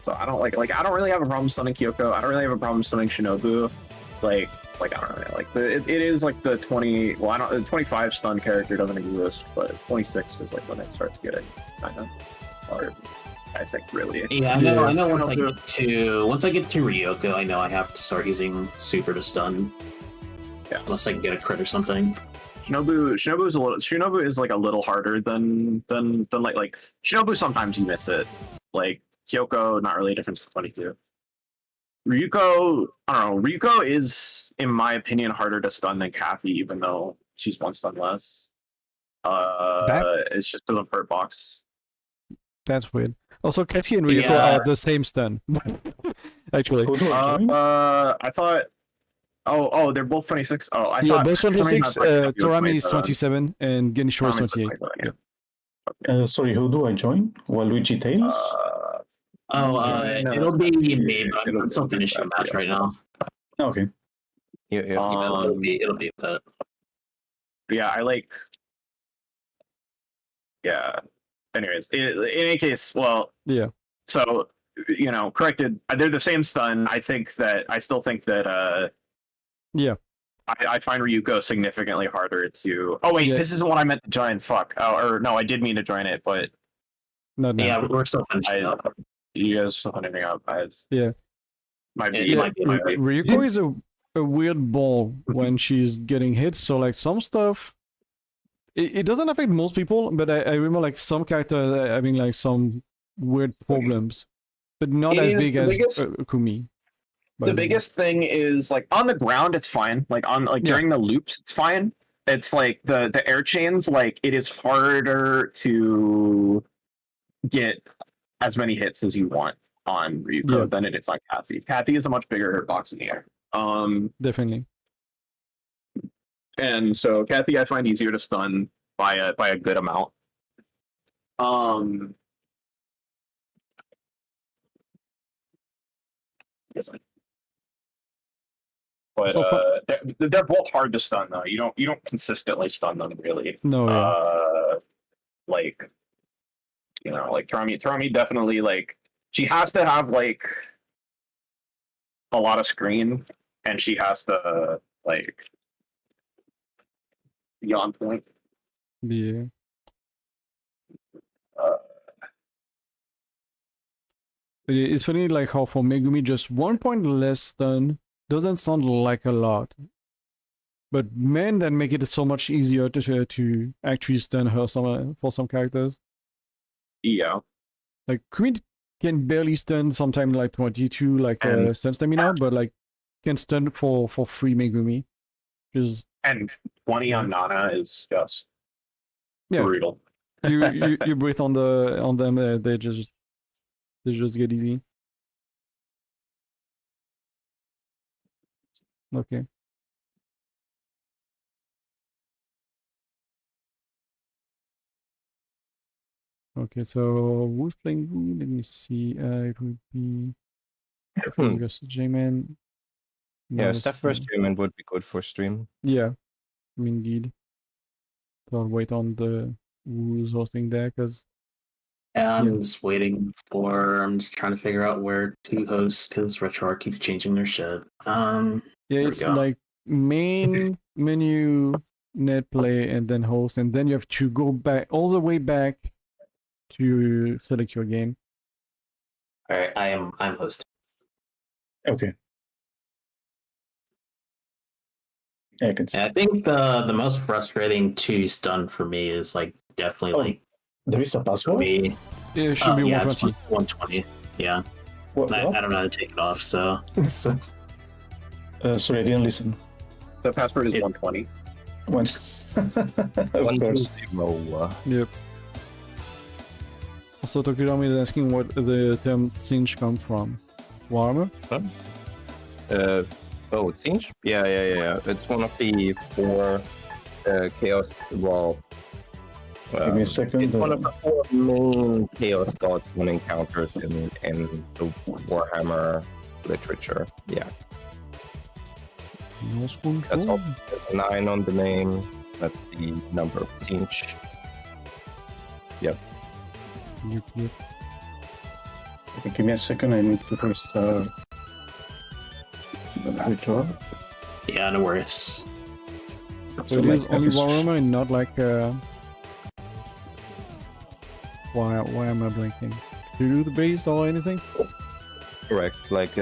So I don't I don't really have a problem stunning Kyoko. I don't really have a problem stunning Shinobu. I don't know. It is the 20. Well, the 25 stun character doesn't exist, but 26 is when it starts getting kind of hard. I think really. Yeah, I know. Once I get to Ryoko, I know I have to start using super to stun. Yeah. Unless I can get a crit or something. Shinobu is a little harder than Shinobu. Sometimes you miss it. Kyoko, not really a difference with 22. Ryuko, I don't know. Ryuko is, in my opinion, harder to stun than Kathy, even though she's one stun less. It's just because of hurt box. That's weird. Also, Kathy and Ryuko are the same stun. Actually. I thought. Oh, they're both 26. Oh, I thought. Both 26. Torami is 27, and Genshiro is 28. Yeah. Okay. Sorry, who do I join? Waluigi Tales? It'll be me, but I'm still finishing the match right now. Okay. Yeah. It'll be a bit. Yeah, Yeah. Anyways, in any case, well. Yeah. So corrected. They're the same stun. I still think that Yeah. I find Ryuko significantly harder to. Oh wait, Yeah. this isn't what I meant to join. Fuck. Oh, or no, I did mean to join it, but Not now. Yeah, we're still finishing up. you guys are still finishing up. Yeah. Might be. It might be my right. Ryuko is a weird ball when she's getting hit. So like some stuff, it doesn't affect most people, but I remember like some characters having like some weird problems, but not It as is big the as biggest- Kumi. by The way. biggest thing is like on the ground, it's fine. Like during the loops, it's fine. It's like the air chains. Like it is harder to get as many hits as you want on Ryuko than it is on Kathy. Kathy is a much bigger box in the air. Definitely. And so Kathy, I find easier to stun by a good amount. But So they're both hard to stun though. You don't consistently stun them really. No, yeah. Like like Tarami definitely like she has to have like a lot of screen and she has to like be on point. Yeah. It's funny like how for Megumi just 1 point less stun doesn't sound like a lot. But man, that make it so much easier to actually stun her for some characters. Yeah. Like Queen can barely stun sometime like 22 like stun stamina, but like can stun for free Megumi. And 20 on Nana is just brutal. you breathe on them, they just get easy. Okay. Okay, so who's playing who? Let me see. It would be versus J-Man. Yeah, Steph versus J-Man would be good for stream. Yeah, indeed. So I'll wait on the who's hosting there, because Yeah, I'm just waiting I'm just trying to figure out where to host because RetroArch keeps changing their shit. yeah, it's like main menu, net play, and then host, and then you have to go back all the way back to select your game. All right, I'm hosting. Okay. Yeah, I can see. I think the most frustrating 2 stun for me is like definitely like there is a password. me. It should be 120. It's 120. Yeah. What? I don't know how to take it off, so. Sorry, I didn't listen. The password is 120. One. Of course. 120. Yep. Also, Tokirami is asking what the term cinch come from. Warhammer? Cinch? Yeah. It's one of the 4 chaos. Well, Give me a second. It's one of the 4 main chaos gods one encounters in the Warhammer literature. Yeah. That's all. 9 on the name. That's the number of cinch. Yep. Yep. Okay, give me a second. I need to restart the monitor. Yeah, no worries. So it is only Warhammer and not like why am I blanking? Do you do the base or anything? Correct. Like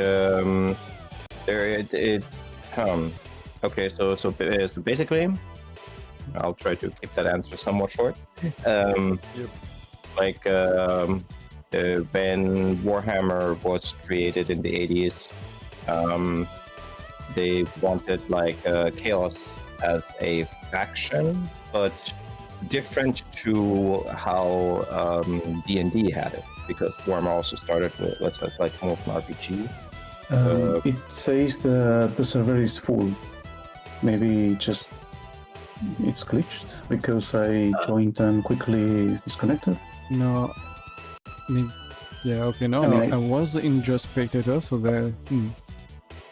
okay, so basically, I'll try to keep that answer somewhat short. Like when Warhammer was created in the 80s, they wanted like chaos as a faction, but different to how D&D had it, because Warhammer also started with like more of an RPG. It says the server is full. Maybe just it's glitched because I joined and quickly disconnected. No. Yeah, okay, no, I was in just spectator, so there.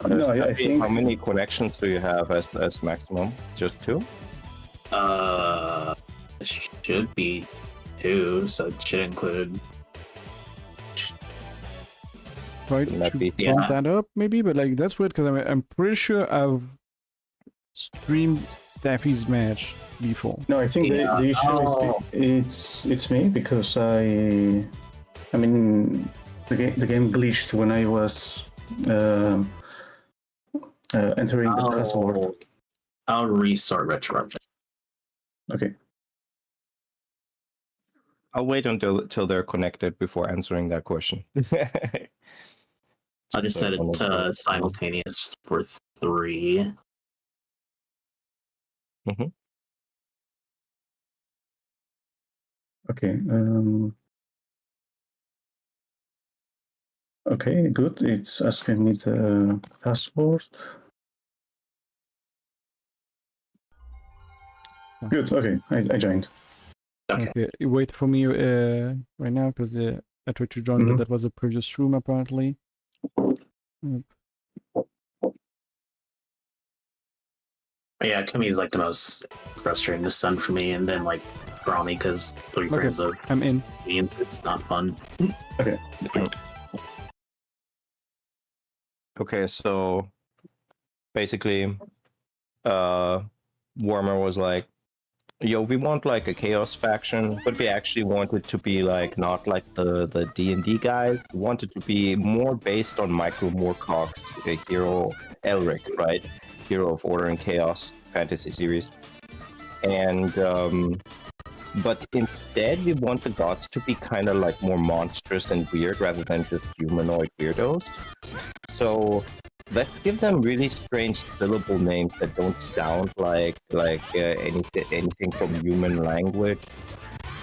No, I think. How many connections do you have as maximum? Just 2? It should be 2, so it should include. tried Wouldn't that to be- bump that up, maybe, but like that's weird because I'm pretty sure I've streamed Staffy's match before. No, I think the issue is it's me because I mean the game glitched when I was entering the password. I'll restart retro. Okay. I'll wait until they're connected before answering that question. I just set it to simultaneous for 3. Okay. Okay, good. It's asking me the password. Good. Okay, I joined. Okay, wait for me right now because I tried to join, but that was a previous room apparently. Yep. Yeah, Kumi is like the most frustrating to stun for me, and then like Grommy because 3 frames of I'm in. being it's not fun. Okay. Okay, so basically, Warmer was like, yo, we want like a Chaos faction, but we actually want it to be like not like the D&D guys. We want it to be more based on Michael Moorcock's hero Elric, right? Hero of Order and Chaos fantasy series. And but instead we want the gods to be kind of like more monstrous and weird rather than just humanoid weirdos. So let's give them really strange syllable names that don't sound like anything from human language.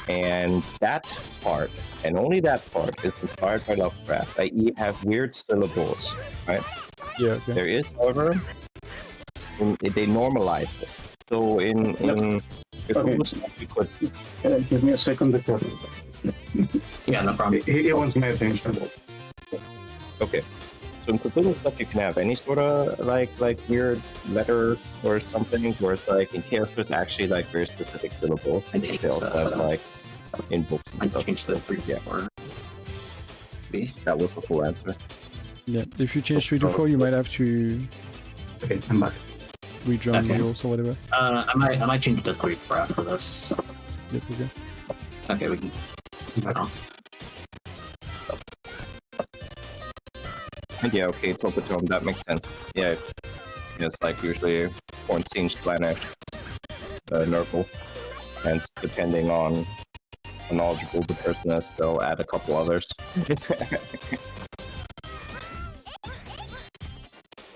And that part, and only that part, is inspired by Lovecraft, i.e. have weird syllables, right? Yeah, okay. There is, however, they normalize it. So in Okay. we could Give me a second. Yeah, no problem. He wants my attention. okay. So in Cthulhu stuff, you can have any sort of like weird letter or something, where it's like in Chaos there's actually like very specific syllables. I think They also have like in books I and stuff. changed the 3 Yeah. 4. That was the full answer. Yeah, if you change 3 to 4, you might have to Okay, I'm back. rejoin Okay. Reels or whatever. I might change it to 3 for after this. Yep, okay. Okay, we can. Oh. And yeah, okay, Topatome, that makes sense. Yeah, it's like usually Ornstein, Slaanesh, Nurgle, and depending on how knowledgeable the person is, they'll add a couple others.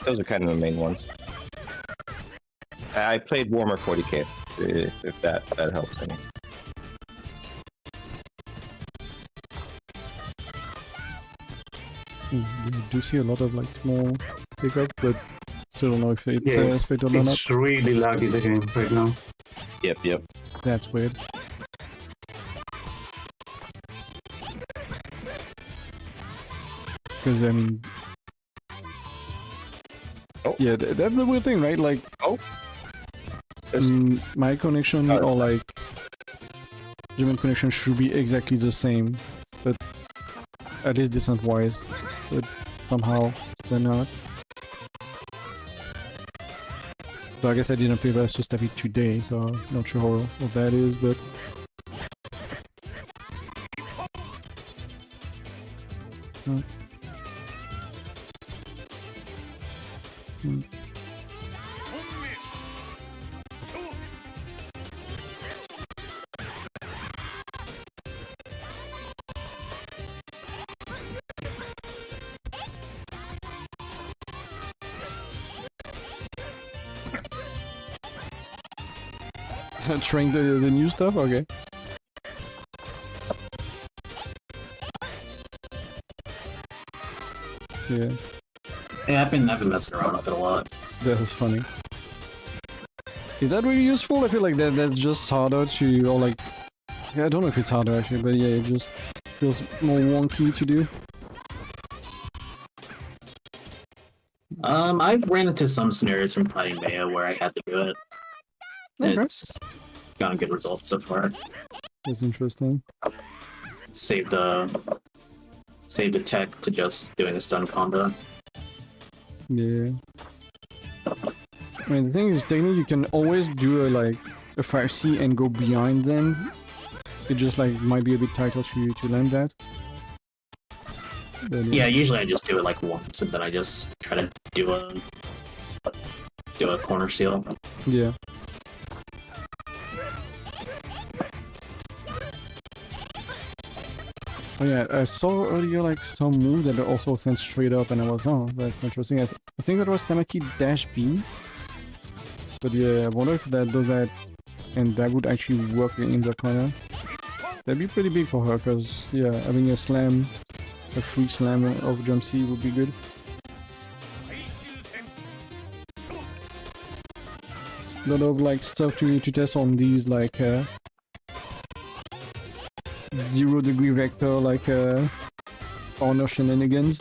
Those are kind of the main ones. I played Warmer 40k, if that helps any. You do see a lot of like small pickups, but still don't know if it's Yeah, fatal or not. it's really laggy the game right now. Yep. That's weird. Because I mean, Oh. yeah, that's the weird thing, right? Like, There's- my connection or like human connection should be exactly the same, but at least distance-wise, but somehow they're not. So I guess I didn't play versus Staffy today, so I'm not sure what that is, but trying the new stuff? Okay. Yeah, Yeah, I've been messing around with it a lot. that's funny. Is that really useful? I feel like that's just harder to, or like, yeah, I don't know if it's harder actually, but yeah, it just feels more wonky to do. I've ran into some scenarios from fighting Maya where I had to do it. Okay. It's gotten good results so far. That's interesting. Saved save the tech to just doing a stun combo. Yeah. I mean, the thing is, technically, you can always do a 5C and go behind them. It just might be a bit tighter for you to land that. But, Yeah, usually I just do it like once, and then I just try to do a corner seal. Yeah. Oh yeah, I saw earlier some move that also sent straight up, and I was, oh, that's interesting. I think that was Tamaki dash B. But yeah, I wonder if that does that, and that would actually work in the corner. That'd be pretty big for her, because yeah, having a slam, a free slam of jump C would be good. A lot of stuff to test on these zero-degree vector honor shenanigans,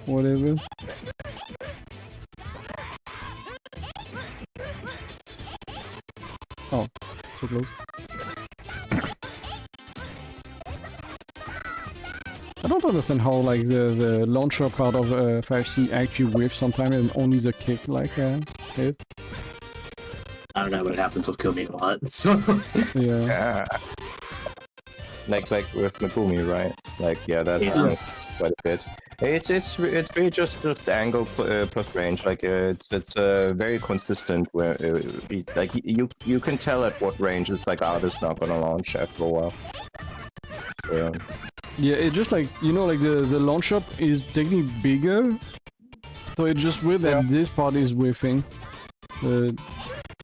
whatever. Oh, so close. I don't understand how the launcher part of 5C actually whips sometimes and only the kick hit. I don't know what happens with Kumi a lot. So Yeah. Like with Megumi, right? That happens quite a bit. It's really just angle plus range. It's very consistent. Where you can tell at what range it's artist not gonna launch after a while. Yeah. Yeah, it just the launch up is technically bigger, so it's just weird that this part is whiffing, but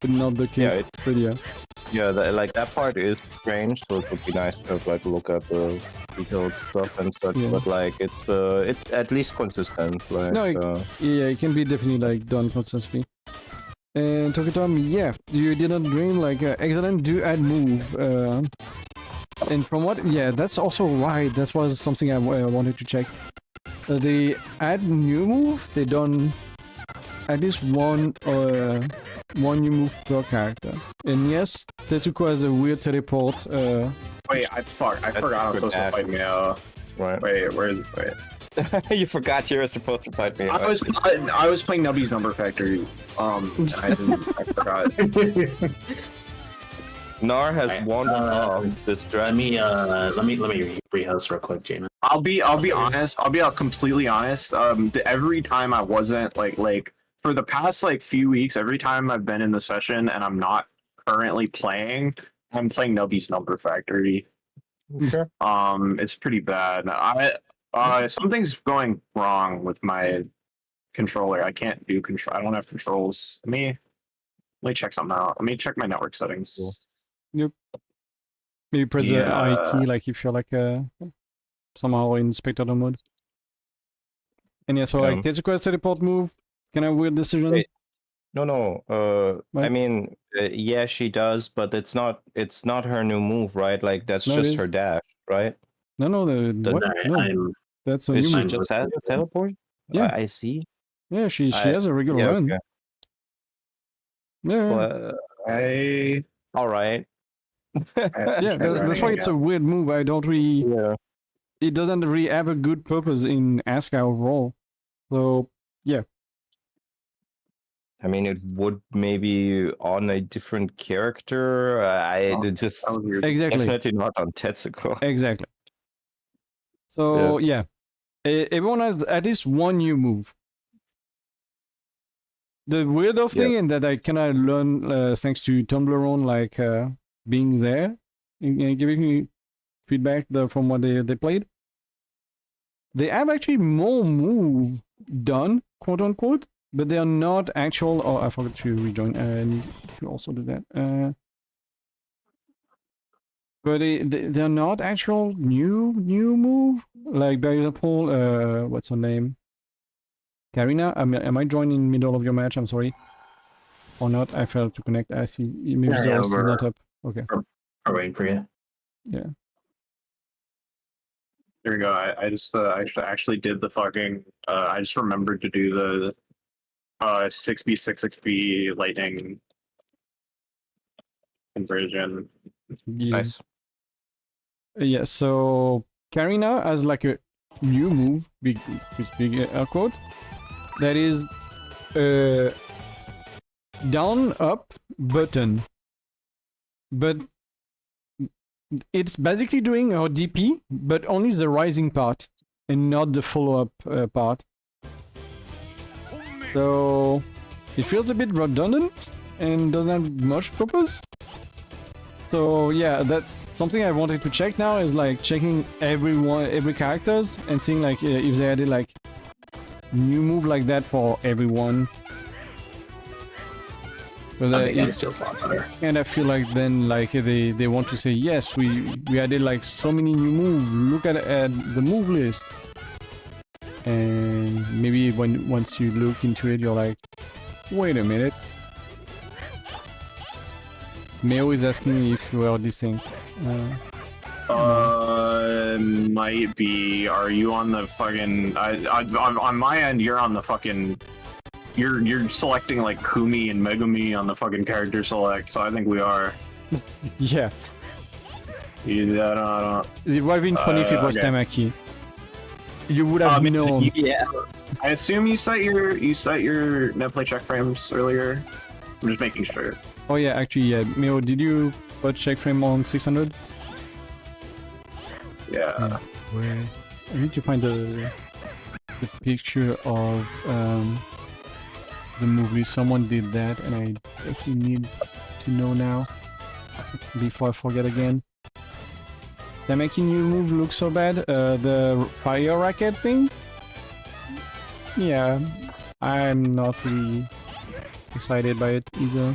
not the kick. But yeah. Yeah, that part is strange, so it would be nice to have look at the detailed stuff and such. Yeah. But it's at least consistent. Yeah, it can be definitely done consistently. And Tokitom, yeah, you didn't dream excellent do add move. And from what, yeah, that's also right. That was something I wanted to check. They add new move. They done at least one new move per character. And yes, Tetsuko has a weird teleport. Wait, I forgot I'm supposed to fight me. Right. Wait. You forgot you were supposed to fight me. I was playing Nubby's Number Factory. And I forgot. Nar has wandered off this let me rehost real quick, Jamin. I'll be honest. I'll be completely honest. Every time I wasn't for the past few weeks, every time I've been in the session and I'm not currently playing, I'm playing Nubby's Number Factory. Sure. It's pretty bad. Something's going wrong with my controller. I can't do control. I don't have controls. Let me check something out. Let me check my network settings. Cool. Yep. Maybe press the I key if you're somehow in spectator mode. And yeah, so Tetsuko's teleport move. Can I weird decision? Wait. No. I mean, yeah, she does, but it's not her new move, right? That's just her dash, right? No, what? No, that's a new She move. just has a teleport? Yeah. I see. Yeah, she has a regular run. Okay. Yeah. All right. Yeah, that's why it's a weird move. I don't really. Yeah. It doesn't really have a good purpose in Asuka overall. So yeah. I mean, it would maybe on a different character. Just exactly definitely not on Tetsuko. Exactly. So yeah, everyone has at least one new move. The weirdest thing, and that I kind of learned thanks to Tumblr being there and giving me feedback from what they played. They have actually more move done, quote unquote, but they are not actual. Oh, I forgot to rejoin. I need to also do that. But they're not actual new move. Like, by example, what's her name? Karina? Am I joining in middle of your match? I'm sorry. Or not? I failed to connect. I see. Maybe they're still not up. Okay. I'll wait for you. Yeah. There we go. I just actually did the fucking. I just remembered to do the 6B 6XP lightning conversion. Yeah. Nice. Yeah, so Karina has like a new move, big air quote, that is down up button, but it's basically doing her DP, but only the rising part and not the follow-up part. So it feels a bit redundant and doesn't have much purpose. So yeah, that's something I wanted to check now, is like checking every characters and seeing like if they added like new move like that for everyone. It feels a lot better. And I feel like then like they want to say, yes, we added like so many new moves, look at the move list. And maybe once you look into it, you're like, wait a minute. Meo is asking me if you heard this thing. Might be. Are you on the fucking? On my end, you're on the fucking. You're selecting like Kumi and Megumi on the fucking character select, so I think we are. Yeah. Yeah, I don't. It would have been funny if it was okay. Tamaki. You would have known. Yeah. I assume you set your net play check frames earlier. I'm just making sure. Oh yeah, actually, yeah. Meo, did you put check frame on 600? Yeah. Where? I need to find the picture of the movie. Someone did that, and I actually need to know now before I forget again. They're making new move look so bad. The fire racket thing. Yeah, I'm not really excited by it either.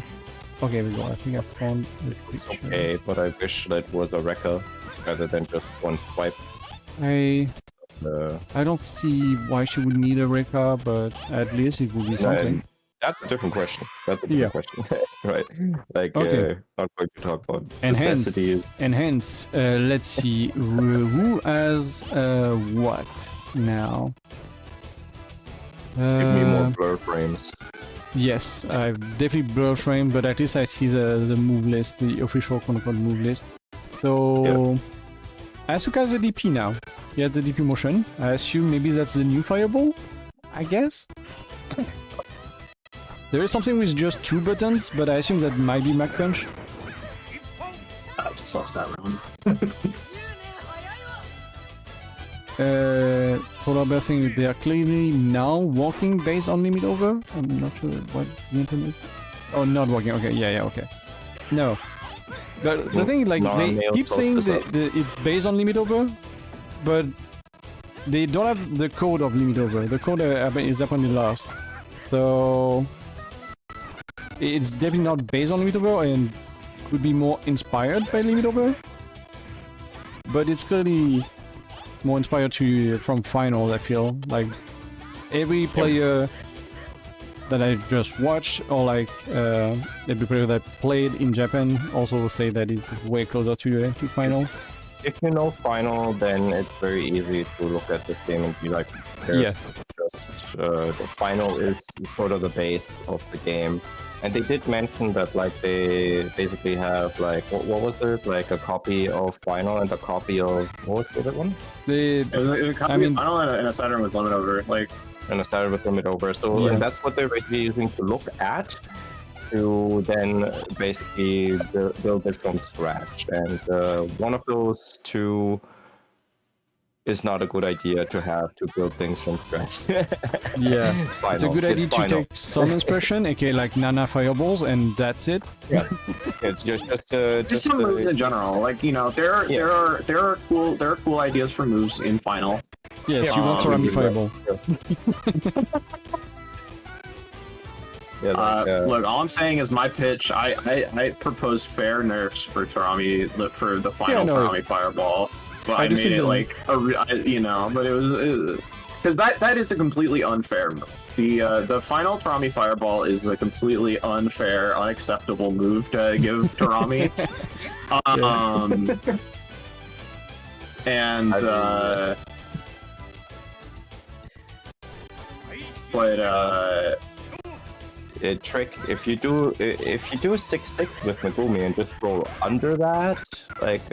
Okay, we go. I think I found the picture. Okay, but I wish that was a wrecker rather than just one swipe. I don't see why she would need a Reka, but at least it would be something. That's a different question. That's a different question, right? Like, not going to talk about necessities. And hence, let's see, who has what now? Give me more blur frames. Yes, I've definitely blur frame, but at least I see the move list, the official quote-unquote move list. So, Asuka has a DP now. He has the DP motion. I assume maybe that's the new Fireball? I guess? There is something with just 2 buttons, but I assume that might be Mach Punch. I just lost that round. Polar Bear saying they are clearly now walking based on LimitOver. I'm not sure what the intent is. Oh, not walking. Okay, yeah, okay. No. But the thing is, like, they keep saying that it's based on LimitOver, but they don't have the code of LimitOver. The code is apparently lost. So it's definitely not based on LimitOver and could be more inspired by LimitOver. But it's clearly more inspired from Final, I feel. Like, every player that I just watched, or like every player that played in Japan, also say that it's way closer to Final. If you know Final, then it's very easy to look at this game and be like, yeah. Just, the Final is sort of the base of the game. And they did mention that, like, they basically have, like, what was it? Like, a copy of Final and a copy of, what was the other one? It was a copy of Final and a Saturn with LimitOver, like. And a Saturn with LimitOver. So and that's what they're basically using to look at, to then basically build it from scratch. And one of those two is not a good idea to have to build things from scratch. Yeah, it's a good idea to take some inspiration, aka like Nana Fireballs, and that's it. Yeah, just some moves in general. Like, you know, there are cool ideas for moves in Final. Yes, you want Torami Fireball. Look, all I'm saying is my pitch. I proposed fair nerfs for Torami for the final Torami Fireball. But I made it like you know, but it was because that is a completely unfair move. The final Torami Fireball is a completely unfair, unacceptable move to give Torami. A trick if you do 6-6 with Megumi and just roll under that, like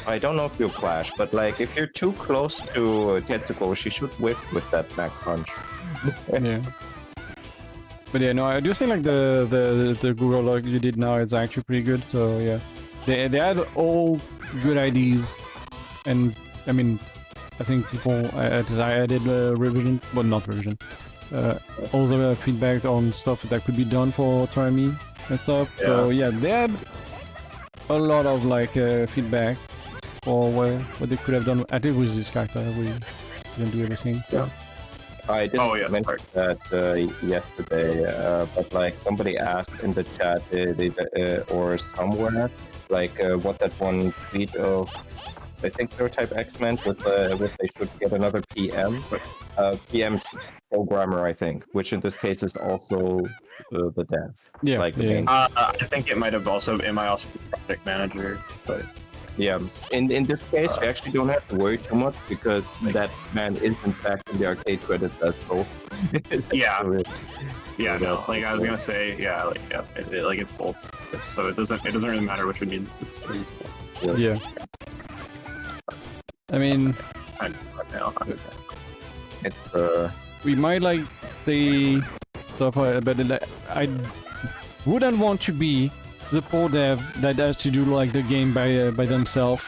I don't know if you'll clash, but like if you're too close to Tetsuko, she should whiff with that back punch. Yeah. But yeah, no, I do think like the Google log you did now is actually pretty good. So yeah, they had all good ideas, and I mean, I think people I did revision, well not revision, all the feedback on stuff that could be done for Try Me and stuff. Yeah. So yeah, they had a lot of like feedback for what they could have done. I think with this character we didn't do everything. Yeah. I didn't mention that yesterday, but like somebody asked in the chat or somewhere, like what that one tweet of, I think Stereotype X meant with they should get another PM, PM programmer, I think, which in this case is also the dev. Yeah, like the yeah. main. I think it might also be project manager, but. Yeah, in this case, we actually don't have to worry too much because that man is in fact in the arcade credits as both. Yeah. Yeah, no. Like I was gonna say, it's both. So it doesn't really matter which one means. It's both. Yeah. I mean, It's we might like the stuff, but I wouldn't want to be the poor dev that has to do like the game by themselves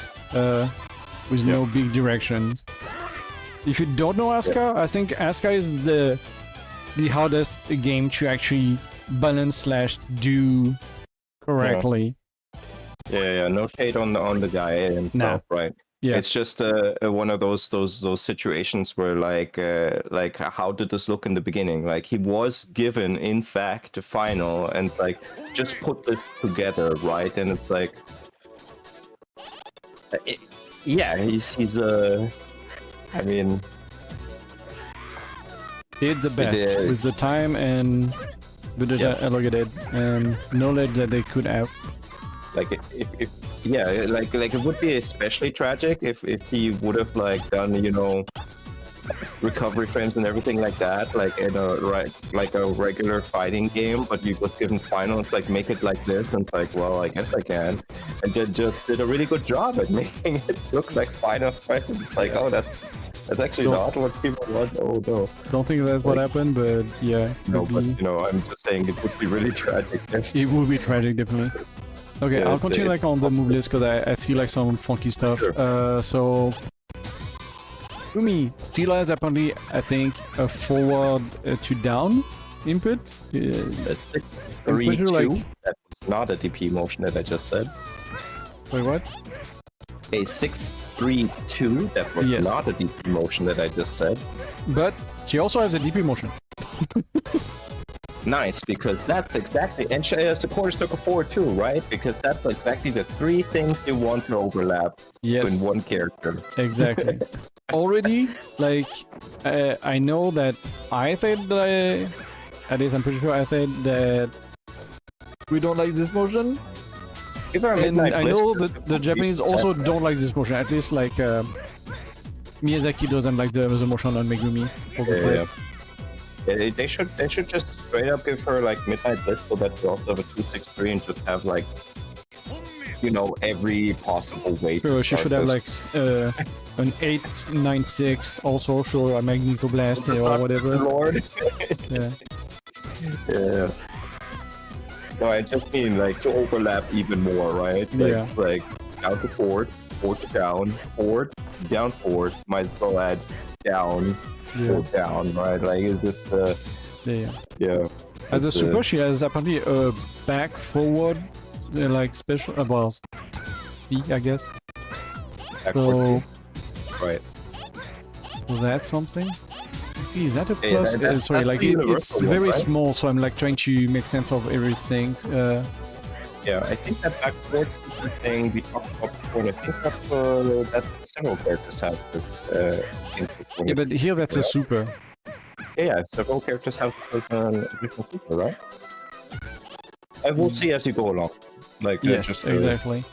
with no big directions. If you don't know Asuka, I think Asuka is the hardest game to actually balance / do correctly. yeah, no hate on the guy himself, right? Yeah. It's just one of those situations where like how did this look in the beginning? Like he was given in fact a final and like just put this together, right? And it's like he's I mean did the best with the time and with the allocated and knowledge that they could have. Like if like it would be especially tragic if he would have like done recovery frames and everything like that, like in a regular fighting game, but you was given final. It's like make it like this, and it's like, well, I guess I can, and just did a really good job at making it look like final fight. It's like, oh, that's actually not what people want. Oh no. Don't think that's what happened, but yeah. No, but I'm just saying it would be really tragic. It would be tragic, definitely. Okay, I'll continue like on the move list because I see like some funky stuff. Sure. So Umi still has apparently, I think, a forward to down input. 6-3-2. Like... That's not a DP motion that I just said. Wait, what? A 6-3-2. That was not a DP motion that I just said. But she also has a DP motion. Nice, because that's exactly, and she has the quarter circle forward too, right? Because that's exactly the three things you want to overlap in one character. Exactly. Already, like, I know that I said that, at least I'm pretty sure I said that we don't like this motion. And I know that the Japanese also don't like this motion, at least like Miyazaki doesn't like the motion on Megumi. They should just straight up give her like Midnight Blitz so that you also have a 2-6-3 and just have like every possible way. Sure, she should have like an 8-9-6 also, sure, a Magneto Blast or whatever. Lord. Yeah. Yeah. No, I just mean like to overlap even more, right? Like down to forward to down, forward, down, forward. Might as well add down. Down, right? Like it's just As a super, she has apparently a back forward, like special well, C, I guess. So, right. Was that something? Is that a plus? Sorry, like it's very small, so I'm like trying to make sense of everything. Yeah, I think that back forward thing we talked about before. I think that several characters have this. Yeah, but here that's a super. Yeah, several characters have a different super, right? I will see as you go along. Like yes, exactly.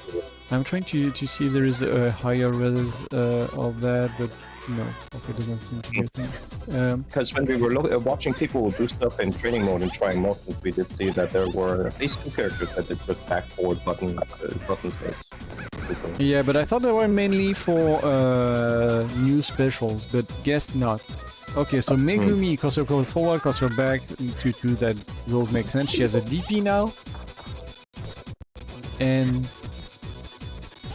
I'm trying to see if there is a higher res of that, but no, okay, doesn't seem to be a thing. Because when we were watching people do stuff in training mode and trying motions, we did see that there were at least two characters that did put back forward button states. super. Yeah, but I thought they were mainly for new specials, but guess not. Okay, so Megumi, cause her forward, cause her back, to that those make sense. She has a DP now. And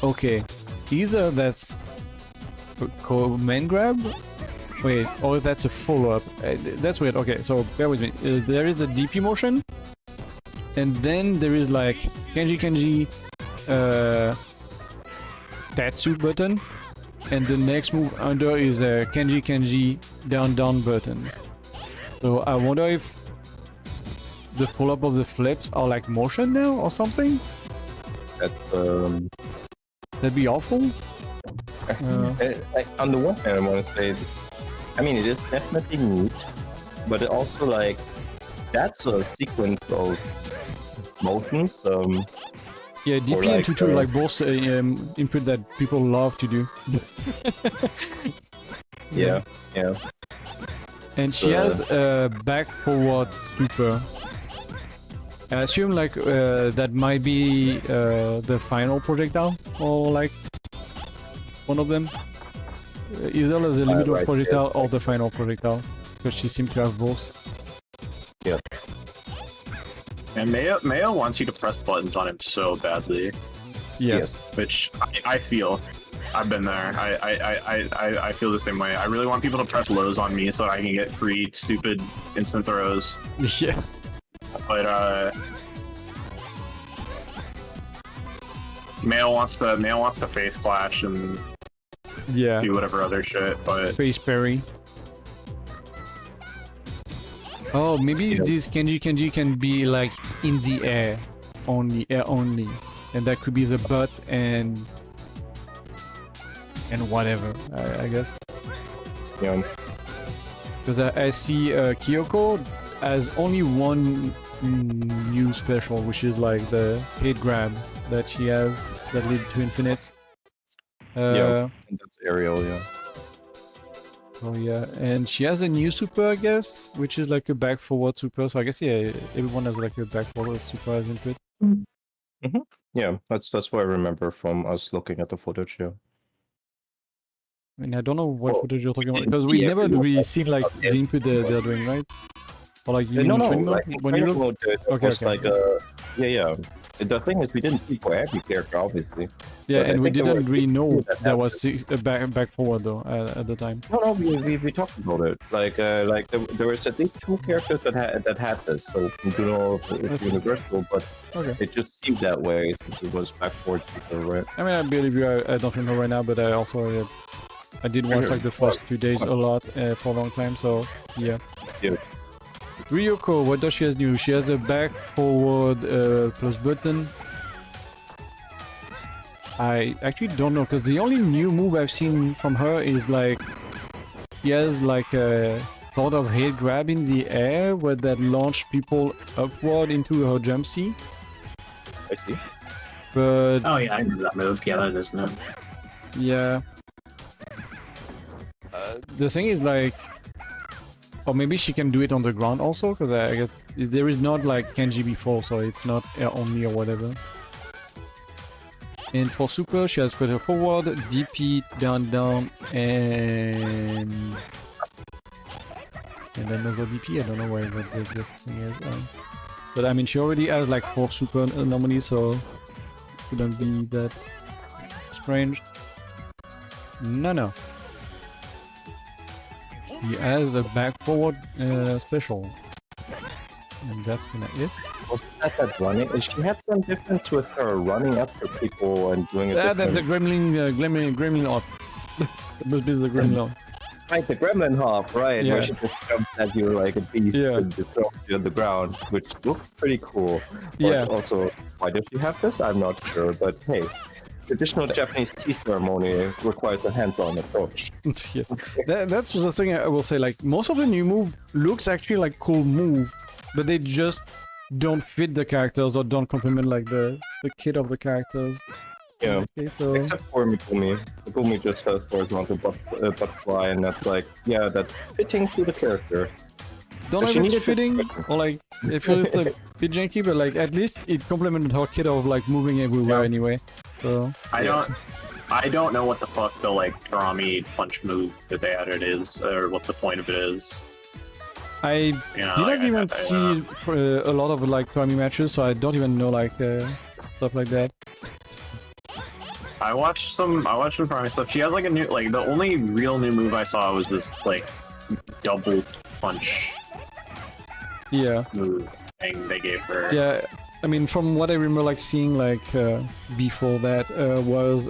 okay, either that's command grab. Wait, or that's a follow-up. That's weird. Okay, so bear with me. There is a DP motion, and then there is like Kenji, Tatsu button, and the next move under is a Kenji down buttons. So I wonder if the follow-up of the flips are like motion now or something. That's That'd be awful. like, on the one hand, I want to say, I mean, it is definitely neat, but it also like that's a sequence of motions. Yeah, DP or and like, Tutu like both input that people love to do. yeah. And she has a back forward super. I assume like that might be the final projectile, or like one of them. Either the LimitOver right, projectile or the final projectile, because she seems to have both. Yeah. And Mayo wants you to press buttons on him so badly, Yes. which I feel. I've been there. I feel the same way. I really want people to press lows on me so I can get free stupid instant throws. Yeah. But Mayo wants to face clash and Yeah. do whatever other shit. But Face parry. Oh, maybe this Kenji can be like in the air only, and that could be the butt and whatever. I guess. Yeah. Because I see Kyoko has only one new special, which is like the head grab that she has that lead to infinites. Yeah. And that's aerial. Yeah. Oh yeah, and she has a new super, I guess, which is like a back forward super. So I guess yeah, everyone has like a back forward super as input. Yeah. That's what I remember from us looking at the footage. Yeah. I mean, I don't know what Well, footage you're talking about didn't because we see never everyone, really but- seen like the input they're doing, right? Or like you No, mean no. training mode Like, in when you training look. mode, it Okay, was okay. like yeah. The thing is, we didn't see for every character, obviously. Yeah, but I and we think there didn't were really know that there was happened. a back forward though at the time. No, we talked about it. Like there was at least 2 characters that had this. So we don't know if I it's see. universal, but Okay. it just seemed that way since it was backward super, right? I mean, I believe you. I don't know right now, but I also I did watch like the first 2 days a lot for a long time. So yeah. Yeah. Ryoko, what does she has new? She has a back forward plus button. I actually don't know because the only new move I've seen from her is like she has like a sort of head grab in the air where that launch people upward into her jump C. I see. But Oh yeah, I know that move. Yeah, that is new. yeah, the thing is like, or maybe she can do it on the ground also because I guess there is not like Kenji before, so it's not air only or whatever. And for super, she has put her forward, DP, down, and another DP. I don't know where what the thing is. But I mean, she already has like 4 super normally, so it couldn't be that strange. No. He has a back forward special, and that's gonna it. Was that running? She had some difference with her running up to people and doing it. That's the gremlin hop. That must be the gremlin hop. Right, the gremlin hop, right? Yeah. Where she just jumps at you like a beast Yeah. and just throws you on the ground, which looks pretty cool. But Yeah. also, why does she have this? I'm not sure, but hey. Traditional Japanese tea ceremony requires a hands-on approach. Yeah. That's the thing I will say. Like most of the new move looks actually like cool move, but they just don't fit the characters or don't complement like the kit of the characters. Yeah. Okay, so Except for Mikumi. Mikumi just has horizontal butterfly, and that's like, yeah, that's fitting to the character. don't know She if it's needed to- fitting or like it feels a bit janky, but like at least it complemented her kit of like moving everywhere anyway. So I don't know what the fuck the like Karami punch move that they added is, or what the point of it is. I You know, didn't like, even see a lot of like Karami matches, so I don't even know like stuff like that. I watched some Karami stuff. She has like a new, like the only real new move I saw was this like double punch Yeah. move thing they gave her. Yeah, I mean, from what I remember, like seeing like before that was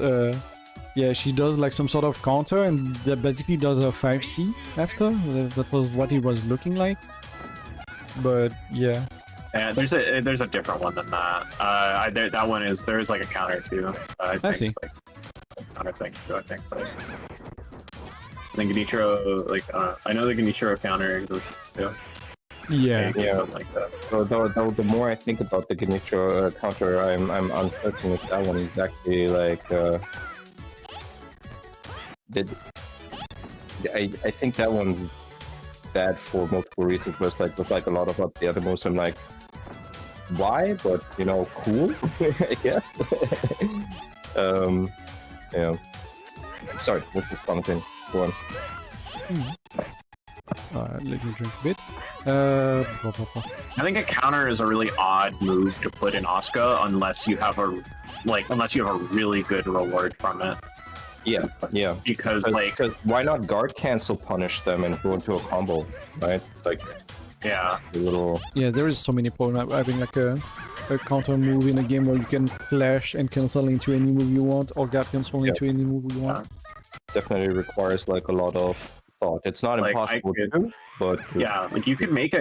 yeah, she does like some sort of counter and that basically does a 5C after. That was what it was looking like. But yeah, And there's a different one than that. That one is there's like a counter too. I think, see. Like, counter thing too. I think. But the Genichiro, like I know the Genichiro counter exists too. yeah, Yeah. Something like that. So the more I think about the Genichiro counter, I'm uncertain if that one is actually like. I think that one's bad for multiple reasons. With like a lot of the other moves, I'm like, why? But you know, cool. I guess. Yeah. Sorry, what's the commenting? Go on. let me drink a bit. Blah, blah, blah. I think a counter is a really odd move to put in Asuka unless you have a really good reward from it. Yeah. Because Because why not guard cancel punish them and go into a combo, right? Like yeah. a little. Yeah, there is so many problems having like a counter move in a game where you can flash and cancel into any move you want, or guard cancel into any move you want. Definitely requires like a lot of thought. It's not Like, impossible to do, but Yeah, like you could make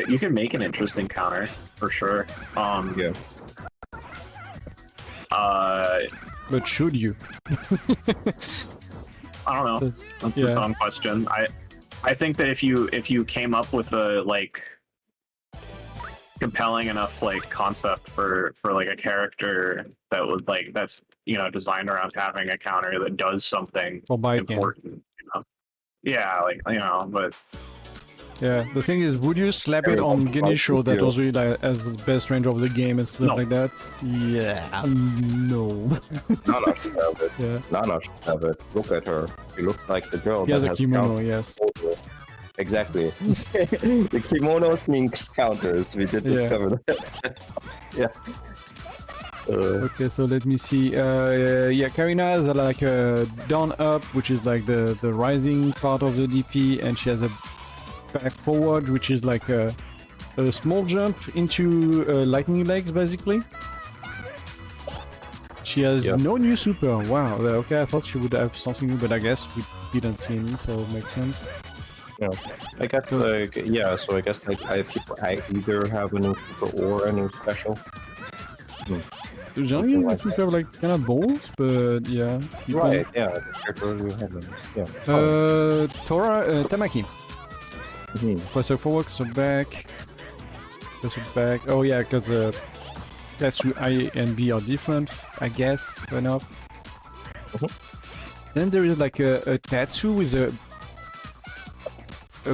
an interesting counter for sure. yeah. But should you? I don't know. That's its own question. I think that if you came up with a like compelling enough like concept for like a character that would like that's designed around having a counter that does something Or buy it, important, Yeah, like but yeah, the thing is, would you slap it on Genisho that was really like as the best range of the game and stuff No. like that? Yeah, no. Nana should have it. Yeah, Nana should have it. Look at her. She looks like the girl he has that a kimono, counter. yes. Exactly. The kimono sneaks counters. We did discover that. Yeah. Okay, so let me see. Yeah, Karina has like a down up, which is like the rising part of the DP, and she has a back forward, which is like a small jump into lightning legs, basically. She has no new super. Wow. Okay, I thought she would have something new, but I guess we didn't see any, so it makes sense. Yeah. I guess so I guess like I either have a new super or a new special. Generally, it seems to have like kind of balls, but yeah. Right, yeah. The character we have them. Yeah. Tamaki. Mhm. Press her forward, press her back. Press her back. Oh yeah, because Tatsu I and B are different, I guess, or not. Then there is like a Tatsu with a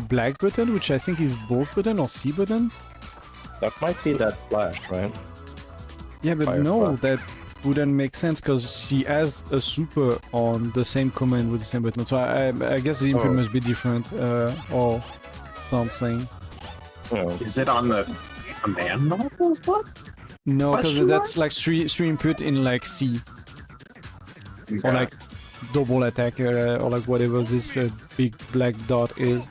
black button, which I think is both button or C button. That might be that slash, right? Yeah, but Fire no, flash. that wouldn't make sense because she has a super on the same command with the same button. So I guess the input must be different or something. Yeah. is it on the command level? What? No, Question because that's like three input in like C or like double attack or like whatever this big black dot is.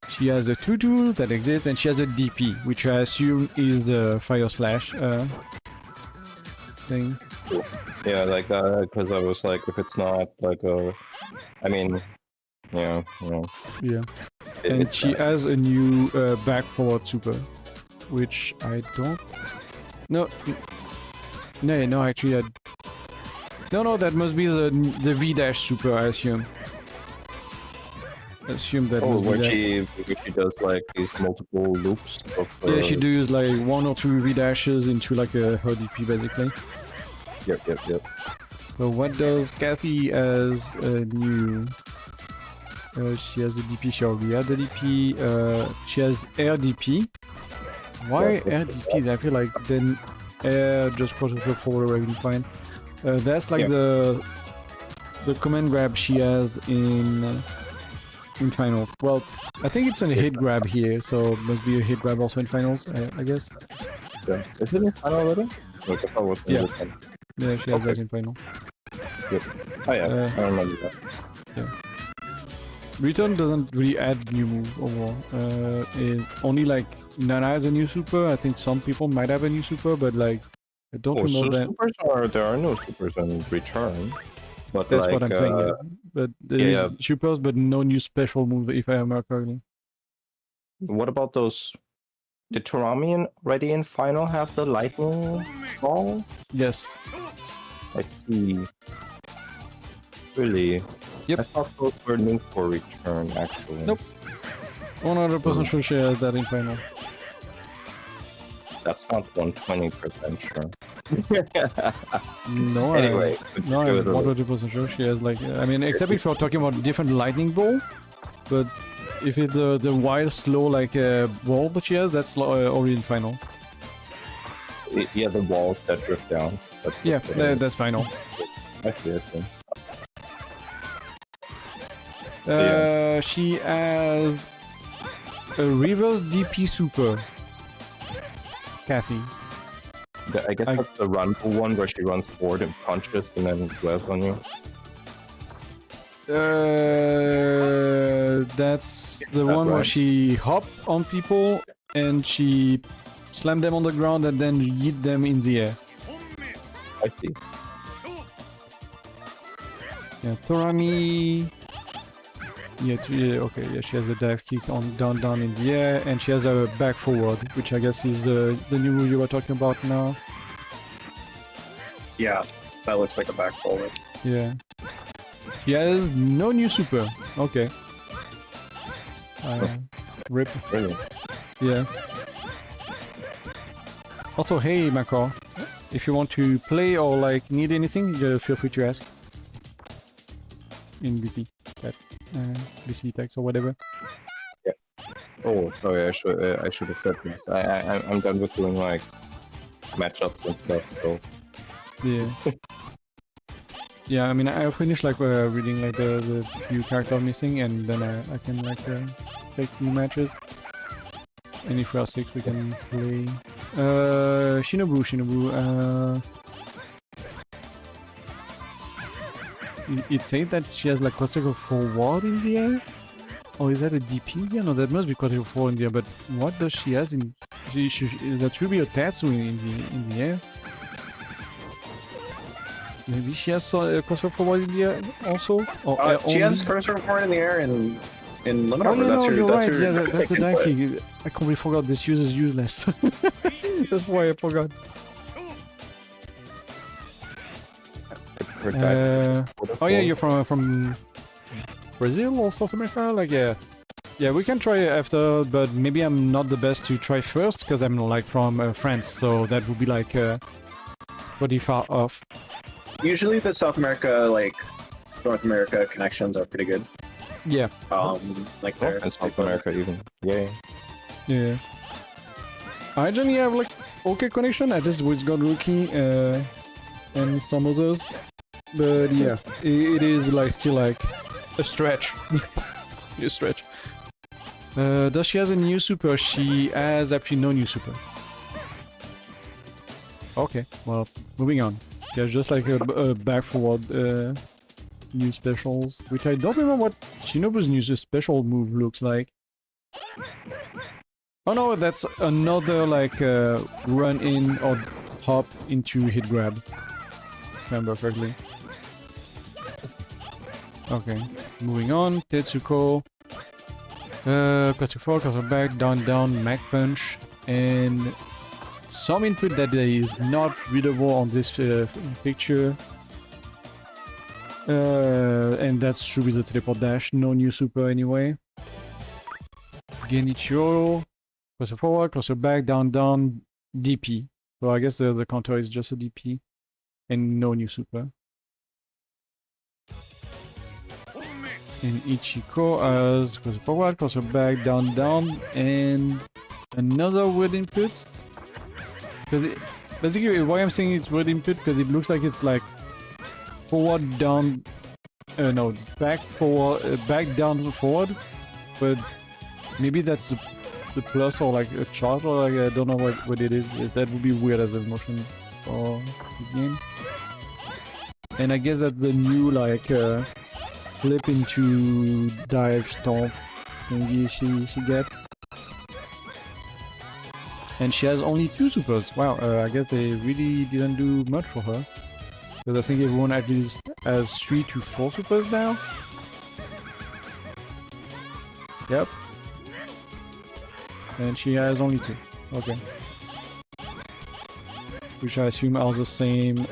She has a 2-2 that exists, and she has a DP, which I assume is the fire slash thing. Yeah, like because I was like, if it's not like I mean, yeah. Yeah. And she has a new back forward super, which I don't. No, actually, no, that must be the V dash super, I assume. Assume that. Where she does like these multiple loops. Yeah, she does like 1 or 2 V dashes into like her DP basically. Yep. So what does Kathy as a new? She has the DP, she already had the DP. She has air DP. Why air DP? I feel like then air just crosses forward already fine. That's like the command grab she has in final. Well, I think it's a hit grab here, so it must be a hit grab also in finals, I guess. Yeah. Is it in final already? Like, I thought it was in Yeah. this one. Yeah, she has that in final. Good. Oh yeah, I remember that. Yeah. Return doesn't really add new move overall. It only like Nana has a new super. I think some people might have a new super, but like I don't Oh, so remember that. supers there are no supers in return. But That's like, what I'm saying. Yeah. But there is yeah. supers, but no new special move if I remember correctly. What about those? Did Torami already in final have the lightning ball? Yes. I see. Really? Yep. I thought those were new for return, actually. Nope. 100% sure she has that in final. That's not 120% sure. No, Anyway, I'm 100% sure she has like. I mean, except if you're talking about different lightning ball, but if it's the wild slow like ball that she has, that's already in final. Yeah, the walls that drift down. Yeah, that's final. I see it. She has a reverse DP super. Kathy. I guess that's the run one where she runs forward and punches and then grabs on you. That's the one where she hopped on people and she slammed them on the ground and then yeet them in the air. I see. Yeah, Torami. Yeah, okay, yeah, she has a dive kick on down in the air, and she has a back forward, which I guess is the new move you were talking about now. Yeah, that looks like a back forward. Yeah. She has no new super. Okay. Rip. Really? Yeah. Also, hey, Mako, if you want to play or like need anything, feel free to ask. In BC chat, BC text or whatever. Yeah. Oh, sorry. I should have said this. I'm done with doing like matchups and stuff. So Yeah. Yeah. I mean, I finished like reading like the few characters missing, and then I can like take new matches. And if we are 6, we can play. Shinobu. It says that she has like quadruple forward in the air? Or is that a DP in the air? No, that must be quadruple forward in the air, but what does she has in... that should be a Tatsu in the air. Maybe she has quadruple forward in the air also? Or She has cursor forward in the air in LimitOver. Oh, yeah, no, you're right. her Yeah, that's a dive kick. I completely forgot this user is useless. That's why I forgot. Oh yeah, you're from Brazil or South America? Like yeah, we can try after, but maybe I'm not the best to try first because I'm like from France, so that would be like pretty far off. Usually the South America, like North America connections are pretty good. Yeah. Like there. and South America even. Yay. Yeah. I generally have like okay connection. I just with God Rookie and some others. But yeah, it is like still like a stretch. A stretch. Does she has a new super? She has actually no new super. Okay, well, moving on. She has just like a back forward new specials, which I don't remember what Shinobu's new special move looks like. Oh no, that's another like run in or hop into hit grab. Remember correctly. Okay, moving on. Tetsuko. Classic fall, classic back, down, Mac punch, and some input that is not readable on this picture. And that should be the teleport dash. No new super anyway. Genichiro. Classic forward, classic back, down, DP. So I guess the counter is just a DP. And no new super. And Ichiko has crosser forward, crosser back, down, down, and another word input. Basically, why I'm saying it's word input because it looks like it's like forward, down, no, back, forward, back, down, forward. But maybe that's the plus or like a chart or like I don't know what it is. That would be weird as a motion for the game. And I guess that's the new like flip into dive stomp thingy she get. And she has only 2 supers. Wow, I guess they really didn't do much for her. Because I think everyone at least has 3 to 4 supers now. Yep. And she has only 2. Okay. Which I assume are the same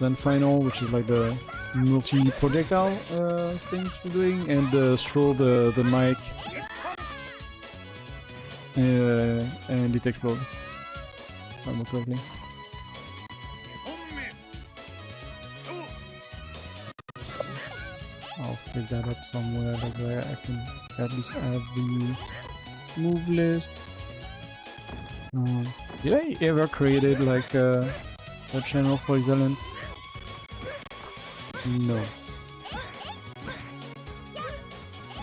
than final, which is like the multi-projectile thing she's doing, and throw the mic and it explodes. If I remember correctly. I'll stick that up somewhere like where I can at least add the move list. Did I ever created like a channel for Excellent? No.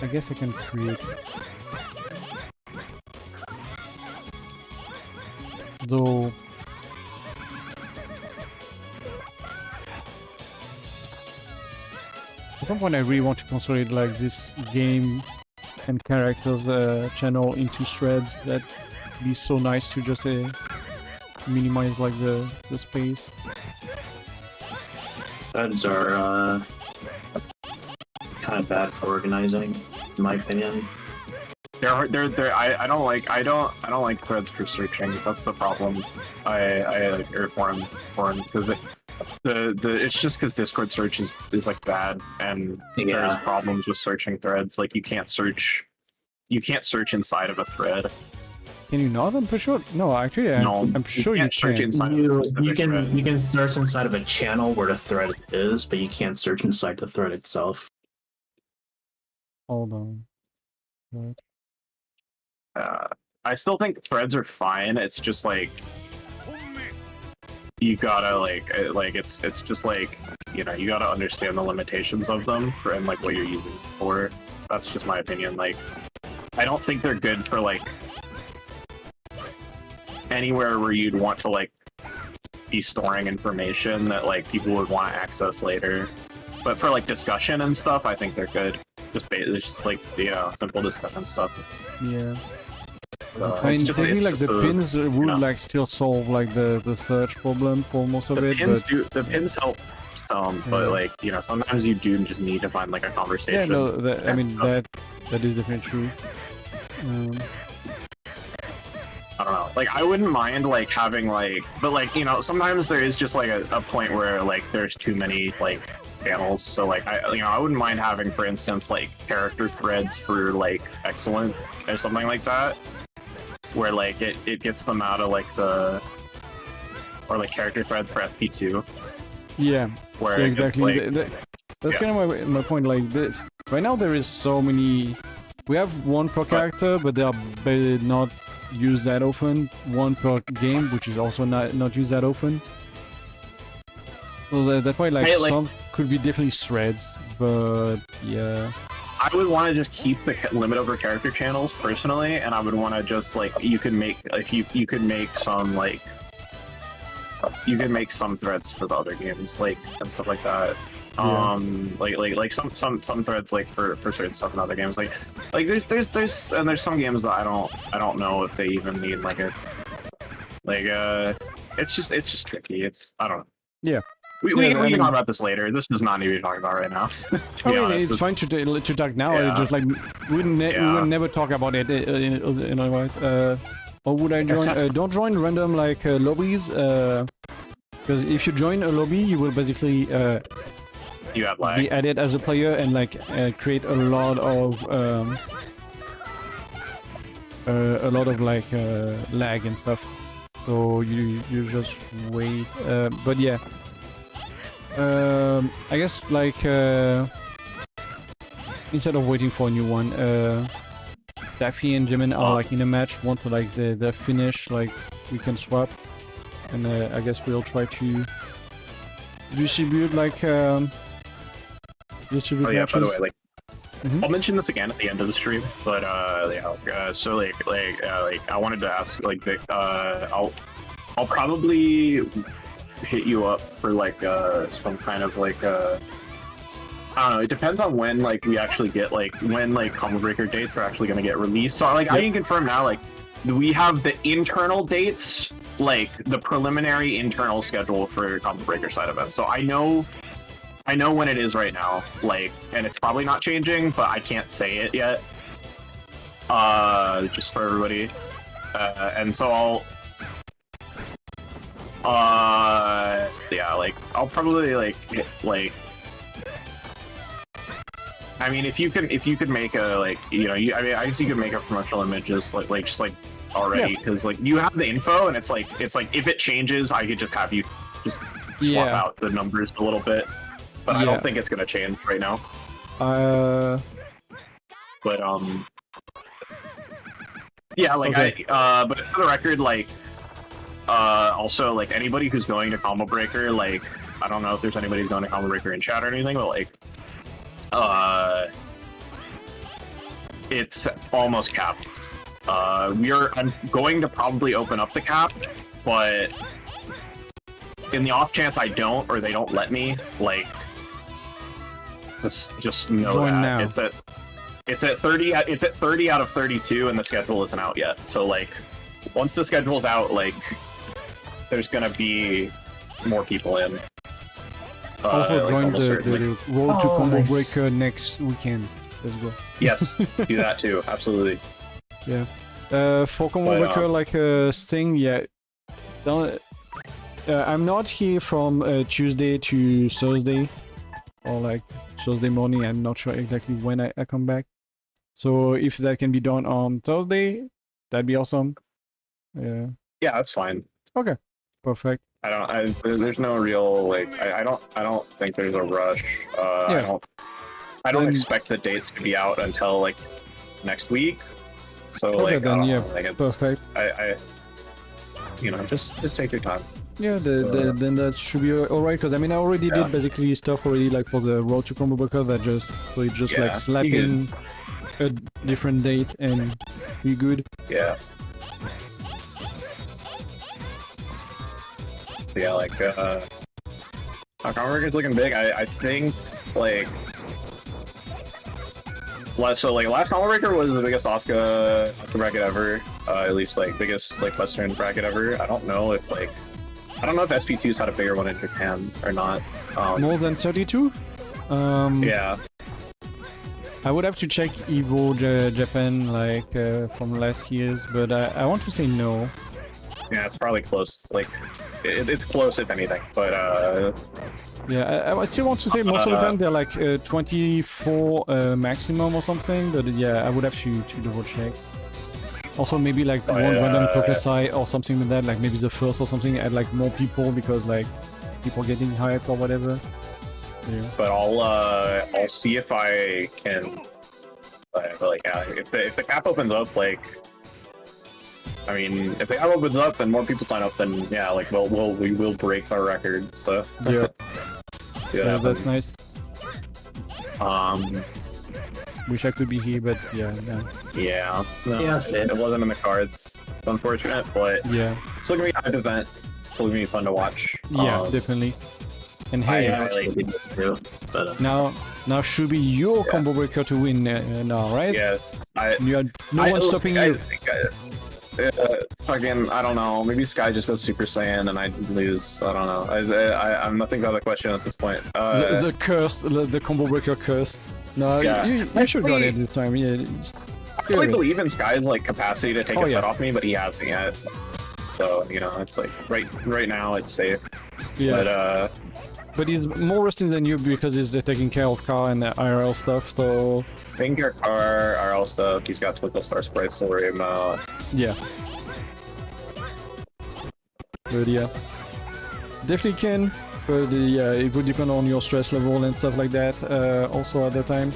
I guess I can create it. Though at some point I really want to consolidate like this game and characters channel into threads. That'd be so nice to just minimize like the space. Threads are kind of bad for organizing, in my opinion. I don't like threads for searching. That's the problem. I like or forum because it's just because Discord search is like bad, and there's problems with searching threads. Like you can't search inside of a thread. Can you not? I'm pretty sure. No, actually, I'm sure you can't search can. inside. You can search inside of a channel where the thread is, but you can't search inside the thread itself. Hold on. Right. I still think threads are fine. It's just like you gotta it's just like, you know, you gotta understand the limitations of them and like what you're using for. That's just my opinion. Like, I don't think they're good for like anywhere where you'd want to like be storing information that like people would want to access later. But for like discussion and stuff, I think they're good. Just like, you know, simple discussion stuff. Yeah. So I mean, maybe like the pins would you know, like still solve like the search problem for most of it. The pins help some, but like, you know, sometimes you do just need to find like a conversation. Yeah, no, I mean that is definitely true. I don't know. Like, I wouldn't mind like having like, but like, you know, sometimes there is just like a point where like there's too many like channels. So like, I wouldn't mind having, for instance, like character threads for like Excellent or something like that, where like it gets them out of like the, or like character threads for FP2. Yeah. Where yeah, exactly. Like, that's kind of my point. Like this, right now there is so many. We have one per character, but they are not used that often. One per game, which is also not used that often. So that's why like some could be definitely threads, but yeah. I would want to just keep the LimitOver character channels personally, and I would want to just like you could make if you could make some like you can make some threads for the other games like and stuff like that. Yeah. Like some threads like for certain stuff in other games like there's some games that I don't know if they even need like a it's just tricky. I don't know. Yeah. We can talk about this later. This is not even talking about right now. I mean, it's fine to talk now. Yeah. Just like we would never talk about it. You know what? Or would I join? Don't join random like lobbies. Because if you join a lobby, you will basically you have lag. Be added as a player and like create a lot of like lag and stuff. So you just wait. But yeah. I guess like instead of waiting for a new one, Daffy and Jimin are like in a match. Once like they're finished, like we can swap, and I guess we'll try to distribute like distribute Oh yeah, by the matches. way, like Mhm. I'll mention this again at the end of the stream, but so I wanted to ask like Vic, I'll probably hit you up for like some kind of like I don't know, it depends on when like we actually get like when like Combo Breaker dates are actually gonna get released. So like I can confirm now, like we have the internal dates, like the preliminary internal schedule for Combo Breaker side events. So I know when it is right now, like, and it's probably not changing, but I can't say it yet. Just for everybody. And so yeah, like, I'll probably, like, I mean, if you could make a, like, you know, I mean, I guess you could make a promotional image just, like, already, because, like, you have the info, and it's like, if it changes, I could just have you just swap out the numbers a little bit. But I don't think it's gonna change right now. But yeah, like okay. But for the record, like, also like anybody who's going to Combo Breaker, like, I don't know if there's anybody who's going to Combo Breaker in chat or anything, but like, it's almost capped. I'm going to probably open up the cap, but in the off chance I don't, or they don't let me, like. Just know Join that now. It's at 30. It's at 30 out of 32, and the schedule isn't out yet. So like, once the schedule's out, like, there's gonna be more people in. Also like, join almost the Road to Combo Breaker next weekend. Let's go. Yes, do that too. Absolutely. Yeah. For Combo Breaker, like Sting, yeah. I'm not here from Tuesday to Thursday, or like Thursday morning. I'm not sure exactly when I come back. So if that can be done on Thursday, that'd be awesome. Yeah. Yeah, that's fine. Okay. Perfect. There's no real like. I don't think there's a rush. Yeah. I don't expect the dates to be out until like next week. So Okay, like, then, I don't yeah, know, like, perfect. I you know, just take your time. Yeah, then that should be alright, because I mean I already did basically stuff already like for the Road to Combo Breaker that just like slapping a different date and be good. Yeah. Yeah, like Combo Breaker's looking big. I think like so like last Combo Breaker was the biggest Asuka bracket ever. At least like biggest like Western bracket ever. I don't know if SP2's had a bigger one in Japan or not. More than 32? Yeah. I would have to check Evo Japan like from last year's, but I want to say no. Yeah, it's probably close. Like, it's close if anything. But yeah, I still want to say most of the time they're like 24 maximum or something. But yeah, I would have to double check. Also, maybe like one random Kokasai or something like that. Like maybe the first or something add like more people because like people getting hyped or whatever. Yeah. But I'll see if I can. Like, if the cap opens up, like. I mean, if the app opens up and more people sign up, then yeah, like we will break our record. So yeah, see what happens. That's nice. Wish I could be here, but yeah, no. Yeah, no, yes, it wasn't in the cards. It's unfortunate, but yeah, it's still gonna be a hype event. It's still gonna be fun to watch. Yeah, definitely. And hey, now should be your Combo Breaker to win now, right? Yes, you had no one stopping you. Fucking, I don't know. Maybe Sky just goes Super Saiyan and I lose. I don't know. I'm nothing but a question at this point. The curse, the Combo Breaker curse. No, you should got it this time. Yeah. I really believe in Sky's like capacity to take a set off me, but he hasn't yet. So you know, it's like right now it's safe. Yeah. But he's more resting than you because he's taking care of car and IRL stuff. So taking care of car, IRL stuff. He's got Twinkle Star sprites to worry about. Yeah. But yeah, definitely can. But yeah, it would depend on your stress level and stuff like that. Also at the time.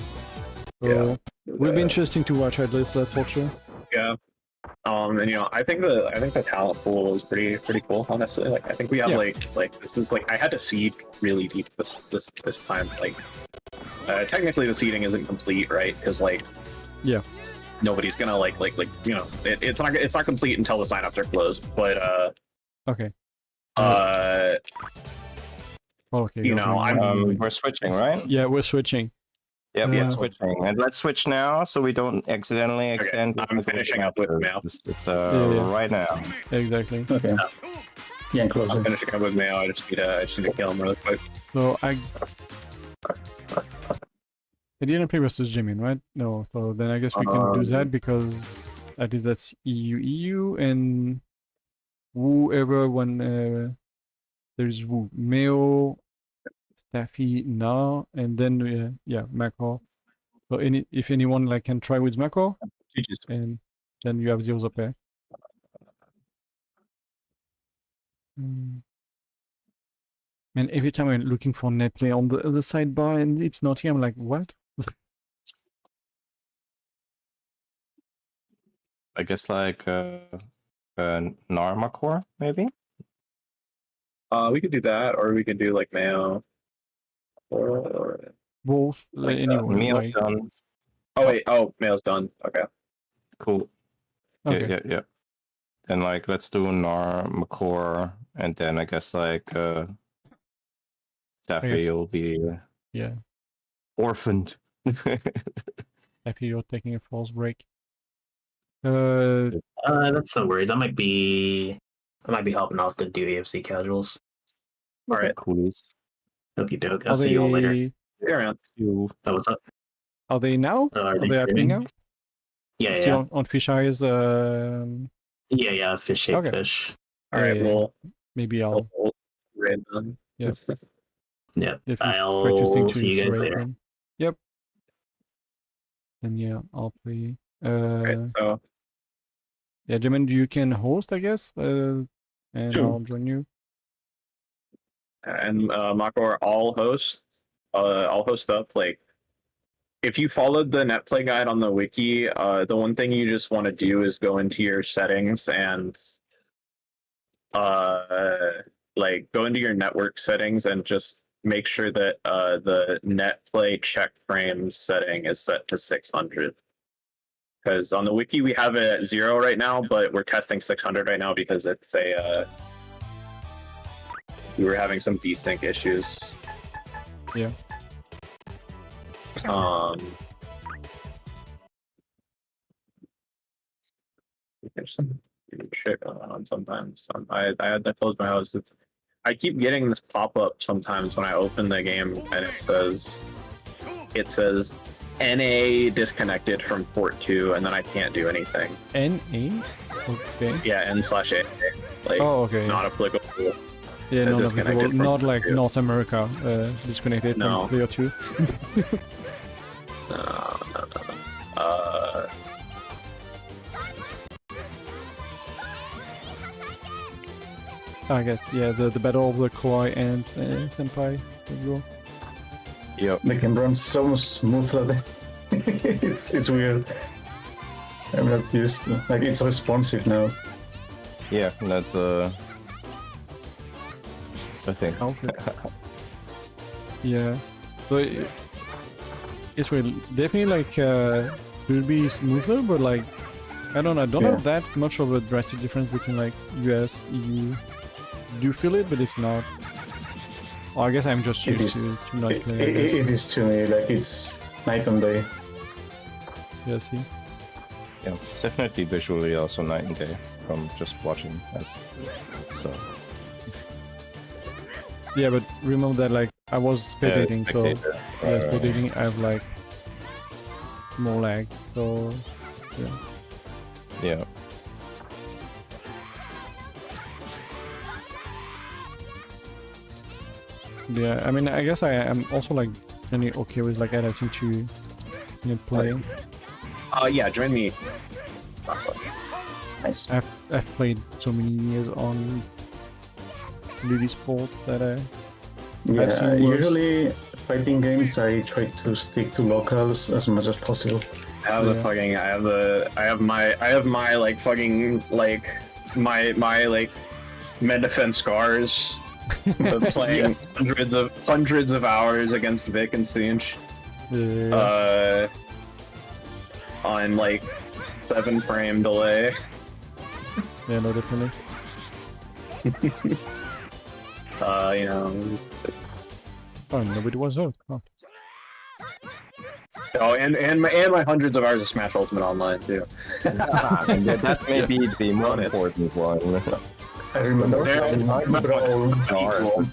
So will be interesting to watch at least, that's for sure. Yeah. And I think the talent pool is pretty cool, honestly. Like I think we have like this is like I had to seed really deep this time. Like technically the seeding isn't complete, right? Because like nobody's gonna like it's not complete until the signups are closed. But Okay. Okay. we're switching, right? Yeah, we're switching. Yep, switching. And let's switch now so we don't accidentally extend. I'm finishing up with Mail. Right now. Exactly. Okay. Yeah, close I'm it. finishing up with Mail. I just need to kill him really quick. So I didn't play versus Jimin, right? No, so then I guess we can do that because at least that's EU and whoever when there's Wu, Meo, Staffy, Na, and then Mako. So if anyone like can try with Mako, and then you have the other pair. And every time I'm looking for net play on the other sidebar and it's not here, I'm like, what? I guess like Narma core, maybe? We could do that, or we could do like Mayo. Or Both, anyone. Meal's Like, done. oh wait, Mail's done. Okay. Cool. okay. Yeah. Then like let's do Narma core, and then I guess like Staffy will be orphaned. Happy you're taking a false break. That's no worries. I might be helping out to do AFC casuals. All right. Coolies. Okie doke. I'll see you all later. See you around. Oh, what's up? Are they now? Are Are they happening now? Yeah, See on Fish Eyes. Yeah. Fish shape Okay. fish. All right. Well, maybe I'll rate them. Yeah. Yeah. if it's I'll try to sync see you guys rate later. them. Yep. And I'll play. Right, so Jimin, you can host, I guess. And Sure. I'll join you. and Mako, I'll host up. Like, if you followed the netplay guide on the wiki, the one thing you just want to do is go into your settings and like go into your network settings and just make sure that the netplay check frames setting is set to 600. Because on the wiki we have it at 0 right now, but we're testing 600 right now because it's we were having some desync issues. Yeah. There's some shit going on sometimes. I had to close my house. I keep getting this pop-up sometimes when I open the game, and it says NA disconnected from port 2, and then I can't do anything. NA? Okay. Yeah, N/A. Like, okay. not applicable. Yeah, not disconnected applicable. from Not like player 2. North America disconnected No. from player 2. No. I guess, the battle of the Kawhi and Senpai as well. Yep. They can run so smoothly. it's weird. I'm not used to. Like, it's responsive now. Yeah, that's I think. Okay. Yeah. So it's weird. Definitely like will be smoother, but like I don't have that much of a drastic difference between like US, EU. Do you feel it, but it's not. Well, I guess I'm just used to not playing. It is to me, like, it's night and day. Yeah, see? Yeah, it's definitely visually also night and day from just watching as so. Yeah, but remember that like I was spectating, so spectating I have like more lags, so Yeah. Yeah, I mean, I guess I am also like really okay with like adapting to playing. Yeah, join me. Nice. I've played so many years on Lily Sport that I've Yeah, seen worse. usually fighting games, I try to stick to locals as much as possible. I have the fucking. I have my like fucking like my like med defense scars. Playing hundreds of hours against Vic and Siege. On like 7-frame delay. Yeah, no, definitely. You know. Oh, nobody was hurt. Oh. Oh, and my hundreds of hours of Smash Ultimate Online too. That may be the more important one. I remember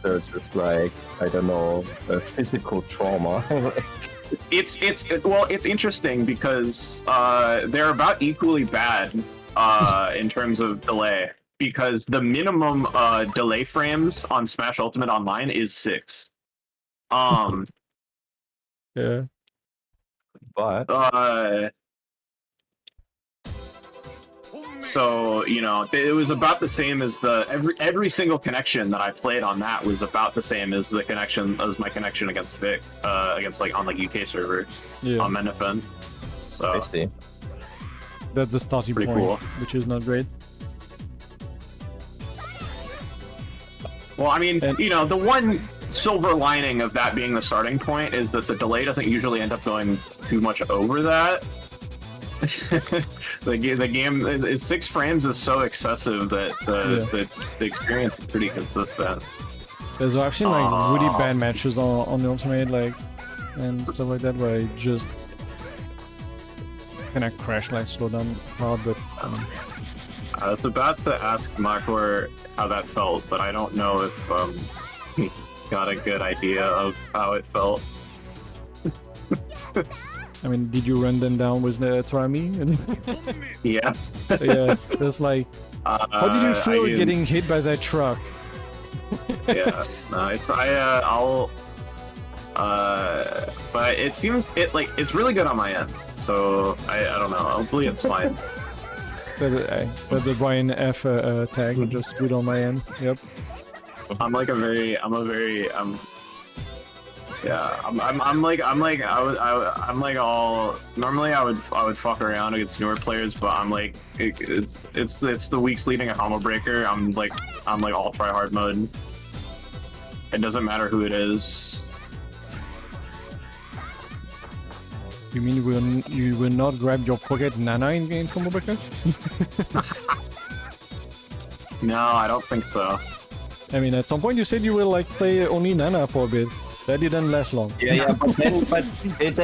They're just like, I don't know, a physical trauma. It's interesting because they're about equally bad in terms of delay, because the minimum delay frames on Smash Ultimate Online is 6. Yeah. But so you know, it was about the same as every single connection that I played on that was about the same as the connection as my connection against Vic, against like on like UK server, Yeah. on Menifin. So I see. That's the starting Pretty point, cool. which is not great. well, I mean, you know, the one silver lining of that being the starting point is that the delay doesn't usually end up going too much over that. the game 6 frames is so excessive that the experience is pretty consistent. Yeah, so I've seen like really bad matches on the Ultimate, like, and stuff like that, where I just kind of crash, like slow down hard, but I was about to ask Makor how that felt, but I don't know if he got a good idea of how it felt. I mean, did you run them down with the Torami? Yeah. Yeah, that's like, how did you feel getting hit by that truck? Yeah, no, but it seems it's really good on my end, so I don't know, hopefully it's fine. The Brian F tag was just good on my end. Yep. I'm like all normally I would fuck around against newer players, but I'm like it's the weeks leading a combo breaker. I'm like all try hard mode. It doesn't matter who it is. You mean you will not grab your pocket Nana in game combo breaker? No, I don't think so. I mean, at some point you said you will like play only Nana for a bit. That didn't last long. Yeah, but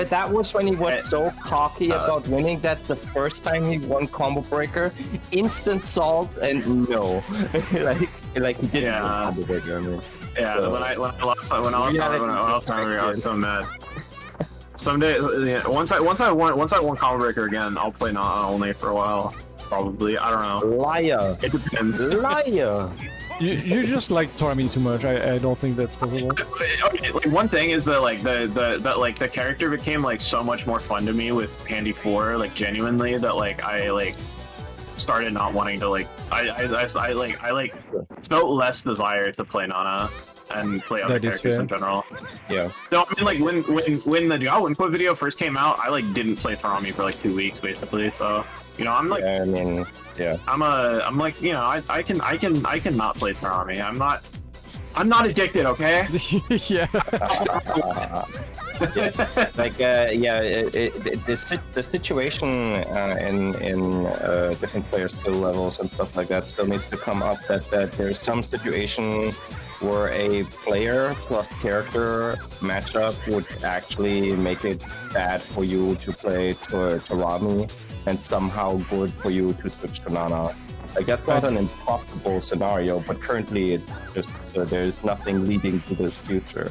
that was when he was so cocky about winning that the first time he won Combo Breaker, instant salt and no, like he didn't win Combo Breaker. I mean, yeah, so, when I lost, I was so mad. Someday, once I won Combo Breaker again, I'll play Nana only for a while. Probably, I don't know. Liar. It depends. Liar. You just like Torami too much. I don't think that's possible. Okay, like one thing is that like the character became like so much more fun to me with Handy 4, like genuinely, that like I like started not wanting to like I felt less desire to play Nana and play other characters in general. Yeah. So I mean, like when the Dial Quit video first came out, I like didn't play Torami for like 2 weeks basically. So you know, I'm like, yeah, I mean, yeah. I'm like, you know, I can not play Torami. I'm not addicted, okay? Yeah. Like the situation in different player skill levels and stuff like that still needs to come up. That there's some situation where a player plus character matchup would actually make it bad for you to play Torami, and somehow good for you to switch to Nana. Like, that's not an impossible scenario, but currently it's just there's nothing leading to this future.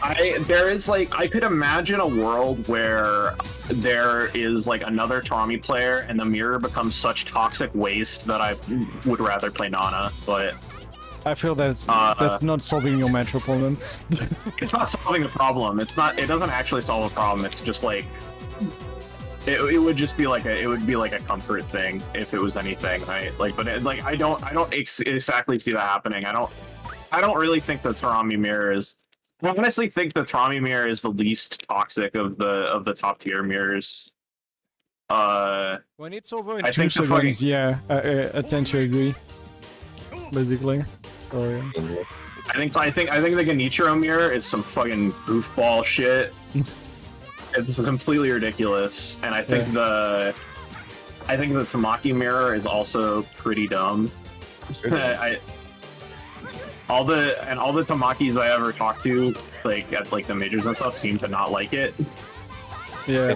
I could imagine a world where there is like another Torami player and the mirror becomes such toxic waste that I would rather play Nana, but I feel that's not solving your matchup problem. It's not solving the problem. It doesn't actually solve a problem. It's just like it would just be like a comfort thing if it was anything, right? Like, but I don't exactly see that happening. I don't really think the Torami mirror is I honestly think the Trami mirror is the least toxic of the top tier mirrors. When it's over in I 2 think the seconds, yeah, I tend to agree. Basically, so yeah. I think the Genichiro mirror is some fucking goofball shit. It's completely ridiculous, and I think the Tamaki mirror is also pretty dumb. All the Tamakis I ever talked to, like at like the majors and stuff, seem to not like it. Yeah.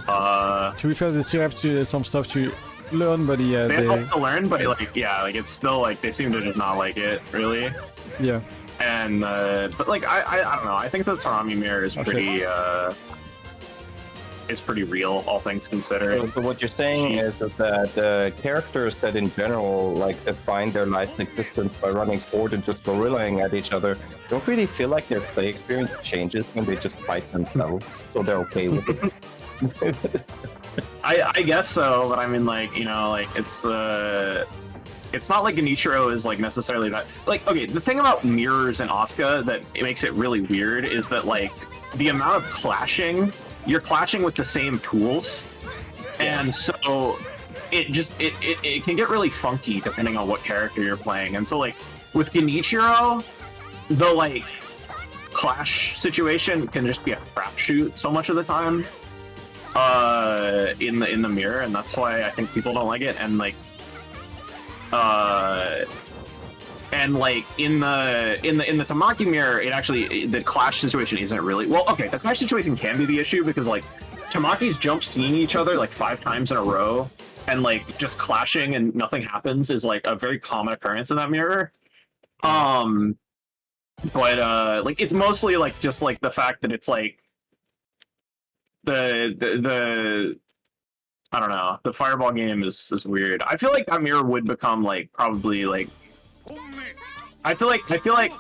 To be fair, they still have to some stuff to learn, but yeah, they have to learn, but like it's still like they seem to just not like it really. Yeah. And but like I don't know. I think the Tarami mirror is pretty it's pretty real, all things considered. So what you're saying is that characters that in general like define their life's existence by running forward and just gorillaing at each other don't really feel like their play experience changes when they just fight themselves, so they're okay with it. I guess so, but I mean, like, you know, like it's not like Genichiro is like necessarily that. Like, okay, the thing about mirrors and Asuka that it makes it really weird is that like the amount of clashing. You're clashing with the same tools, and so it can get really funky depending on what character you're playing. And so like with Genichiro, the like clash situation can just be a crapshoot so much of the time in the mirror, and that's why I think people don't like it. And like in the Tamaki mirror, it actually the clash situation isn't really well. Okay, the clash situation can be the issue because like Tamakis jump seeing each other like 5 times in a row, and like just clashing and nothing happens is like a very common occurrence in that mirror. But like it's mostly like just like the fact that it's like the I don't know, the fireball game is weird. I feel like that mirror would become like probably like. I feel like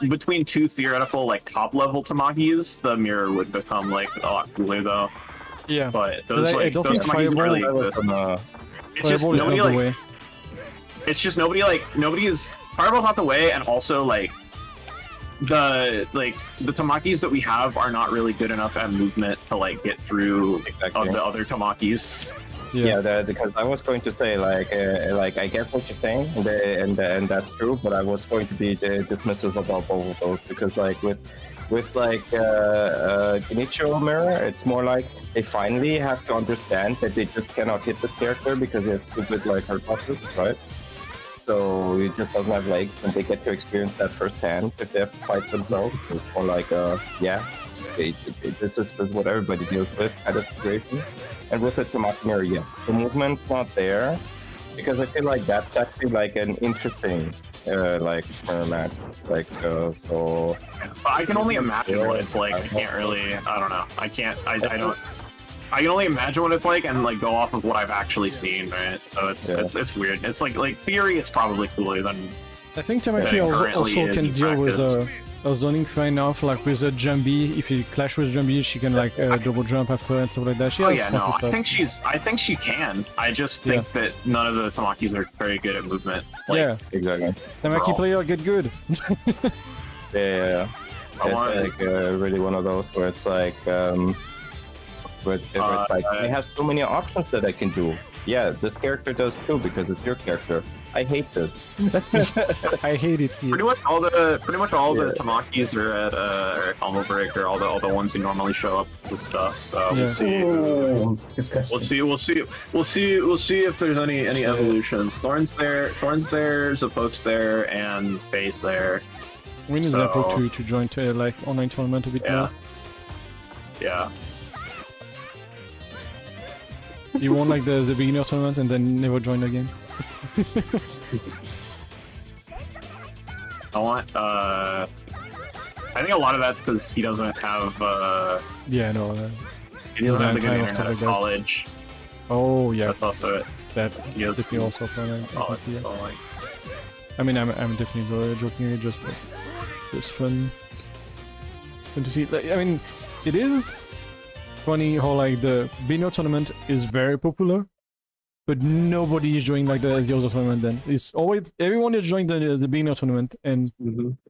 between 2 theoretical like top level Tamakis, the mirror would become like a lot cooler though. Yeah, but those I don't think Tamakis really exist. It's just nobody like. It's just nobody is fireball's not the way, and also like the Tamakis that we have are not really good enough at movement to like get through of the other Tamakis. Yeah, because I was going to say like I get what you're saying, and that's true, but I was going to be dismissive about both of those because like with like Genichiro mirror, it's more like they finally have to understand that they just cannot hit the character because they have stupid like hurt boxes, right? So it just doesn't have legs, and they get to experience that firsthand if they have to fight themselves. It's more like this is what everybody deals with kind of situation. And with the Tamaki mirror, yeah, the movement's not there because I feel like that's actually like an interesting like mirror match. Like so. I can only imagine what it's like. I can't really. I don't know. I can't. I don't. I can only imagine what it's like and like go off of what I've actually seen, right? So it's weird. It's like theory. It's probably cooler than. I think Tamaki also can deal with a zoning kind of like with a Jumbie. If you clash with Jumbie, she can like double jump after and stuff like that. I think she can. I just think that none of the Tamakis are very good at movement. Like, yeah, exactly. Tamaki player get good. Yeah. It's like really one of those where it's like it's like I have so many options that I can do. Yeah, this character does too because it's your character. I hate this. I hate it here. Pretty much all the Tamakis are at combo break, or all the ones who normally show up to stuff. So we'll see. We'll see if there's any evolutions. Thorn's there, Zapoke's there, and Faye's there. We need Zapoke to join to like online tournament a bit more. Yeah. You won like the beginner tournament and then never join again. I think a lot of that's because he doesn't have he doesn't have the good internet at college. Oh yeah, that's also it. That's definitely also fun. I mean, I'm definitely joking. Just fun to see. Like, I mean, it is funny how like the beginner tournament is very popular. But nobody is joining like the other tournament then. It's always, everyone is joining the beginner tournament and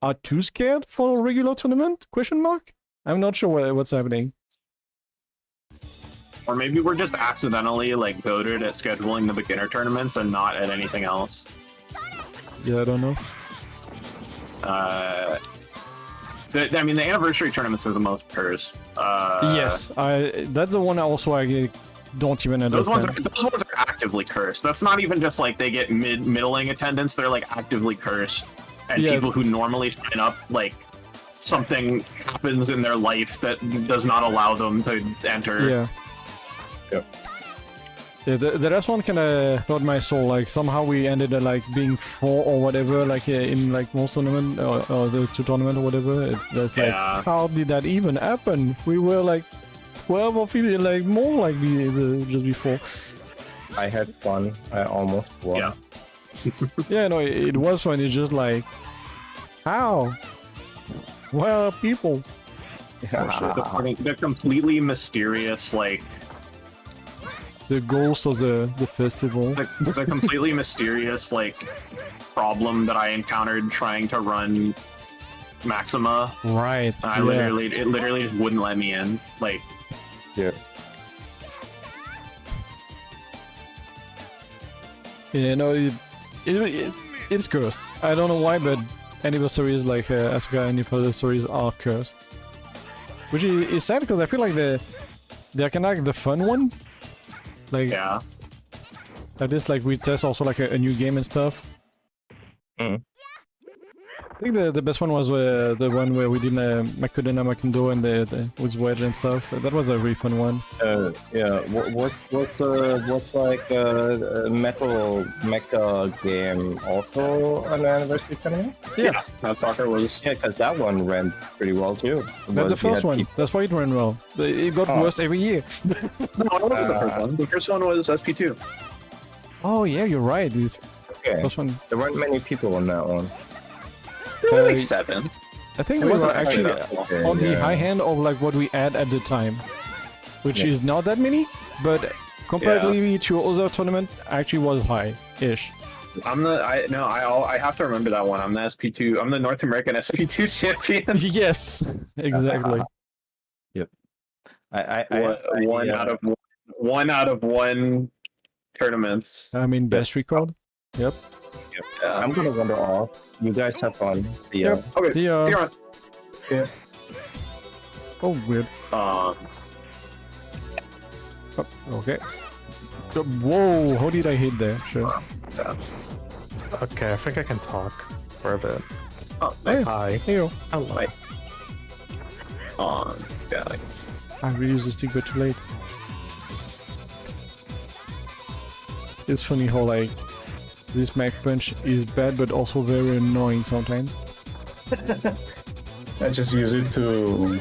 are too scared for a regular tournament? Question mark? I'm not sure what's happening. Or maybe we're just accidentally like goated at scheduling the beginner tournaments and not at anything else. Yeah, I don't know. I mean, the anniversary tournaments are the most cursed. Yes, that's the one also I don't even understand. Those ones are actively cursed. That's not even just like they get middling attendance. They're like actively cursed. And Yeah. people who normally sign up, like something happens in their life that does not allow them to enter. Yeah. Yep. Yeah, the last one kind of hurt my soul. Like somehow we ended up like being 4 or whatever, like in like most tournament or the 2 tournament or whatever. That's like, Yeah. how did that even happen? We were like 12 or 15, like more like just before. I had fun. I almost won. Yeah. Yeah, no, it was fun. It's just like, how? Where are people? The completely mysterious, like The ghost of the festival. the completely mysterious like problem that I encountered trying to run Maxima. Right. I yeah. literally just wouldn't let me in. Like, Yeah. Yeah, no, it's cursed. I don't know why, but anniversaries like Asuka anniversaries are cursed. Which is sad because I feel like they're kind of like the fun one. Like, yeah. at least like we test also like a new game and stuff. Mm. I think the best one was the one where we did Makudena Makindo and the with Wedge and stuff. That was a really fun one. Yeah. What's like a metal mecha game also an anniversary tournament? Yeah, That soccer was. Yeah, because that one ran pretty well too. that's the first one. That's why it ran well. It got worse every year. No, it wasn't the first one. The first one was SP2. Oh yeah, you're right. The Okay. first one. There weren't many people on that one. There were like 7. I think It we were wasn't actually that on the Yeah. high hand of like what we had at the time, which Yeah. is not that many, but comparatively to other tournament, actually was high-ish. I have to remember that one. I'm the SP2. I'm the North American SP2 champion. Yes, exactly. One out of one tournaments. I mean, best record. Yep. I'm gonna wander off. You guys have fun. See ya. Yep. Okay. See ya. See you around. Oh, weird. Um, Oh, okay. Whoa! How did I hit there? Sure. Okay, I think I can talk for a bit. oh, Hey, Hi. hey, yo. Hello. Wait. Yeah. I reused the stick, but too late. It's funny how like this Mac Punch is bad, but also very annoying sometimes. I just use it to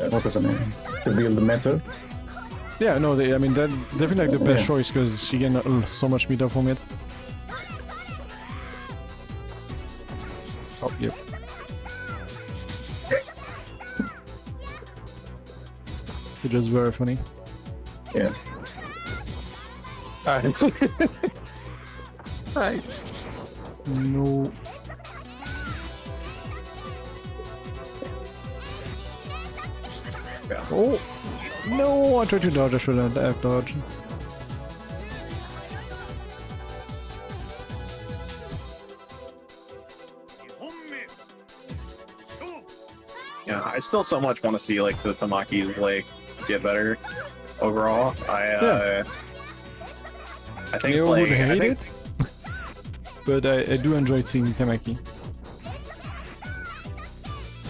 what is the name? To build the meta. Yeah, no, I mean that definitely like the best Yeah. choice because she can so much meter from it. Oh, yep. It's just very funny. Yeah. Hi. Hi. No. Yeah. Oh! No! I tried to dodge, I shouldn't have dodged. Yeah, I still so much want to see like the Tamakis like get better overall. I think Leo like would hate I think, it, but I do enjoy seeing Tamaki.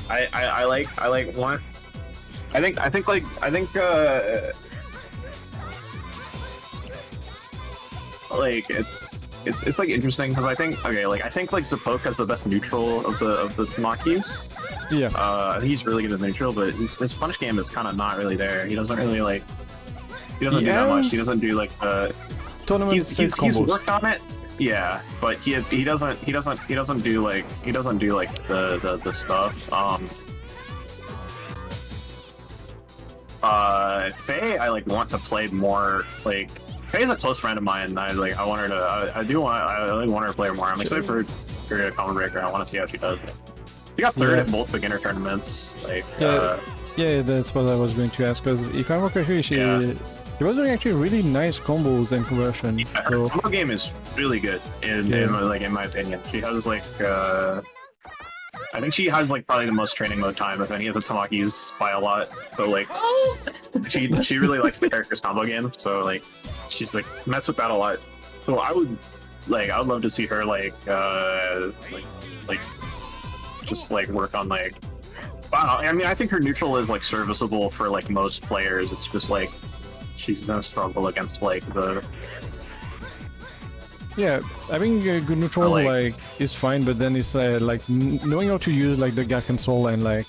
I like one. I think like it's like interesting because I think like Zapoke has the best neutral of the Tamakis. Yeah. He's really good at neutral, but his punch game is kind of not really there. He doesn't really like. He doesn't do that much. He doesn't do like the Tournament safe he's combos. worked on it. Yeah, but he doesn't do like the stuff. Faye, I like want to play more. Like Faye's a close friend of mine. And I want her to. I really want her to play more. I'm excited for a Common Breaker. I want to see how she does it. She got third Yeah. in both beginner tournaments. Like, Yeah. Yeah, that's what I was going to ask. Because if I'm correct, she was doing actually really nice combos and conversion. yeah, her So combo game is really good in my opinion. She has like I think she has like probably the most training mode time of any of the Tamakis by a lot. So like she really likes the character's combo game. So like she's like mess with that a lot. So I would love to see her like just like work on like wow. I mean I think her neutral is like serviceable for like most players. It's just like she's gonna struggle against like the yeah, I think good neutral like is fine, but then it's like knowing how to use like the Gak console and like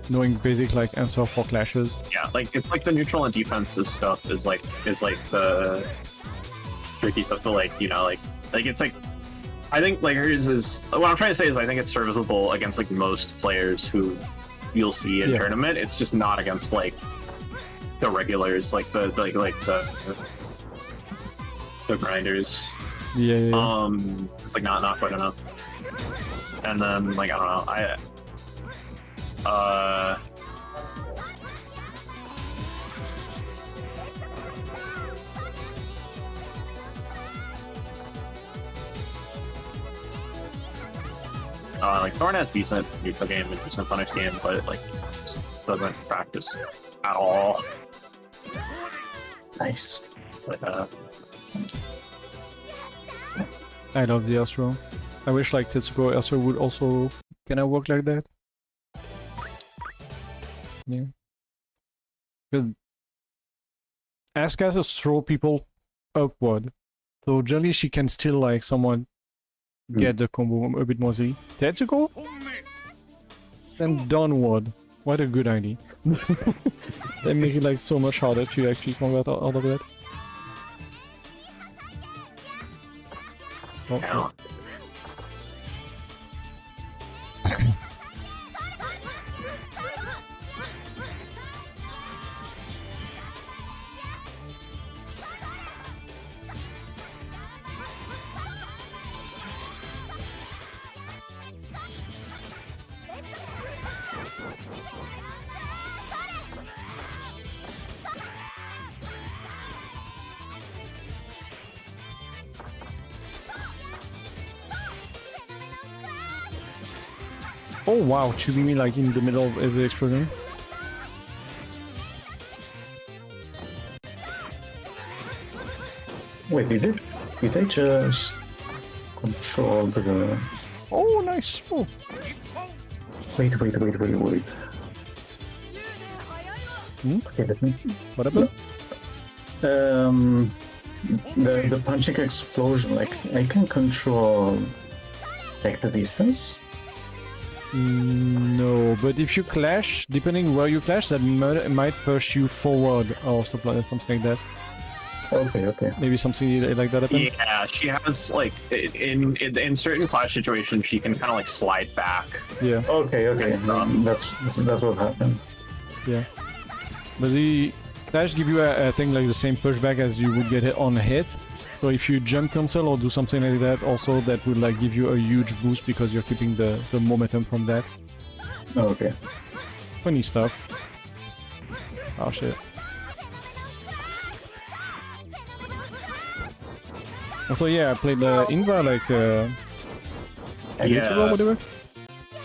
knowing basic like answer for clashes. yeah, like it's like the neutral and defensive stuff is like the tricky stuff to like like it's like I think like hers is what I'm trying to say is I think it's serviceable against like most players who you'll see in tournament. It's just not against like the regulars, like the grinders. Yeah. It's like not quite enough. And then like I don't know, like Thorn has decent neutral game and decent punish game, but like just doesn't practice at all. Nice. But I love the Astro. I wish like Tetsuko Astro would also kind of work like that. Yeah. Because Asuka just throw people upward. So generally she can still like somewhat get the combo a bit more easy. Tetsuko? Stand downward. What a good idea. They make it like so much harder to actually convert out of that. yeah. Oh wow, shooting me like in the middle of the explosion. Wait, did they just control the... Oh nice! Oh. Wait. Hmm? Okay, let me... What happened? The punching explosion, like, I can control, like, the distance? No, but if you clash, depending where you clash, that might push you forward or something like that. Okay. Maybe something like that happen? Yeah, she has like in certain clash situations she can kind of like slide back. Yeah. Okay. That's what happened. Yeah. But the clash give you I think like the same pushback as you would get hit on a hit. So if you jump cancel or do something like that, also that will like give you a huge boost because you're keeping the momentum from that. Okay. Funny stuff. Oh shit. And so yeah, I played Inva like a year ago or whatever.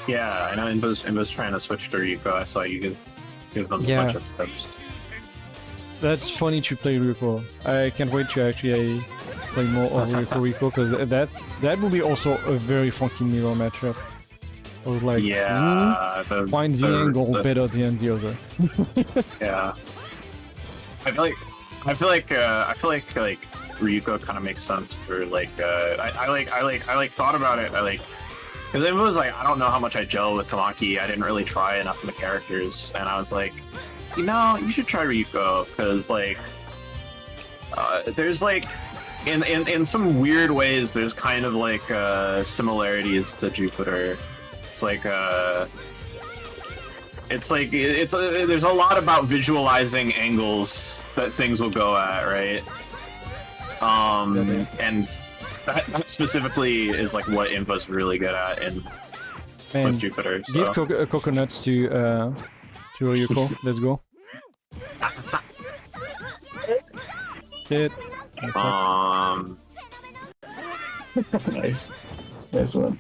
Yeah, I know Inva's trying to switch to Ryuko. I saw you give them a bunch of steps. That's funny to play Ryuko. I can't wait to actually play more of Ryuko because that will be also a very funky mirror matchup. I was like, find the angle better than the other. Yeah. I feel like Ryuko kind of makes sense for like I thought about it. Because it was like I don't know how much I gel with Tamaki. I didn't really try enough of the characters, and I was like, you should try Ryuko because like there's like in some weird ways there's kind of like similarities to Jupiter. There's a lot about visualizing angles that things will go at, right? And that specifically is like what Info's really good at, and Man, with Jupiter. So. give coconuts to Ryuko. Let's go. Shit. Nice. Nice one.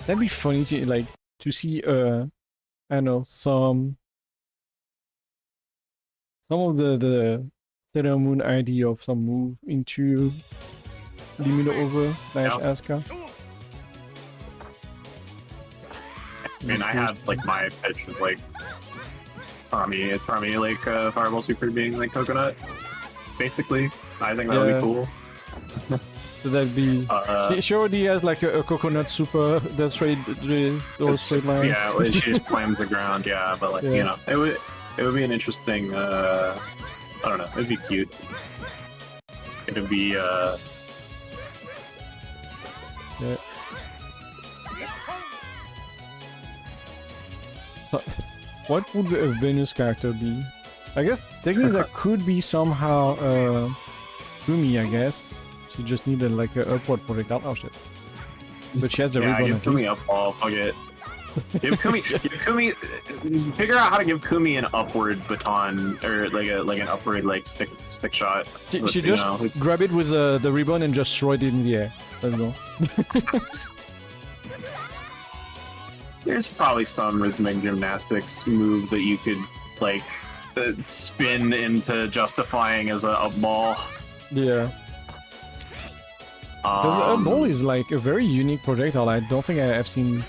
That'd be funny to like to see I don't know some of the Sailor Moon idea of some move into LimitOver / Asuka. I mean, I had like my pitch of like Tommy like Fireball Super being like Coconut, basically. I think that would be cool. So that'd be. She already has like a coconut super. That's right. Those straight lines. Yeah, she just climbs the ground. Yeah, but like you know, it would be an interesting. I don't know. It'd be cute. It'd be. Yeah. So, what would a Venus character be? I guess technically that could be somehow Kumi, I guess. She just needed like an upward projectile. Oh shit. But she has the ribbon. Give Kumi up ball. Fuck it. Give Kumi. Figure out how to give Kumi an upward baton or like an upward like stick shot. She just grab it with the ribbon and just throw it in the air. Let's go. There's probably some rhythmic gymnastics move that you could like spin into justifying as a ball. Yeah. Because a ball is like a very unique projectile. I don't think I've seen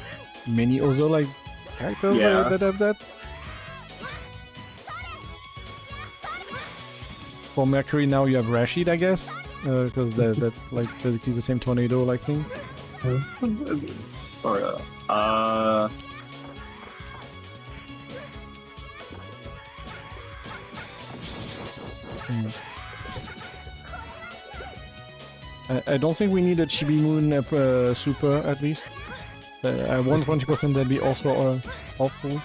many other like characters that have that. For Mercury now you have Rashid, I guess, because that's like basically the same tornado like thing. Sorry. I don't think we need a Chibi Moon super, at least. I want 20% that'd be also helpful.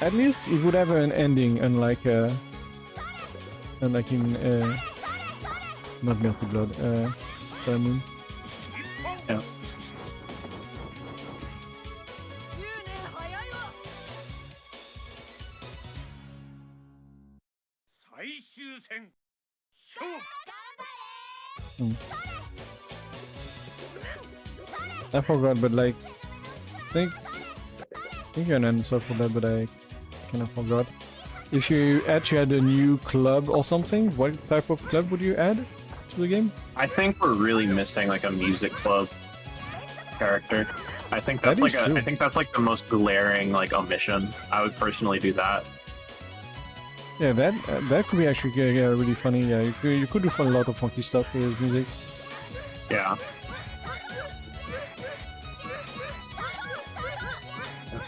At least it would have an ending, unlike in not Melty Blood, Sailor Moon. Yeah. I forgot, but like, I think you had an answer for that, but I kind of forgot. If you actually had a new club or something, what type of club would you add to the game? I think we're really missing like a music club character. I think that's like I think that's like the most glaring like omission. I would personally do that. Yeah, that could be actually really funny. Yeah, you could do a lot of funky stuff with music. Yeah.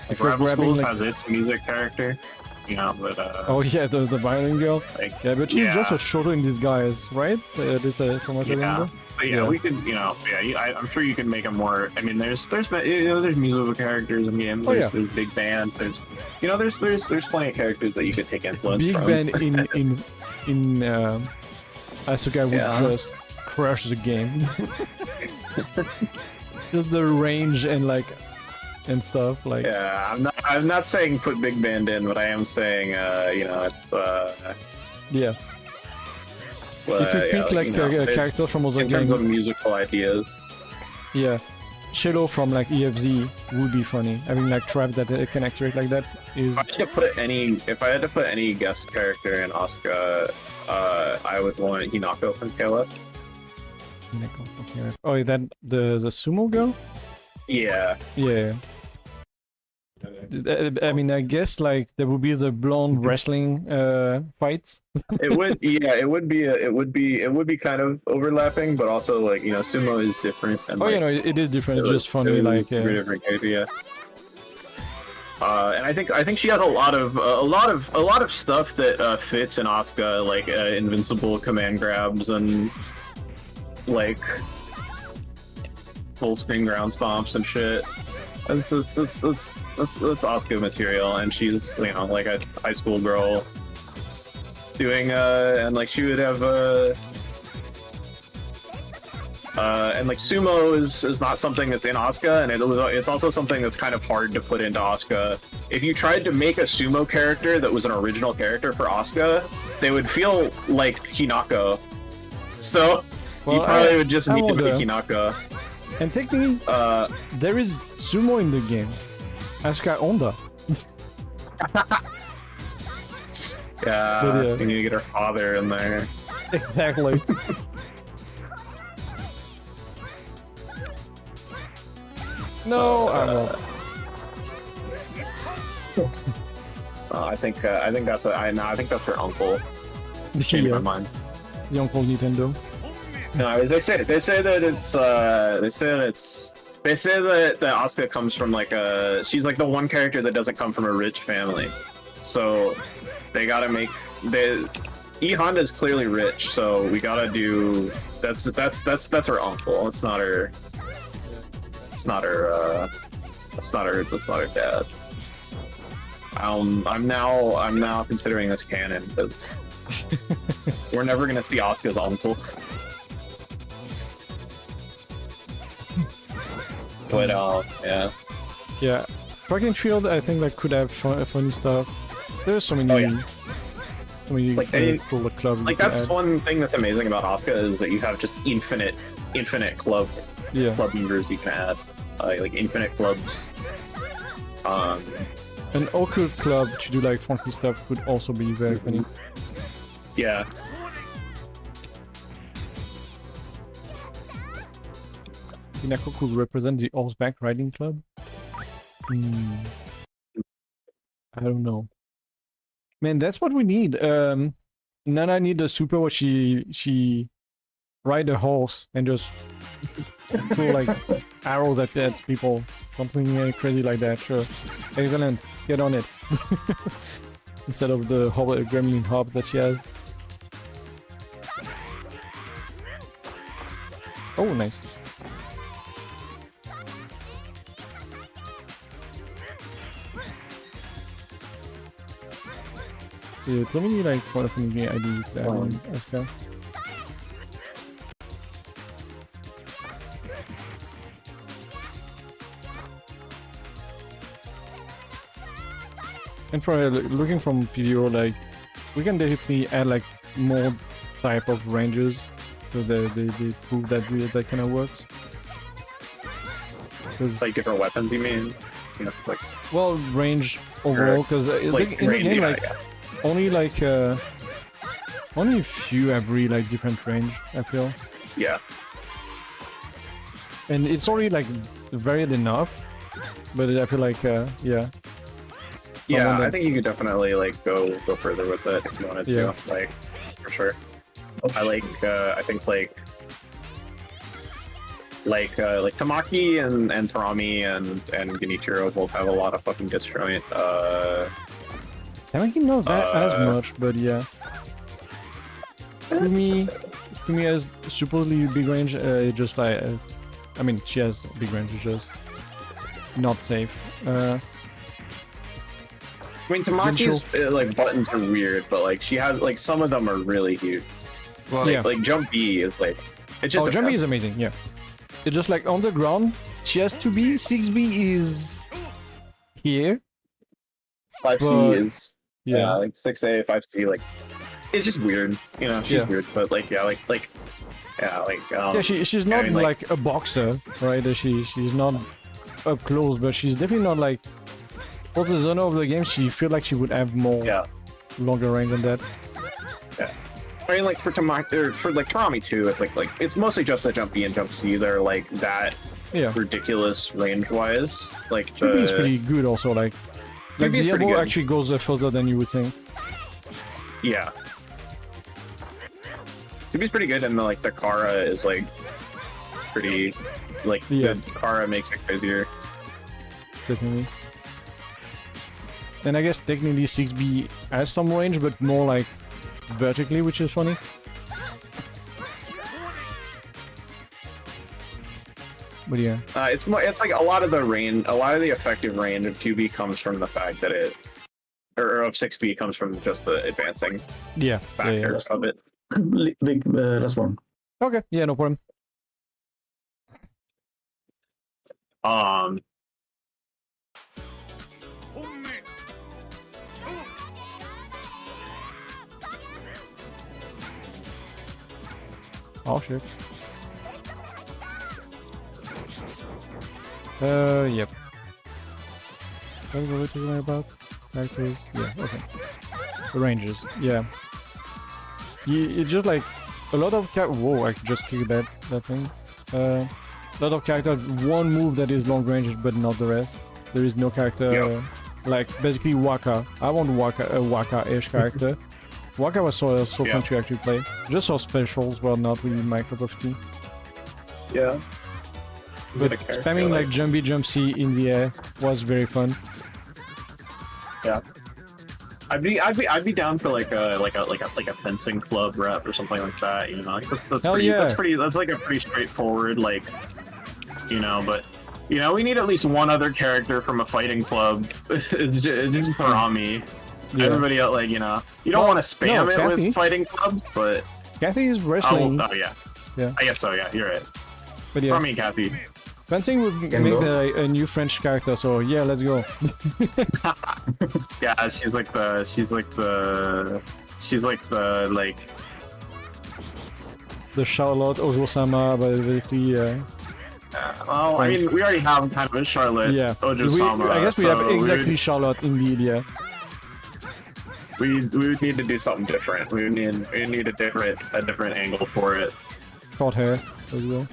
Like Rebel Schools has its music character, you know, but oh yeah, the violin girl. Like, yeah, but she's just a Shoto in disguise, right? This from what I remember. But yeah, we could, you know, I'm sure you can make them more. I mean, there's musical characters in games. There's big band. There's plenty of characters that you could take influence from. Big band in Asuka would just crush the game. Just the range and like and stuff like. Yeah, I'm not saying put big band in, but I am saying you know, it's yeah. But, if you pick like a character from other games, in terms of musical ideas, yeah, Shadow from like EFZ would be funny. Having like trap that can activate like that is. If I had to put any guest character in Asuka, I would want Hinako from KLF. Oh, that the sumo girl? Yeah. Yeah. I mean, I guess like there would be the blonde wrestling fights. It would be kind of overlapping, but also like, you know, sumo is different. And, oh, like, you know, it is different. It's just funny, like different character, yeah. And I think she has a lot of stuff that fits in Asuka, like invincible command grabs and like full spin ground stomps and shit. That's Asuka material, and she's, you know, like a high school girl doing and like she would have and like sumo is not something that's in Asuka, and it's also something that's kind of hard to put into Asuka. If you tried to make a sumo character that was an original character for Asuka, they would feel like Hinako. So Well, you probably would just I need to wonder. make Hinako. And technically, there is sumo in the game. Asuka Honda. Yeah, But, yeah. we need to get her father in there. Exactly. No, I won't. I think that's I think that's her uncle. Changed my Yeah, mind. the Uncle Nintendo. No, they say that Asuka comes from like she's like the one character that doesn't come from a rich family, so they gotta make E Honda is clearly rich, so we gotta do that's her uncle. It's not her. It's not her. That's not her dad. I'm now considering this canon because we're never gonna see Asuka's uncle. But yeah. Yeah, Track and Field, I think that could have funny stuff. There's so many, Oh, yeah. so many Like, cool clubs. Like that's one thing that's amazing about Asuka is that you have just infinite club members you can add, like infinite clubs. An occult club to do like funky stuff could also be very funny. Yeah. Hinako could represent the horseback riding club. I don't know. Man, that's what we need. Nana need a super where she ride a horse and just throw like arrows at people. Something crazy like that. Sure. Excellent. Get on it. Instead of the gremlin hop that she has. Oh, nice. Yeah, so many like funny ideas that on Asuka. And for looking from PDO, like we can definitely add like more type of ranges, so they prove that that kind of works. Like different weapons, you mean? You know, like well, range overall, because like in the game, yeah, like yeah. only a few every like different range. I feel, Yeah. and it's already like varied enough, but I feel like yeah. Yeah, that- I think you could definitely like go further with it if you wanted to, Yeah. like for sure. I think like Tamaki and Tarami and Genichiro both have a lot of fucking disjoint. Tamaki not that as much, but yeah. Kumi has supposedly big range. Just like I mean, she has big range. It's just not safe. I mean, Tamaki's like buttons are weird, but like she has like some of them are really huge. Well, Like Jump B is like it just Jumpy is depends. amazing. Yeah, it's just like on the ground. She has to be 6B is here. 5C but- is Yeah, like 6A, 5C, like it's just weird, you know. She's Yeah. weird, but like yeah, yeah. She's not mean, like a boxer, right? She's not up close, but she's definitely not like. For the zone of the game, she feel like she would have more longer range than that. I mean, like for Tamaki, or for like Tarami too, it's like it's mostly just a Jump B and Jump C. They're like that Yeah, ridiculous range wise. Like 2B is pretty good also. Like 2B is pretty Diablo good. actually goes further than you would think. Yeah. 2B's pretty good, and like the Kara is like pretty, like Yeah. the Kara makes it crazier. Definitely. And I guess technically 6B has some range, but more like vertically, which is funny. But yeah, It's like a lot of the effective range of 2B comes from the fact that or of 6B comes from just the advancing Yeah. factor of it. Big last one. Okay. Yeah, no problem. Oh shit. Yep. What were we talking about? Characters? Yeah, okay. The ranges, yeah. It's just like a lot of whoa, I just kicked that thing. A lot of characters, one move that is long range but not the rest. There is no character like basically Waka. I want Waka, a Waka-ish character. Waka was so fun to actually play. Just so specials were not really my cup of tea. Yeah. But spamming like Jumpy Jump C in the air was very fun. Yeah. I'd be down for like a fencing club rep or something like that, you know. Like that's like a pretty straightforward, like, you know, but you know, we need at least one other character from a fighting club. It's just Harami. Yeah. Everybody else, like, you know, you don't want to spam it Kathy. With fighting clubs, but Kathy is wrestling. Oh yeah. I guess so. Yeah, you're right. But yeah, Harami and Kathy. Fencing would make a new French character, so yeah, let's go. Yeah, she's like the Charlotte Ojo-sama, but basically, well, I mean, we already have kind of a Charlotte Ojo-sama. I guess we have exactly Charlotte, indeed, yeah. We would need to do something different. We need a different angle for it. Short hair as well.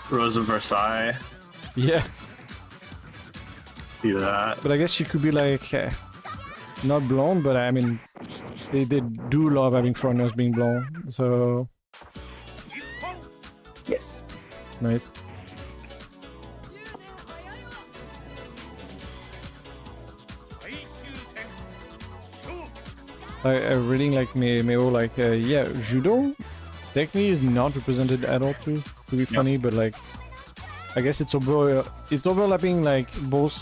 Rose of Versailles. Yeah. Do that. But I guess she could be like, not blonde, but I mean, they do love having foreigners being blonde, so... Yes. Nice. I reading like Meo like yeah, judo technically is not represented at all to be funny, but like I guess it's overlapping like both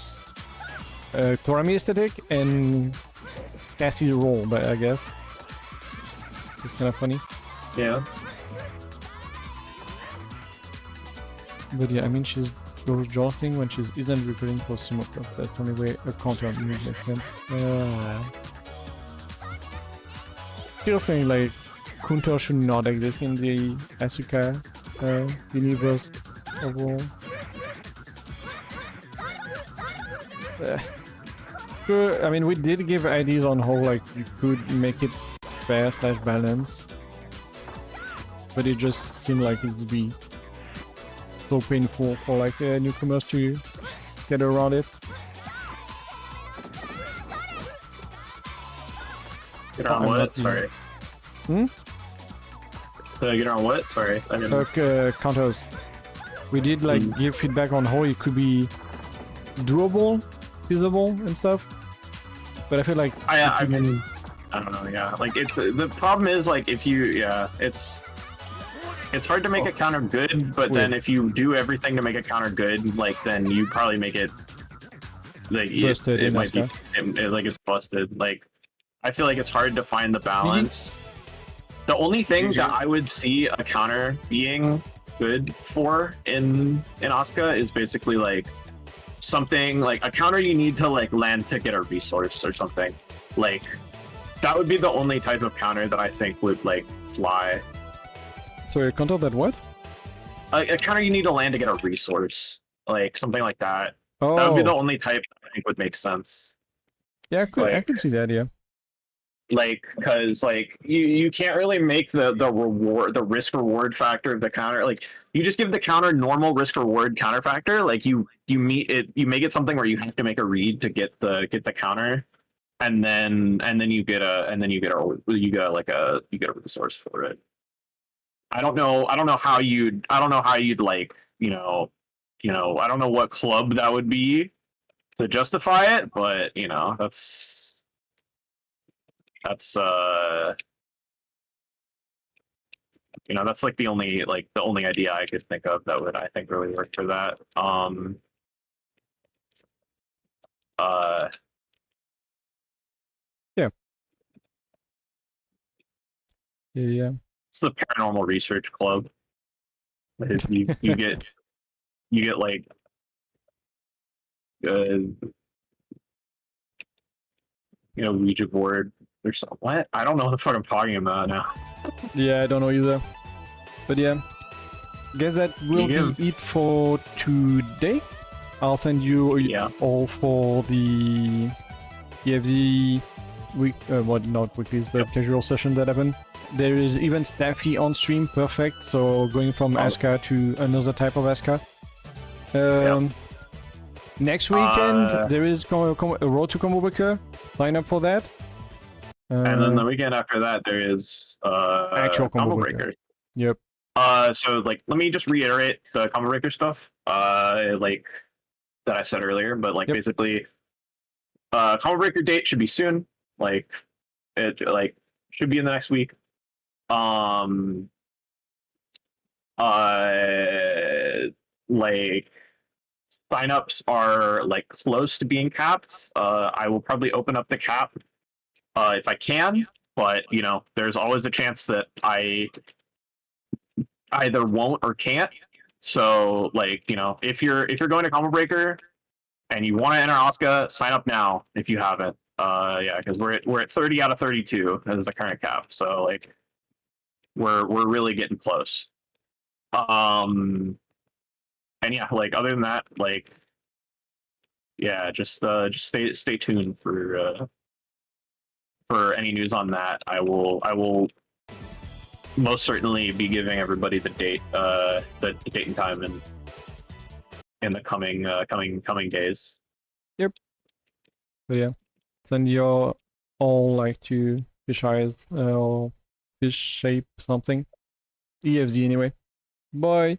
Torami aesthetic and Cassie role, but I guess it's kind of funny. Yeah. But yeah, I mean she goes jostling when she isn't preparing for sumo cup. That's the only way a counter move makes sense. Still think like counter should not exist in the Asuka universe overall. Sure, I mean we did give ideas on how like you could make it fair / balance, but it just seemed like it would be so painful for like newcomers to get around it. Get on what? Sorry. Get on what? Sorry. I didn't... counters. We did like give feedback on how it could be doable, feasible, and stuff. But I feel like I mean, I don't know. Yeah, like it's the problem is like if you it's hard to make a counter good, but then if you do everything to make a counter good, like then you probably make it like busted. It might be like it's busted. Like I feel like it's hard to find the balance. The only thing that I would see a counter being good for in Asuka is basically like something like a counter you need to like land to get a resource or something. Like that would be the only type of counter that I think would like fly. So a counter that what? A counter you need to land to get a resource, like something like that. Oh. That would be the only type I think would make sense. Yeah, I could see that. Yeah. Like, because like you can't really make the risk reward factor of the counter. Like you just give the counter normal risk reward counter factor. Like you make it something where you have to make a read to get the counter, and then you get a resource for it. I don't know how you'd like I don't know what club that would be to justify it, but you know that's like the only idea I could think of that would I think really work for that. Yeah. It's the Paranormal Research Club. You get like Ouija board or something. What? I don't know what the fuck I'm talking about now. Yeah, I don't know either. But yeah. Guess that will be it for today. I'll send you all for the EFZ week, not weeklies, but casual session that happened. There is even Staffy on stream, perfect. So going from Asuka to another type of Asuka. Next weekend there is a Road to Combo Breaker. Sign up for that. And then the weekend after that there is actual Combo Breaker. Yep. So like let me just reiterate the Combo Breaker stuff. Like that I said earlier, but like basically Combo Breaker date should be soon. Like it should be in the next week. Like signups are like close to being capped. I will probably open up the cap if I can, but you know, there's always a chance that I either won't or can't. So like, you know, if you're going to Combo Breaker and you want to enter Asuka, sign up now if you haven't. Yeah, because we're at 30 out of 32 as the current cap. So like we're really getting close. And yeah, like other than that, like yeah, just stay tuned for any news on that. I will most certainly be giving everybody the date date and time in the coming days. Yep. But yeah, send your all like to fish eyes or fish shape something. EFZ anyway. Bye.